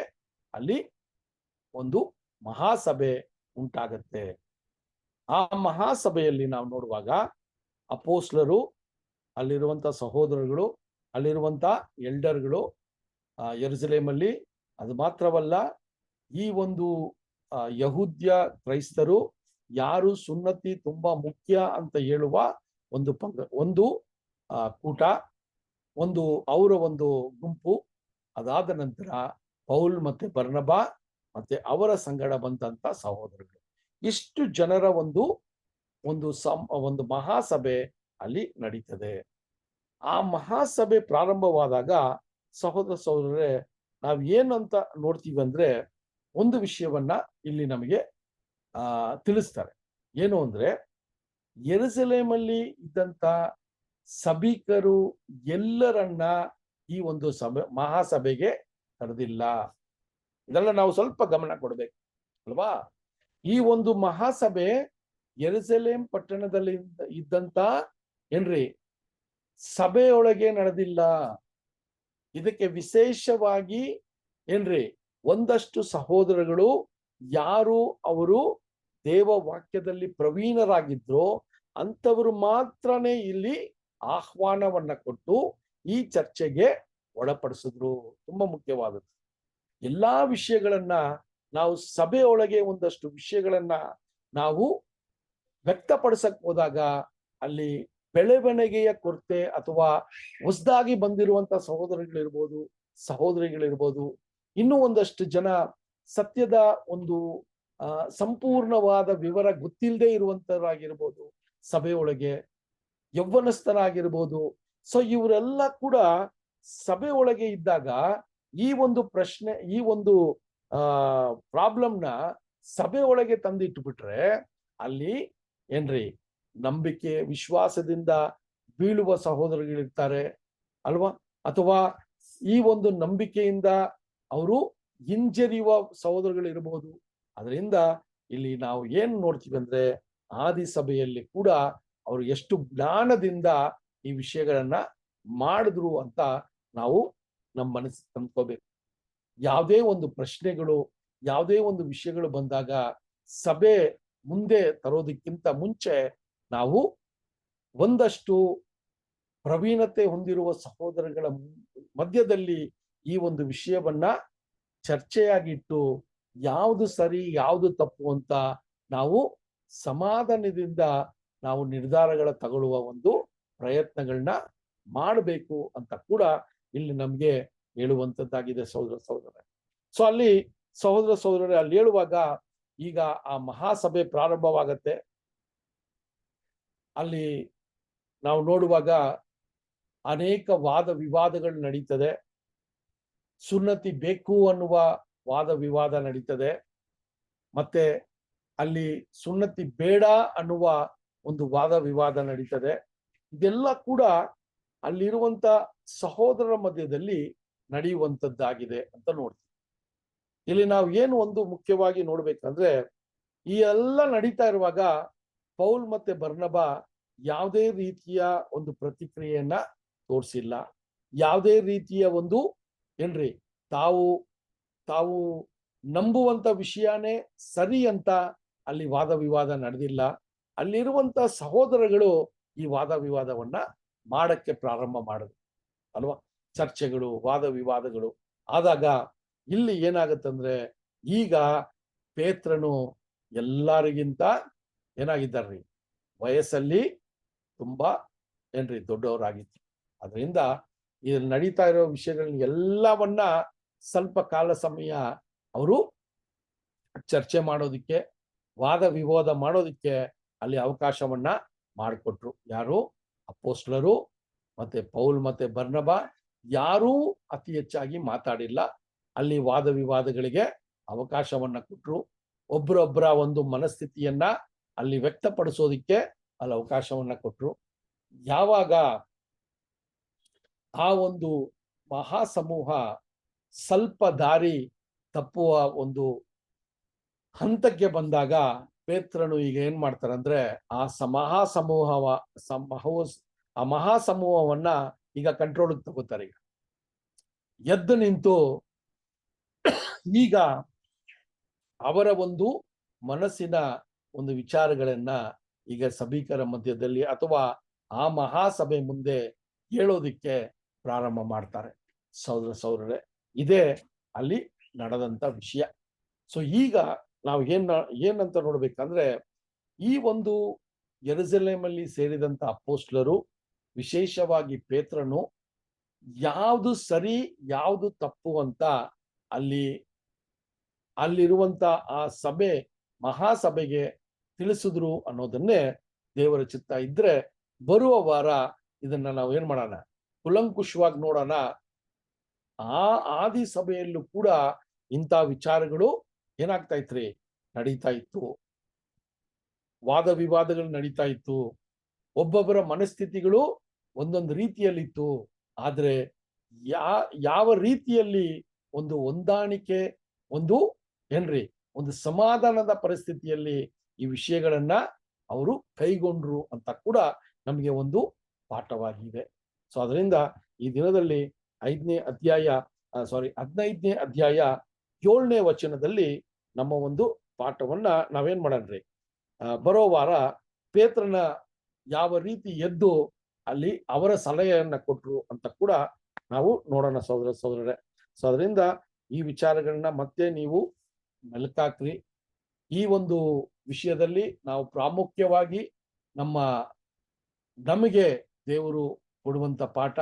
ಅಲ್ಲಿ ಒಂದು ಮಹಾಸಭೆ ಉಂಟಾಗತ್ತೆ. ಆ ಮಹಾಸಭೆಯಲ್ಲಿ ನಾವು ನೋಡುವಾಗ ಅಪೋಸ್ಲರು, ಅಲ್ಲಿರುವಂತ ಸಹೋದರಗಳು, ಅಲ್ಲಿರುವಂತ ಎಲ್ಡರ್ಗಳು ಯೆರೂಸಲೇಮಲ್ಲಿ, ಅದು ಮಾತ್ರವಲ್ಲ ಈ ಒಂದು ಯಹೂದ್ಯ ಕ್ರೈಸ್ತರು ಯಾರು ಸುನ್ನತಿ ತುಂಬಾ ಮುಖ್ಯ ಅಂತ ಹೇಳುವ ಒಂದು ಕೂಟ, ಒಂದು ಅವರ ಒಂದು ಗುಂಪು. ಅದಾದ ನಂತರ ಪೌಲ್ ಮತ್ತೆ ಬರ್ನಬಾ ಮತ್ತೆ ಅವರ ಸಂಗಡ ಬಂದಂತ ಸಹೋದರಗಳು, ಇಷ್ಟು ಜನರ ಒಂದು ಮಹಾಸಭೆ ಅಲ್ಲಿ ನಡೀತದೆ. ಆ ಮಹಾಸಭೆ ಪ್ರಾರಂಭವಾದಾಗ ಸಹೋದರರೇ ನಾವ್ ಏನಂತ ನೋಡ್ತೀವಿ ಅಂದ್ರೆ ಒಂದು ವಿಷಯವನ್ನ ಇಲ್ಲಿ ನಮಗೆ ತಿಳಿಸ್ತಾರೆ. ಏನು ಅಂದ್ರೆ ಯೆರೂಸಲೇಮಲ್ಲಿ ಇದ್ದಂತ ಸಭಿಕರು ಎಲ್ಲರನ್ನ ಈ ಒಂದು ಮಹಾಸಭೆಗೆ ಕರೆದಿಲ್ಲ. ಇದೆಲ್ಲ ನಾವು ಸ್ವಲ್ಪ ಗಮನ ಕೊಡ್ಬೇಕು ಅಲ್ವಾ. ಈ ಒಂದು ಮಹಾಸಭೆ ಯೆರೂಸಲೇಮ್ ಪಟ್ಟಣದಲ್ಲಿ ಇದ್ದಂತ ಏನ್ರಿ ಸಭೆಯೊಳಗೆ ನಡೆದಿಲ್ಲ. ಇದಕ್ಕೆ ವಿಶೇಷವಾಗಿ ಏನ್ರಿ ಒಂದಷ್ಟು ಸಹೋದರಗಳು ಯಾರು ಅವರು ದೇವ ವಾಕ್ಯದಲ್ಲಿ ಪ್ರವೀಣರಾಗಿದ್ರು ಅಂತವರು ಮಾತ್ರನೇ ಇಲ್ಲಿ ಆಹ್ವಾನವನ್ನ ಕೊಟ್ಟು ಈ ಚರ್ಚೆಗೆ ಒಳಪಡಿಸಿದ್ರು. ತುಂಬಾ ಮುಖ್ಯವಾದದ್ದು. ಎಲ್ಲಾ ವಿಷಯಗಳನ್ನ ನಾವು ಸಭೆಯೊಳಗೆ ಒಂದಷ್ಟು ವಿಷಯಗಳನ್ನ ನಾವು ವ್ಯಕ್ತಪಡಿಸಕ್ ಹೋದಾಗ ಅಲ್ಲಿ ಬೆಳವಣಿಗೆಯ ಕೊರತೆ ಅಥವಾ ಹೊಸದಾಗಿ ಬಂದಿರುವಂತ ಸಹೋದರಗಳಿರ್ಬೋದು, ಸಹೋದರಿಗಳಿರ್ಬೋದು, ಇನ್ನೂ ಒಂದಷ್ಟು ಜನ ಸತ್ಯದ ಒಂದು ಸಂಪೂರ್ಣವಾದ ವಿವರ ಗೊತ್ತಿಲ್ಲದೆ ಇರುವಂತರಾಗಿರ್ಬೋದು, ಸಭೆಯೊಳಗೆ ಯೌವನಸ್ಥರಾಗಿರ್ಬೋದು. ಸೊ ಇವರೆಲ್ಲ ಕೂಡ ಸಭೆಯೊಳಗೆ ಇದ್ದಾಗ ಈ ಒಂದು ಪ್ರಶ್ನೆ, ಈ ಒಂದು ಪ್ರಾಬ್ಲಮ್ನ ಸಭೆಯೊಳಗೆ ತಂದಿಟ್ಬಿಟ್ರೆ ಅಲ್ಲಿ ಏನ್ರಿ ನಂಬಿಕೆ ವಿಶ್ವಾಸದಿಂದ ಬೀಳುವ ಸಹೋದರಗಳಿರ್ತಾರೆ ಅಲ್ವಾ, ಅಥವಾ ಈ ಒಂದು ನಂಬಿಕೆಯಿಂದ ಅವರು ಹಿಂಜರಿಯುವ ಸಹೋದರಗಳಿರ್ಬೋದು. ಅದರಿಂದ ಇಲ್ಲಿ ನಾವು ಏನ್ ನೋಡ್ತೀವಿ ಅಂದ್ರೆ ಆದಿ ಸಭೆಯಲ್ಲಿ ಕೂಡ ಅವರು ಎಷ್ಟು ಜ್ಞಾನದಿಂದ ಈ ವಿಷಯಗಳನ್ನ ಮಾಡಿದ್ರು ಅಂತ ನಾವು ನಮ್ಮ ಮನಸ್ಸಿಗೆ ತಂದ್ಕೋಬೇಕು. ಯಾವುದೇ ಒಂದು ಪ್ರಶ್ನೆಗಳು, ಯಾವುದೇ ಒಂದು ವಿಷಯಗಳು ಬಂದಾಗ ಸಭೆ ಮುಂದೆ ತರೋದಕ್ಕಿಂತ ಮುಂಚೆ ನಾವು ಒಂದಷ್ಟು ಪ್ರವೀಣತೆ ಹೊಂದಿರುವ ಸಹೋದರಗಳ ಮಧ್ಯದಲ್ಲಿ ಈ ಒಂದು ವಿಷಯವನ್ನ ಚರ್ಚೆಯಾಗಿಟ್ಟು ಯಾವುದು ಸರಿ ಯಾವುದು ತಪ್ಪು ಅಂತ ನಾವು ಸಮಾಧಾನದಿಂದ ನಾವು ನಿರ್ಧಾರಗಳ ತಗೊಳ್ಳುವ ಒಂದು ಪ್ರಯತ್ನಗಳನ್ನ ಮಾಡಬೇಕು ಅಂತ ಕೂಡ ಇಲ್ಲಿ ನಮ್ಗೆ ಹೇಳುವಂತದ್ದಾಗಿದೆ ಸಹೋದರ. ಸೊ ಅಲ್ಲಿ ಸಹೋದರರೇ ಅಲ್ಲಿ ಹೇಳುವಾಗ ಈಗ ಆ ಮಹಾಸಭೆ ಪ್ರಾರಂಭವಾಗತ್ತೆ. ಅಲ್ಲಿ ನಾವು ನೋಡುವಾಗ ಅನೇಕ ವಾದ ವಿವಾದಗಳು ನಡೀತದೆ. ಸುನ್ನತಿ ಬೇಕು ಅನ್ನುವ ವಾದ ವಿವಾದ ನಡೀತದೆ. ಮತ್ತೆ ಅಲ್ಲಿ ಸುನ್ನತಿ ಬೇಡ ಅನ್ನುವ ಒಂದು ವಾದ ವಿವಾದ ನಡೀತದೆ. ಇದೆಲ್ಲ ಕೂಡ ಅಲ್ಲಿರುವಂತ ಸಹೋದರರ ಮಧ್ಯದಲ್ಲಿ ನಡೆಯುವಂತದ್ದಾಗಿದೆ ಅಂತ ನೋಡ್ತೀವಿ. ಇಲ್ಲಿ ನಾವು ಏನು ಒಂದು ಮುಖ್ಯವಾಗಿ ನೋಡ್ಬೇಕಂದ್ರೆ, ಈ ಎಲ್ಲ ನಡೀತಾ ಇರುವಾಗ ಪೌಲ್ ಮತ್ತೆ ಬರ್ನಬ ಯಾವುದೇ ರೀತಿಯ ಒಂದು ಪ್ರತಿಕ್ರಿಯೆಯನ್ನ ತೋರಿಸಿಲ್ಲ. ಯಾವುದೇ ರೀತಿಯ ಒಂದು ಏನ್ರಿ ತಾವು ನಂಬುವಂತ ವಿಷಯನೇ ಸರಿ ಅಂತ ಅಲ್ಲಿ ವಾದ ವಿವಾದ ನಡೆದಿಲ್ಲ. ಅಲ್ಲಿರುವಂತ ಸಹೋದರಗಳು ಈ ವಾದ ವಿವಾದವನ್ನ ಮಾಡಕ್ಕೆ ಪ್ರಾರಂಭ ಮಾಡಿದ್ರು ಅಲ್ವಾ. ಚರ್ಚೆಗಳು ವಾದ ವಿವಾದಗಳು ಆದಾಗ ಇಲ್ಲಿ ಏನಾಗತ್ತಂದ್ರೆ, ಈಗ ಪೇತ್ರನು ಎಲ್ಲರಿಗಿಂತ ಏನಾಗಿದ್ದಾರ್ರಿ, ವಯಸ್ಸಲ್ಲಿ ತುಂಬಾ ದೊಡ್ಡವರಾಗಿತ್ತು. ಅದರಿಂದ ಇಲ್ಲಿ ನಡೀತಾ ಇರೋ ವಿಷಯಗಳನ್ನ ಎಲ್ಲವನ್ನ ಸ್ವಲ್ಪ ಕಾಲ ಸಮಯ ಅವರು ಚರ್ಚೆ ಮಾಡೋದಿಕ್ಕೆ, ವಾದ ವಿವಾದ ಮಾಡೋದಿಕ್ಕೆ ಅಲ್ಲಿ ಅವಕಾಶವನ್ನ ಮಾಡಿಕೊಟ್ರು. ಯಾರು? ಅಪೊಸ್ತಲರು ಮತ್ತೆ ಪೌಲ್ ಮತ್ತೆ ಬರ್ನಬ ಯಾರೂ ಅತಿ ಹೆಚ್ಚಾಗಿ ಮಾತಾಡಿಲ್ಲ. ಅಲ್ಲಿ ವಾದ ವಿವಾದಗಳಿಗೆ ಅವಕಾಶವನ್ನ ಕೊಟ್ರು. ಒಬ್ಬರೊಬ್ಬರ ಒಂದು ಮನಸ್ಥಿತಿಯನ್ನ ಅಲ್ಲಿ ವ್ಯಕ್ತಪಡಿಸೋದಿಕ್ಕೆ ಅಲ್ಲಿ ಅವಕಾಶವನ್ನ ಕೊಟ್ರು. ಯಾವಾಗ ಆ ಒಂದು ಮಹಾಸಮೂಹ ಸ್ವಲ್ಪ ದಾರಿ ತಪ್ಪುವ ಒಂದು ಹಂತಕ್ಕೆ ಬಂದಾಗ ಪೇತ್ರನು ಈಗ ಏನ್ ಮಾಡ್ತಾರಂದ್ರೆ, ಆ ಮಹಾಸಮೂಹವನ್ನ ಈಗ ಕಂಟ್ರೋಲ್ಗೆ ತಗೋತಾರೆ. ಈಗ ಎದ್ದು ನಿಂತು ಈಗ ಅವರ ಒಂದು ಮನಸ್ಸಿನ ಒಂದು ವಿಚಾರಗಳನ್ನ ಈಗ ಸಭಿಕರ ಮಧ್ಯದಲ್ಲಿ ಅಥವಾ ಆ ಮಹಾಸಭೆ ಮುಂದೆ ಹೇಳೋದಿಕ್ಕೆ ಪ್ರಾರಂಭ ಮಾಡ್ತಾರೆ. ಸಹೋದರರೇ, ಇದೇ ಅಲ್ಲಿ ನಡೆದಂತ ವಿಷಯ. ಸೊ ಈಗ ನಾವು ಏನಂತ ನೋಡ್ಬೇಕಂದ್ರೆ, ಈ ಒಂದು ಯೆರೂಸಲೇಮಲ್ಲಿ ಸೇರಿದಂತ ಅಪೊಸ್ತಲರು, ವಿಶೇಷವಾಗಿ ಪೇತ್ರನು, ಯಾವುದು ಸರಿ ಯಾವುದು ತಪ್ಪು ಅಂತ ಅಲ್ಲಿರುವಂತ ಆ ಮಹಾಸಭೆಗೆ ತಿಳಿಸಿದ್ರು ಅನ್ನೋದನ್ನೇ ದೇವರ ಚಿತ್ತ ಇದ್ರೆ, ಬರುವ ವಾರ ಇದನ್ನ ನಾವು ಏನ್ ಮಾಡೋಣ, ಕುಲಂಕುಷವಾಗಿ ನೋಡೋಣ. ಆ ಆದಿ ಸಭೆಯಲ್ಲೂ ಕೂಡ ಇಂಥ ವಿಚಾರಗಳು ಏನಾಗ್ತಾ ಇತ್ರಿ, ನಡೀತಾ ಇತ್ತು. ವಾದ ವಿವಾದಗಳು ನಡೀತಾ ಇತ್ತು. ಒಬ್ಬೊಬ್ಬರ ಮನಸ್ಥಿತಿಗಳು ಒಂದೊಂದು ರೀತಿಯಲ್ಲಿತ್ತು. ಆದ್ರೆ ಯಾವ ರೀತಿಯಲ್ಲಿ ಒಂದು ಹೊಂದಾಣಿಕೆ, ಒಂದು ಸಮಾಧಾನದ ಪರಿಸ್ಥಿತಿಯಲ್ಲಿ ಈ ವಿಷಯಗಳನ್ನ ಅವರು ಕೈಗೊಂಡ್ರು ಅಂತ ಕೂಡ ನಮಗೆ ಒಂದು ಪಾಠವಾಗಿದೆ. ಸೊ ಅದರಿಂದ ಈ ದಿನದಲ್ಲಿ 15ನೇ ಅಧ್ಯಾಯ 7ನೇ ವಚನದಲ್ಲಿ ನಮ್ಮ ಒಂದು ಪಾಠವನ್ನ ನಾವೇನ್ ಮಾಡಣ್ರಿ, ಬರೋ ವಾರ ಪೇತ್ರನ ಯಾವ ರೀತಿ ಎದ್ದು ಅಲ್ಲಿ ಅವರ ಸಲಹೆಯನ್ನ ಕೊಟ್ರು ಅಂತ ಕೂಡ ನಾವು ನೋಡೋಣ ಸಹೋದರರೇ. ಸೊ ಅದರಿಂದ ಈ ವಿಚಾರಗಳನ್ನ ಮತ್ತೆ ನೀವು ಮೆಲುಕಾಕ್ರಿ. ಈ ಒಂದು ವಿಷಯದಲ್ಲಿ ನಾವು ಪ್ರಾಮುಖ್ಯವಾಗಿ ನಮಗೆ ದೇವರು ಕೊಡುವಂತ ಪಾಠ,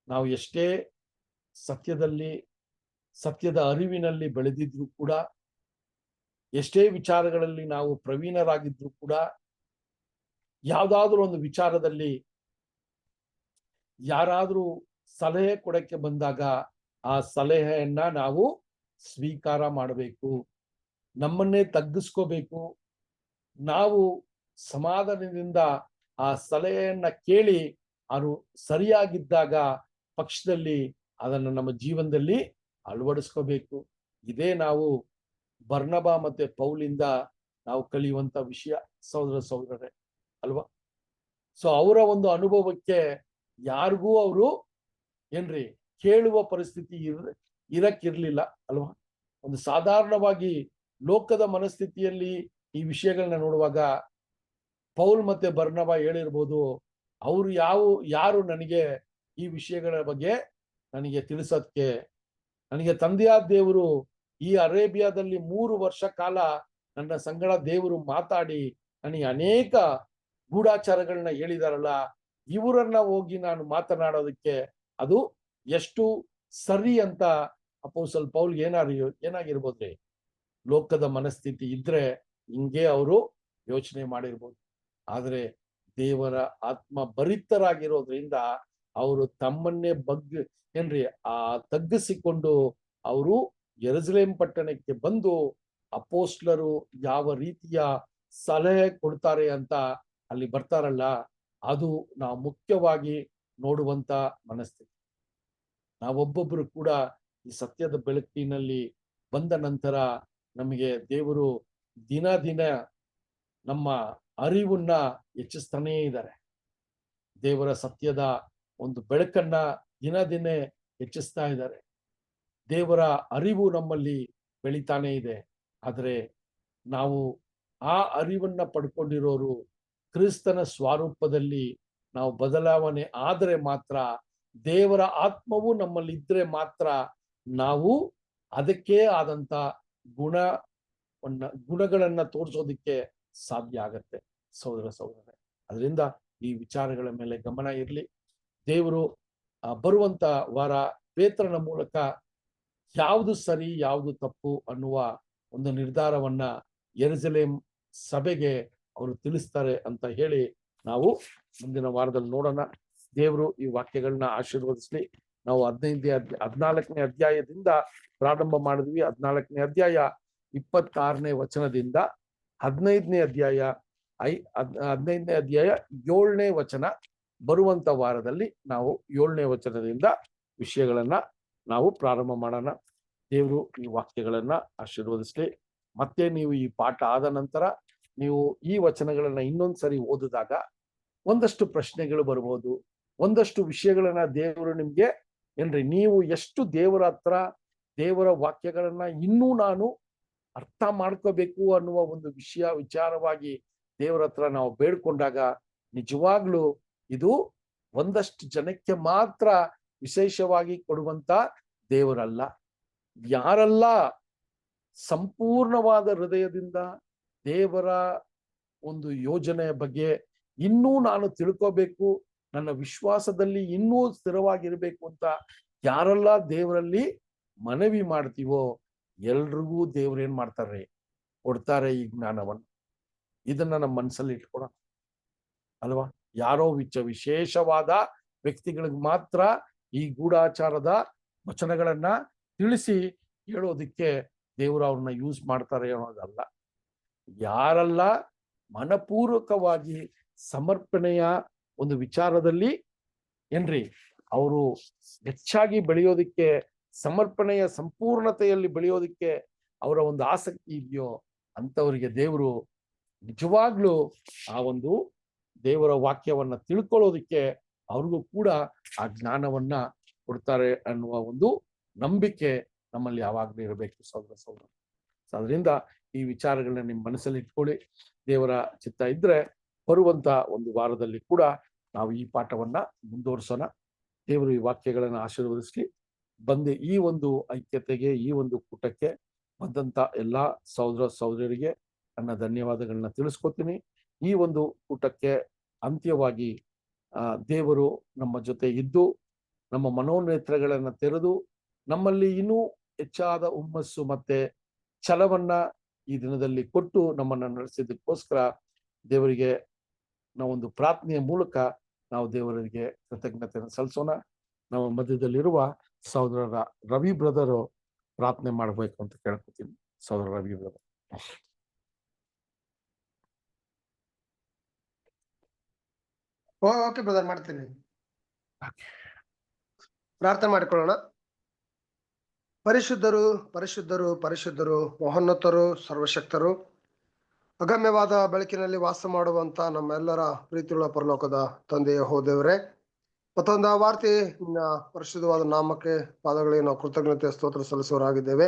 ನಾವು ಎಷ್ಟೇ ಸತ್ಯದ ಅರಿವಿನಲ್ಲಿ ಬೆಳೆದಿದ್ರು ಕೂಡ, ಎಷ್ಟೇ ವಿಚಾರಗಳಲ್ಲಿ ನಾವು ಪ್ರವೀಣರಾಗಿದ್ರು ಕೂಡ, ಯಾವುದಾದ್ರೂ ಒಂದು ವಿಚಾರದಲ್ಲಿ ಯಾರಾದ್ರೂ ಸಲಹೆ ಕೊಡಕ್ಕೆ ಬಂದಾಗ ಆ ಸಲಹೆಯನ್ನ ನಾವು ಸ್ವೀಕಾರ ಮಾಡಬೇಕು. ನಮ್ಮನ್ನೇ ತಗ್ಗಿಸ್ಕೋಬೇಕು. ನಾವು ಸಮಾಧಾನದಿಂದ ಆ ಸಲಹೆಯನ್ನ ಕೇಳಿ ಅವರು ಸರಿಯಾಗಿದ್ದಾಗ ಪಕ್ಷದಲ್ಲಿ ಅದನ್ನು ನಮ್ಮ ಜೀವನದಲ್ಲಿ ಅಳವಡಿಸ್ಕೋಬೇಕು. ಇದೇ ನಾವು ಬರ್ನಬ ಮತ್ತೆ ಪೌಲಿಂದ ನಾವು ಕಲಿಯುವಂತ ವಿಷಯ ಸಹೋದರರೇ ಅಲ್ವಾ. ಸೊ ಅವರ ಒಂದು ಅನುಭವಕ್ಕೆ ಯಾರಿಗೂ ಅವರು ಕೇಳುವ ಪರಿಸ್ಥಿತಿ ಇರಕ್ಕಿರ್ಲಿಲ್ಲ ಅಲ್ವಾ. ಒಂದು ಸಾಧಾರಣವಾಗಿ ಲೋಕದ ಮನಸ್ಥಿತಿಯಲ್ಲಿ ಈ ವಿಷಯಗಳನ್ನ ನೋಡುವಾಗ ಪೌಲ್ ಮತ್ತೆ ಬರ್ನಬ ಹೇಳಿರ್ಬೋದು, ಅವರು ಯಾರು ನನಗೆ ಈ ವಿಷಯಗಳ ಬಗ್ಗೆ ನನಗೆ ತಿಳಿಸೋದಕ್ಕೆ. ನನಗೆ ತಂದೆಯಾದ ದೇವರು ಈ ಅರೇಬಿಯಾದಲ್ಲಿ 3 ವರ್ಷ ಕಾಲ ನನ್ನ ಸಂಗಡ ದೇವರು ಮಾತಾಡಿ ನನಗೆ ಅನೇಕ ಗೂಢಾಚಾರಗಳನ್ನ ಹೇಳಿದಾರಲ್ಲ, ಇವರನ್ನ ಹೋಗಿ ನಾನು ಮಾತನಾಡೋದಕ್ಕೆ ಅದು ಎಷ್ಟು ಸರಿ ಅಂತ ಅಪೊಸ್ತಲ ಪೌಲ್ ಏನಾಗಿರ್ಬೋದ್ರಿ? ಲೋಕದ ಮನಸ್ಥಿತಿ ಇದ್ರೆ ಹಿಂಗೆ ಅವರು ಯೋಚನೆ ಮಾಡಿರ್ಬೋದು. ಆದ್ರೆ ದೇವರ ಆತ್ಮ ಭರಿತರಾಗಿರೋದ್ರಿಂದ ಅವರು ತಮ್ಮನ್ನೇ ತಗ್ಗಿಸಿಕೊಂಡು ಅವರು ಯೆರೂಸಲೇಮ್ ಪಟ್ಟಣಕ್ಕೆ ಬಂದು ಅಪೋಸ್ಟ್ಲರು ಯಾವ ರೀತಿಯ ಸಲಹೆ ಕೊಡ್ತಾರೆ ಅಂತ ಅಲ್ಲಿ ಬರ್ತಾರಲ್ಲ, ಅದು ನಾವು ಮುಖ್ಯವಾಗಿ ನೋಡುವಂತ ಮನಸ್ಥಿತಿ. ನಾವೊಬ್ಬೊಬ್ರು ಕೂಡ ಈ ಸತ್ಯದ ಬೆಳಕಿನಲ್ಲಿ ಬಂದ ನಂತರ ನಮಗೆ ದೇವರು ದಿನ ದಿನ ನಮ್ಮ ಅರಿವನ್ನ ಹೆಚ್ಚಿಸ್ತಾನೇ ಇದ್ದಾರೆ. ದೇವರ ಸತ್ಯದ ಒಂದು ಬೆಳಕನ್ನ ದಿನ ದಿನ ಹೆಚ್ಚಿಸ್ತಾ ಇದ್ದಾರೆ. ದೇವರ ಅರಿವು ನಮ್ಮಲ್ಲಿ ಬೆಳಿತಾನೆ ಇದೆ. ಆದ್ರೆ ನಾವು ಆ ಅರಿವನ್ನ ಪಡ್ಕೊಂಡಿರೋರು ಕ್ರಿಸ್ತನ ಸ್ವರೂಪದಲ್ಲಿ ನಾವು ಬದಲಾವಣೆ ಆದರೆ ಮಾತ್ರ, ದೇವರ ಆತ್ಮವು ನಮ್ಮಲ್ಲಿ ಇದ್ರೆ ಮಾತ್ರ ನಾವು ಅದಕ್ಕೆ ಆದಂತ ಗುಣಗಳನ್ನ ತೋರಿಸೋದಿಕ್ಕೆ ಸಾಧ್ಯ ಆಗತ್ತೆ ಸಹೋದರ. ಅದರಿಂದ ಈ ವಿಚಾರಗಳ ಮೇಲೆ ಗಮನ ಇರಲಿ. ದೇವರು ಬರುವಂತ ವಾರ ಪೇತ್ರನ ಮೂಲಕ ಯಾವುದು ಸರಿ ಯಾವುದು ತಪ್ಪು ಅನ್ನುವ ಒಂದು ನಿರ್ಧಾರವನ್ನ ಯೆರೂಸಲೇಮ್ ಸಭೆಗೆ ಅವರು ತಿಳಿಸ್ತಾರೆ ಅಂತ ಹೇಳಿ ನಾವು ಮುಂದಿನ ವಾರದಲ್ಲಿ ನೋಡೋಣ. ದೇವರು ಈ ವಾಕ್ಯಗಳನ್ನ ಆಶೀರ್ವದಿಸ್ಲಿ. ನಾವು 14ನೇ ಅಧ್ಯಾಯದಿಂದ ಪ್ರಾರಂಭ ಮಾಡಿದ್ವಿ. 14ನೇ ಅಧ್ಯಾಯ 26ನೇ ವಚನದಿಂದ 15ನೇ ಅಧ್ಯಾಯ 7ನೇ ವಚನ ಬರುವಂತ ವಾರದಲ್ಲಿ ನಾವು 7ನೇ ವಚನದಿಂದ ವಿಷಯಗಳನ್ನ ನಾವು ಪ್ರಾರಂಭ ಮಾಡೋಣ. ದೇವರು ಈ ವಾಕ್ಯಗಳನ್ನ ಆಶೀರ್ವದಿಸ್ಲಿ. ಮತ್ತೆ ನೀವು ಈ ಪಾಠ ಆದ ನಂತರ ನೀವು ಈ ವಚನಗಳನ್ನ ಇನ್ನೊಂದ್ಸರಿ ಓದಿದಾಗ ಒಂದಷ್ಟು ಪ್ರಶ್ನೆಗಳು ಬರ್ಬೋದು, ಒಂದಷ್ಟು ವಿಷಯಗಳನ್ನ ದೇವರು ನಿಮ್ಗೆ ನೀವು ಎಷ್ಟು ದೇವರ ಹತ್ರ ದೇವರ ವಾಕ್ಯಗಳನ್ನ ಇನ್ನೂ ನಾನು ಅರ್ಥ ಮಾಡ್ಕೋಬೇಕು ಅನ್ನುವ ಒಂದು ವಿಚಾರವಾಗಿ ದೇವರ ಹತ್ರ ನಾವು ಬೇಡ್ಕೊಂಡಾಗ ನಿಜವಾಗ್ಲೂ ಇದು ಒಂದಷ್ಟು ಜನಕ್ಕೆ ಮಾತ್ರ ವಿಶೇಷವಾಗಿ ಕೊಡುವಂತ ದೇವರಲ್ಲ. ಯಾರೆಲ್ಲ ಸಂಪೂರ್ಣವಾದ ಹೃದಯದಿಂದ ದೇವರ ಒಂದು ಯೋಜನೆಯ ಬಗ್ಗೆ ಇನ್ನೂ ನಾನು ತಿಳ್ಕೋಬೇಕು, ನನ್ನ ವಿಶ್ವಾಸದಲ್ಲಿ ಇನ್ನೂ ಸ್ಥಿರವಾಗಿರ್ಬೇಕು ಅಂತ ಯಾರೆಲ್ಲ ದೇವರಲ್ಲಿ ಮನವಿ ಮಾಡ್ತೀವೋ ಎಲ್ರಿಗೂ ದೇವ್ರು ಏನ್ ಮಾಡ್ತಾರೆ? ಕೊಡ್ತಾರೆ ಈ ಜ್ಞಾನವನ್ನು. ಇದನ್ನ ನಮ್ಮ ಮನಸ್ಸಲ್ಲಿ ಇಟ್ಕೊಳ ಅಲ್ವಾ? ಯಾರೋ ವಿಶೇಷವಾದ ವ್ಯಕ್ತಿಗಳಿಗೆ ಮಾತ್ರ ಈ ಗೂಢಾಚಾರದ ವಚನಗಳನ್ನ ತಿಳಿಸಿ ಹೇಳೋದಿಕ್ಕೆ ದೇವರು ಅವ್ರನ್ನ ಯೂಸ್ ಮಾಡ್ತಾರೆ ಅನ್ನೋದಲ್ಲ. ಯಾರೆಲ್ಲ ಮನಪೂರ್ವಕವಾಗಿ ಸಮರ್ಪಣೆಯ ಒಂದು ವಿಚಾರದಲ್ಲಿ ಅವರು ಹೆಚ್ಚಾಗಿ ಬೆಳೆಯೋದಿಕ್ಕೆ, ಸಮರ್ಪಣೆಯ ಸಂಪೂರ್ಣತೆಯಲ್ಲಿ ಬೆಳೆಯೋದಿಕ್ಕೆ ಅವರ ಒಂದು ಆಸಕ್ತಿ ಇದೆಯೋ ಅಂತವರಿಗೆ ದೇವರು ನಿಜವಾಗ್ಲೂ ಆ ಒಂದು ದೇವರ ವಾಕ್ಯವನ್ನ ತಿಳ್ಕೊಳ್ಳೋದಿಕ್ಕೆ ಅವ್ರಿಗೂ ಕೂಡ ಆ ಜ್ಞಾನವನ್ನ ಕೊಡ್ತಾರೆ ಅನ್ನುವ ಒಂದು ನಂಬಿಕೆ ನಮ್ಮಲ್ಲಿ ಯಾವಾಗ್ಲೂ ಇರಬೇಕು ಸಹೋದರ. ಅದರಿಂದ ಈ ವಿಚಾರಗಳನ್ನ ನಿಮ್ಮ ಮನಸ್ಸಲ್ಲಿ ಇಟ್ಕೊಳ್ಳಿ. ದೇವರ ಚಿತ್ತ ಇದ್ರೆ ಬರುವಂತ ಒಂದು ವಾರದಲ್ಲಿ ಕೂಡ ನಾವು ಈ ಪಾಠವನ್ನ ಮುಂದುವರಿಸೋಣ. ದೇವರು ಈ ವಾಕ್ಯಗಳನ್ನ ಆಶೀರ್ವದಿಸ್ಲಿ. ಬಂದು ಈ ಒಂದು ಐಕ್ಯತೆಗೆ, ಈ ಒಂದು ಕೂಟಕ್ಕೆ ಬಂದಂತ ಎಲ್ಲಾ ಸಹೋದರರಿಗೆ ನನ್ನ ಧನ್ಯವಾದಗಳನ್ನ ತಿಳಿಸ್ಕೊತೀನಿ. ಈ ಒಂದು ಕೂಟಕ್ಕೆ ಅಂತ್ಯವಾಗಿ ದೇವರು ನಮ್ಮ ಜೊತೆ ಇದ್ದು ನಮ್ಮ ಮನೋನೇತ್ರಗಳನ್ನ ತೆರೆದು ನಮ್ಮಲ್ಲಿ ಇನ್ನೂ ಹೆಚ್ಚಾದ ಹುಮ್ಮಸ್ಸು ಮತ್ತೆ ಛಲವನ್ನ ಈ ದಿನದಲ್ಲಿ ಕೊಟ್ಟು ನಮ್ಮನ್ನ ನಡೆಸಿದ್ದಕ್ಕೋಸ್ಕರ ದೇವರಿಗೆ ನಾವೊಂದು ಪ್ರಾರ್ಥನೆಯ ಮೂಲಕ ನಾವು ದೇವರಿಗೆ ಕೃತಜ್ಞತೆಯನ್ನು ಸಲ್ಲಿಸೋಣ. ನಮ್ಮ ಮಧ್ಯದಲ್ಲಿರುವ ಸಹೋದರ ರವಿ ಬ್ರದರು ಪ್ರಾರ್ಥನೆ ಮಾಡಬೇಕು ಅಂತ ಕೇಳ್ಕೊತೀನಿ. ಸಹೋದರ ರವಿ ಬ್ರದರ್. ಓಕೆ ಬ್ರದರ್, ಮಾಡ್ತೀನಿ. ಪ್ರಾರ್ಥನೆ ಮಾಡಿಕೊಳ್ಳೋಣ. ಪರಿಶುದ್ಧರು ಪರಿಶುದ್ಧರು ಪರಿಶುದ್ಧರು, ಮಹೋನ್ನತರು, ಸರ್ವಶಕ್ತರು, ಅಗಮ್ಯವಾದ ಬೆಳಕಿನಲ್ಲಿ ವಾಸ ಮಾಡುವಂತ ನಮ್ಮೆಲ್ಲರ ಪ್ರೀತಿಯುಳ್ಳ ಪರಲೋಕದ ತಂದೆಯ ಹೋದೇವರೇ, ಮತ್ತೊಂದು ವಾರ್ತೆ ಪರಿಶುದ್ಧವಾದ ನಾಮಕ್ಕೆ ಪಾದಗಳಿಗೆ ನಾವು ಕೃತಜ್ಞತೆ ಸ್ತೋತ್ರ ಸಲ್ಲಿಸುವರಾಗಿದ್ದೇವೆ.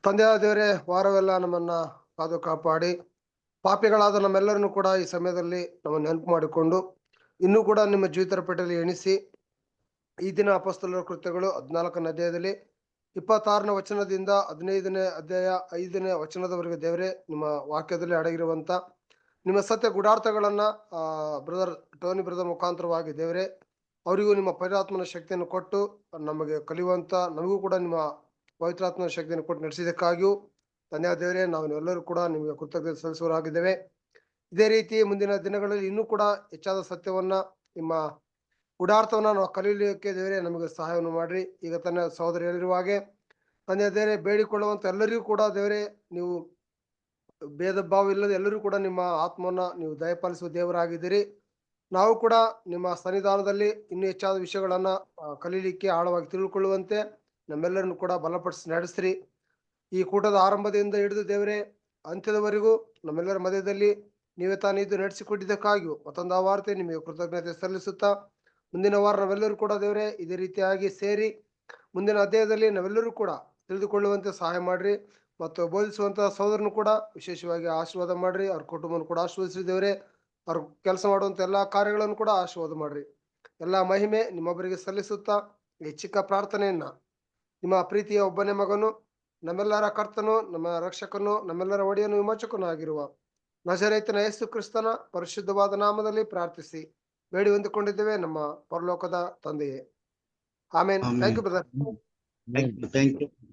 ತಂದೆಯಾದ ದೇವರೇ, ವಾರವೆಲ್ಲ ನಮ್ಮನ್ನ ಕಾದು ಕಾಪಾಡಿ ಪಾಪಿಗಳಾದ ನಮ್ಮೆಲ್ಲರನ್ನು ಕೂಡ ಈ ಸಮಯದಲ್ಲಿ ನಾವು ನೆನಪು ಮಾಡಿಕೊಂಡು ಇನ್ನೂ ಕೂಡ ನಿಮ್ಮ ಜೀವಿತರ ಪೆಟ್ಟಲ್ಲಿ ಎಣಿಸಿ ಈ ದಿನ ಅಪೊಸ್ತಲರ ಕೃತ್ಯಗಳು 14ನೇ ಅಧ್ಯಾಯದಲ್ಲಿ 26ನೇ ವಚನದಿಂದ 15ನೇ ಅಧ್ಯಾಯ 5ನೇ ವಚನದವರೆಗೆ ದೇವರೇ ನಿಮ್ಮ ವಾಕ್ಯದಲ್ಲಿ ಅಡಗಿರುವಂತ ನಿಮ್ಮ ಸತ್ಯ ಗುಡಾರ್ಥಗಳನ್ನ ಬ್ರದರ್ ಟೋನಿ ಬ್ರದರ್ ಮುಖಾಂತರವಾಗಿ ದೇವರೇ ಅವರಿಗೂ ನಿಮ್ಮ ಪವಿತ್ರಾತ್ಮನ ಶಕ್ತಿಯನ್ನು ಕೊಟ್ಟು ನಮಗೆ ಕಲಿಯುವಂತ ನಮಗೂ ಕೂಡ ನಿಮ್ಮ ಪವಿತ್ರಾತ್ಮನ ಶಕ್ತಿಯನ್ನು ಕೊಟ್ಟು ನಡೆಸಿದ್ದಕ್ಕಾಗಿಯೂ ಧನ್ಯವಾದ ದೇವರೇ. ನಾವು ಎಲ್ಲರೂ ಕೂಡ ನಿಮಗೆ ಕೃತಜ್ಞತೆ ಸಲ್ಲಿಸುವರಾಗಿದ್ದೇವೆ. ಇದೇ ರೀತಿ ಮುಂದಿನ ದಿನಗಳಲ್ಲಿ ಇನ್ನೂ ಕೂಡ ಹೆಚ್ಚಾದ ಸತ್ಯವನ್ನ ನಿಮ್ಮ ಗುಡಾರ್ಥವನ್ನ ನಾವು ಕಲಿಯಲಿಕ್ಕೆ ದೇವರೇ ನಮಗೆ ಸಹಾಯವನ್ನು ಮಾಡ್ರಿ. ಈಗ ತನ್ನ ಸಹೋದರಿ ಹೇಳಿರುವ ಹಾಗೆ ತಂದೆ ದೇವರೇ ಬೇಡಿಕೊಳ್ಳುವಂತ ಎಲ್ಲರಿಗೂ ಕೂಡ ದೇವರೇ ನೀವು ಭೇದ ಭಾವ ಇಲ್ಲದೆ ಎಲ್ಲರೂ ಕೂಡ ನಿಮ್ಮ ಆತ್ಮವನ್ನ ನೀವು ದಯಪಾಲಿಸುವ ದೇವರಾಗಿದ್ದೀರಿ. ನಾವು ಕೂಡ ನಿಮ್ಮ ಸನ್ನಿಧಾನದಲ್ಲಿ ಇನ್ನೂ ಹೆಚ್ಚಾದ ವಿಷಯಗಳನ್ನ ಕಲೀಲಿಕ್ಕೆ ಆಳವಾಗಿ ತಿಳಿದುಕೊಳ್ಳುವಂತೆ ನಮ್ಮೆಲ್ಲರನ್ನು ಕೂಡ ಬಲಪಡಿಸಿ ನಡೆಸ್ರಿ. ಈ ಕೂಟದ ಆರಂಭದಿಂದ ಹಿಡಿದು ದೇವರೇ ಅಂತ್ಯದವರೆಗೂ ನಮ್ಮೆಲ್ಲರ ಮಧ್ಯದಲ್ಲಿ ನೀವೇ ತಾನೇ ಇದು ನಡೆಸಿಕೊಟ್ಟಿದ್ದಕ್ಕಾಗಿಯೂ ಮತ್ತೊಂದು ವಾರ್ತೆ ನಿಮಗೆ ಕೃತಜ್ಞತೆ ಸಲ್ಲಿಸುತ್ತಾ ಮುಂದಿನ ವಾರ ನಾವೆಲ್ಲರೂ ಕೂಡ ದೇವರೇ ಇದೇ ರೀತಿಯಾಗಿ ಸೇರಿ ಮುಂದಿನ ಅಧ್ಯಾಯದಲ್ಲಿ ನಾವೆಲ್ಲರೂ ಕೂಡ ತಿಳಿದುಕೊಳ್ಳುವಂತೆ ಸಹಾಯ ಮಾಡ್ರಿ. ಮತ್ತು ಬೋಧಿಸುವಂತಹ ಸಹೋದರನು ಕೂಡ ವಿಶೇಷವಾಗಿ ಆಶೀರ್ವಾದ ಮಾಡ್ರಿ. ಅವ್ರ ಕುಟುಂಬವನ್ನು ಕೂಡ ಆಶೀರ್ವದಿಸಿ ದೇವರೇ ಅವ್ರ ಕೆಲಸ ಮಾಡುವಂತ ಎಲ್ಲಾ ಕಾರ್ಯಗಳನ್ನು ಕೂಡ ಆಶೀರ್ವಾದ ಮಾಡ್ರಿ. ಎಲ್ಲಾ ಮಹಿಮೆ ನಿಮ್ಮೊಬ್ಬರಿಗೆ ಸಲ್ಲಿಸುತ್ತಾ ಈ ಚಿಕ್ಕ ಪ್ರಾರ್ಥನೆಯನ್ನ ನಿಮ್ಮ ಪ್ರೀತಿಯ ಒಬ್ಬನೇ ಮಗನು ನಮ್ಮೆಲ್ಲರ ಕರ್ತನು ನಮ್ಮ ರಕ್ಷಕನು ನಮ್ಮೆಲ್ಲರ ಒಡೆಯನು ವಿಮೋಚಕನು ಆಗಿರುವ ನಜರೇತಿನ ಯೇಸು ಕ್ರಿಸ್ತನ ಪರಿಶುದ್ಧವಾದ ನಾಮದಲ್ಲಿ ಪ್ರಾರ್ಥಿಸಿ ಬೇಡಿ ಹೊಂದಿಕೊಂಡಿದ್ದೇವೆ ನಮ್ಮ ಪರಲೋಕದ ತಂದೆಯೇ. Amen. Thank you brother. Thank you.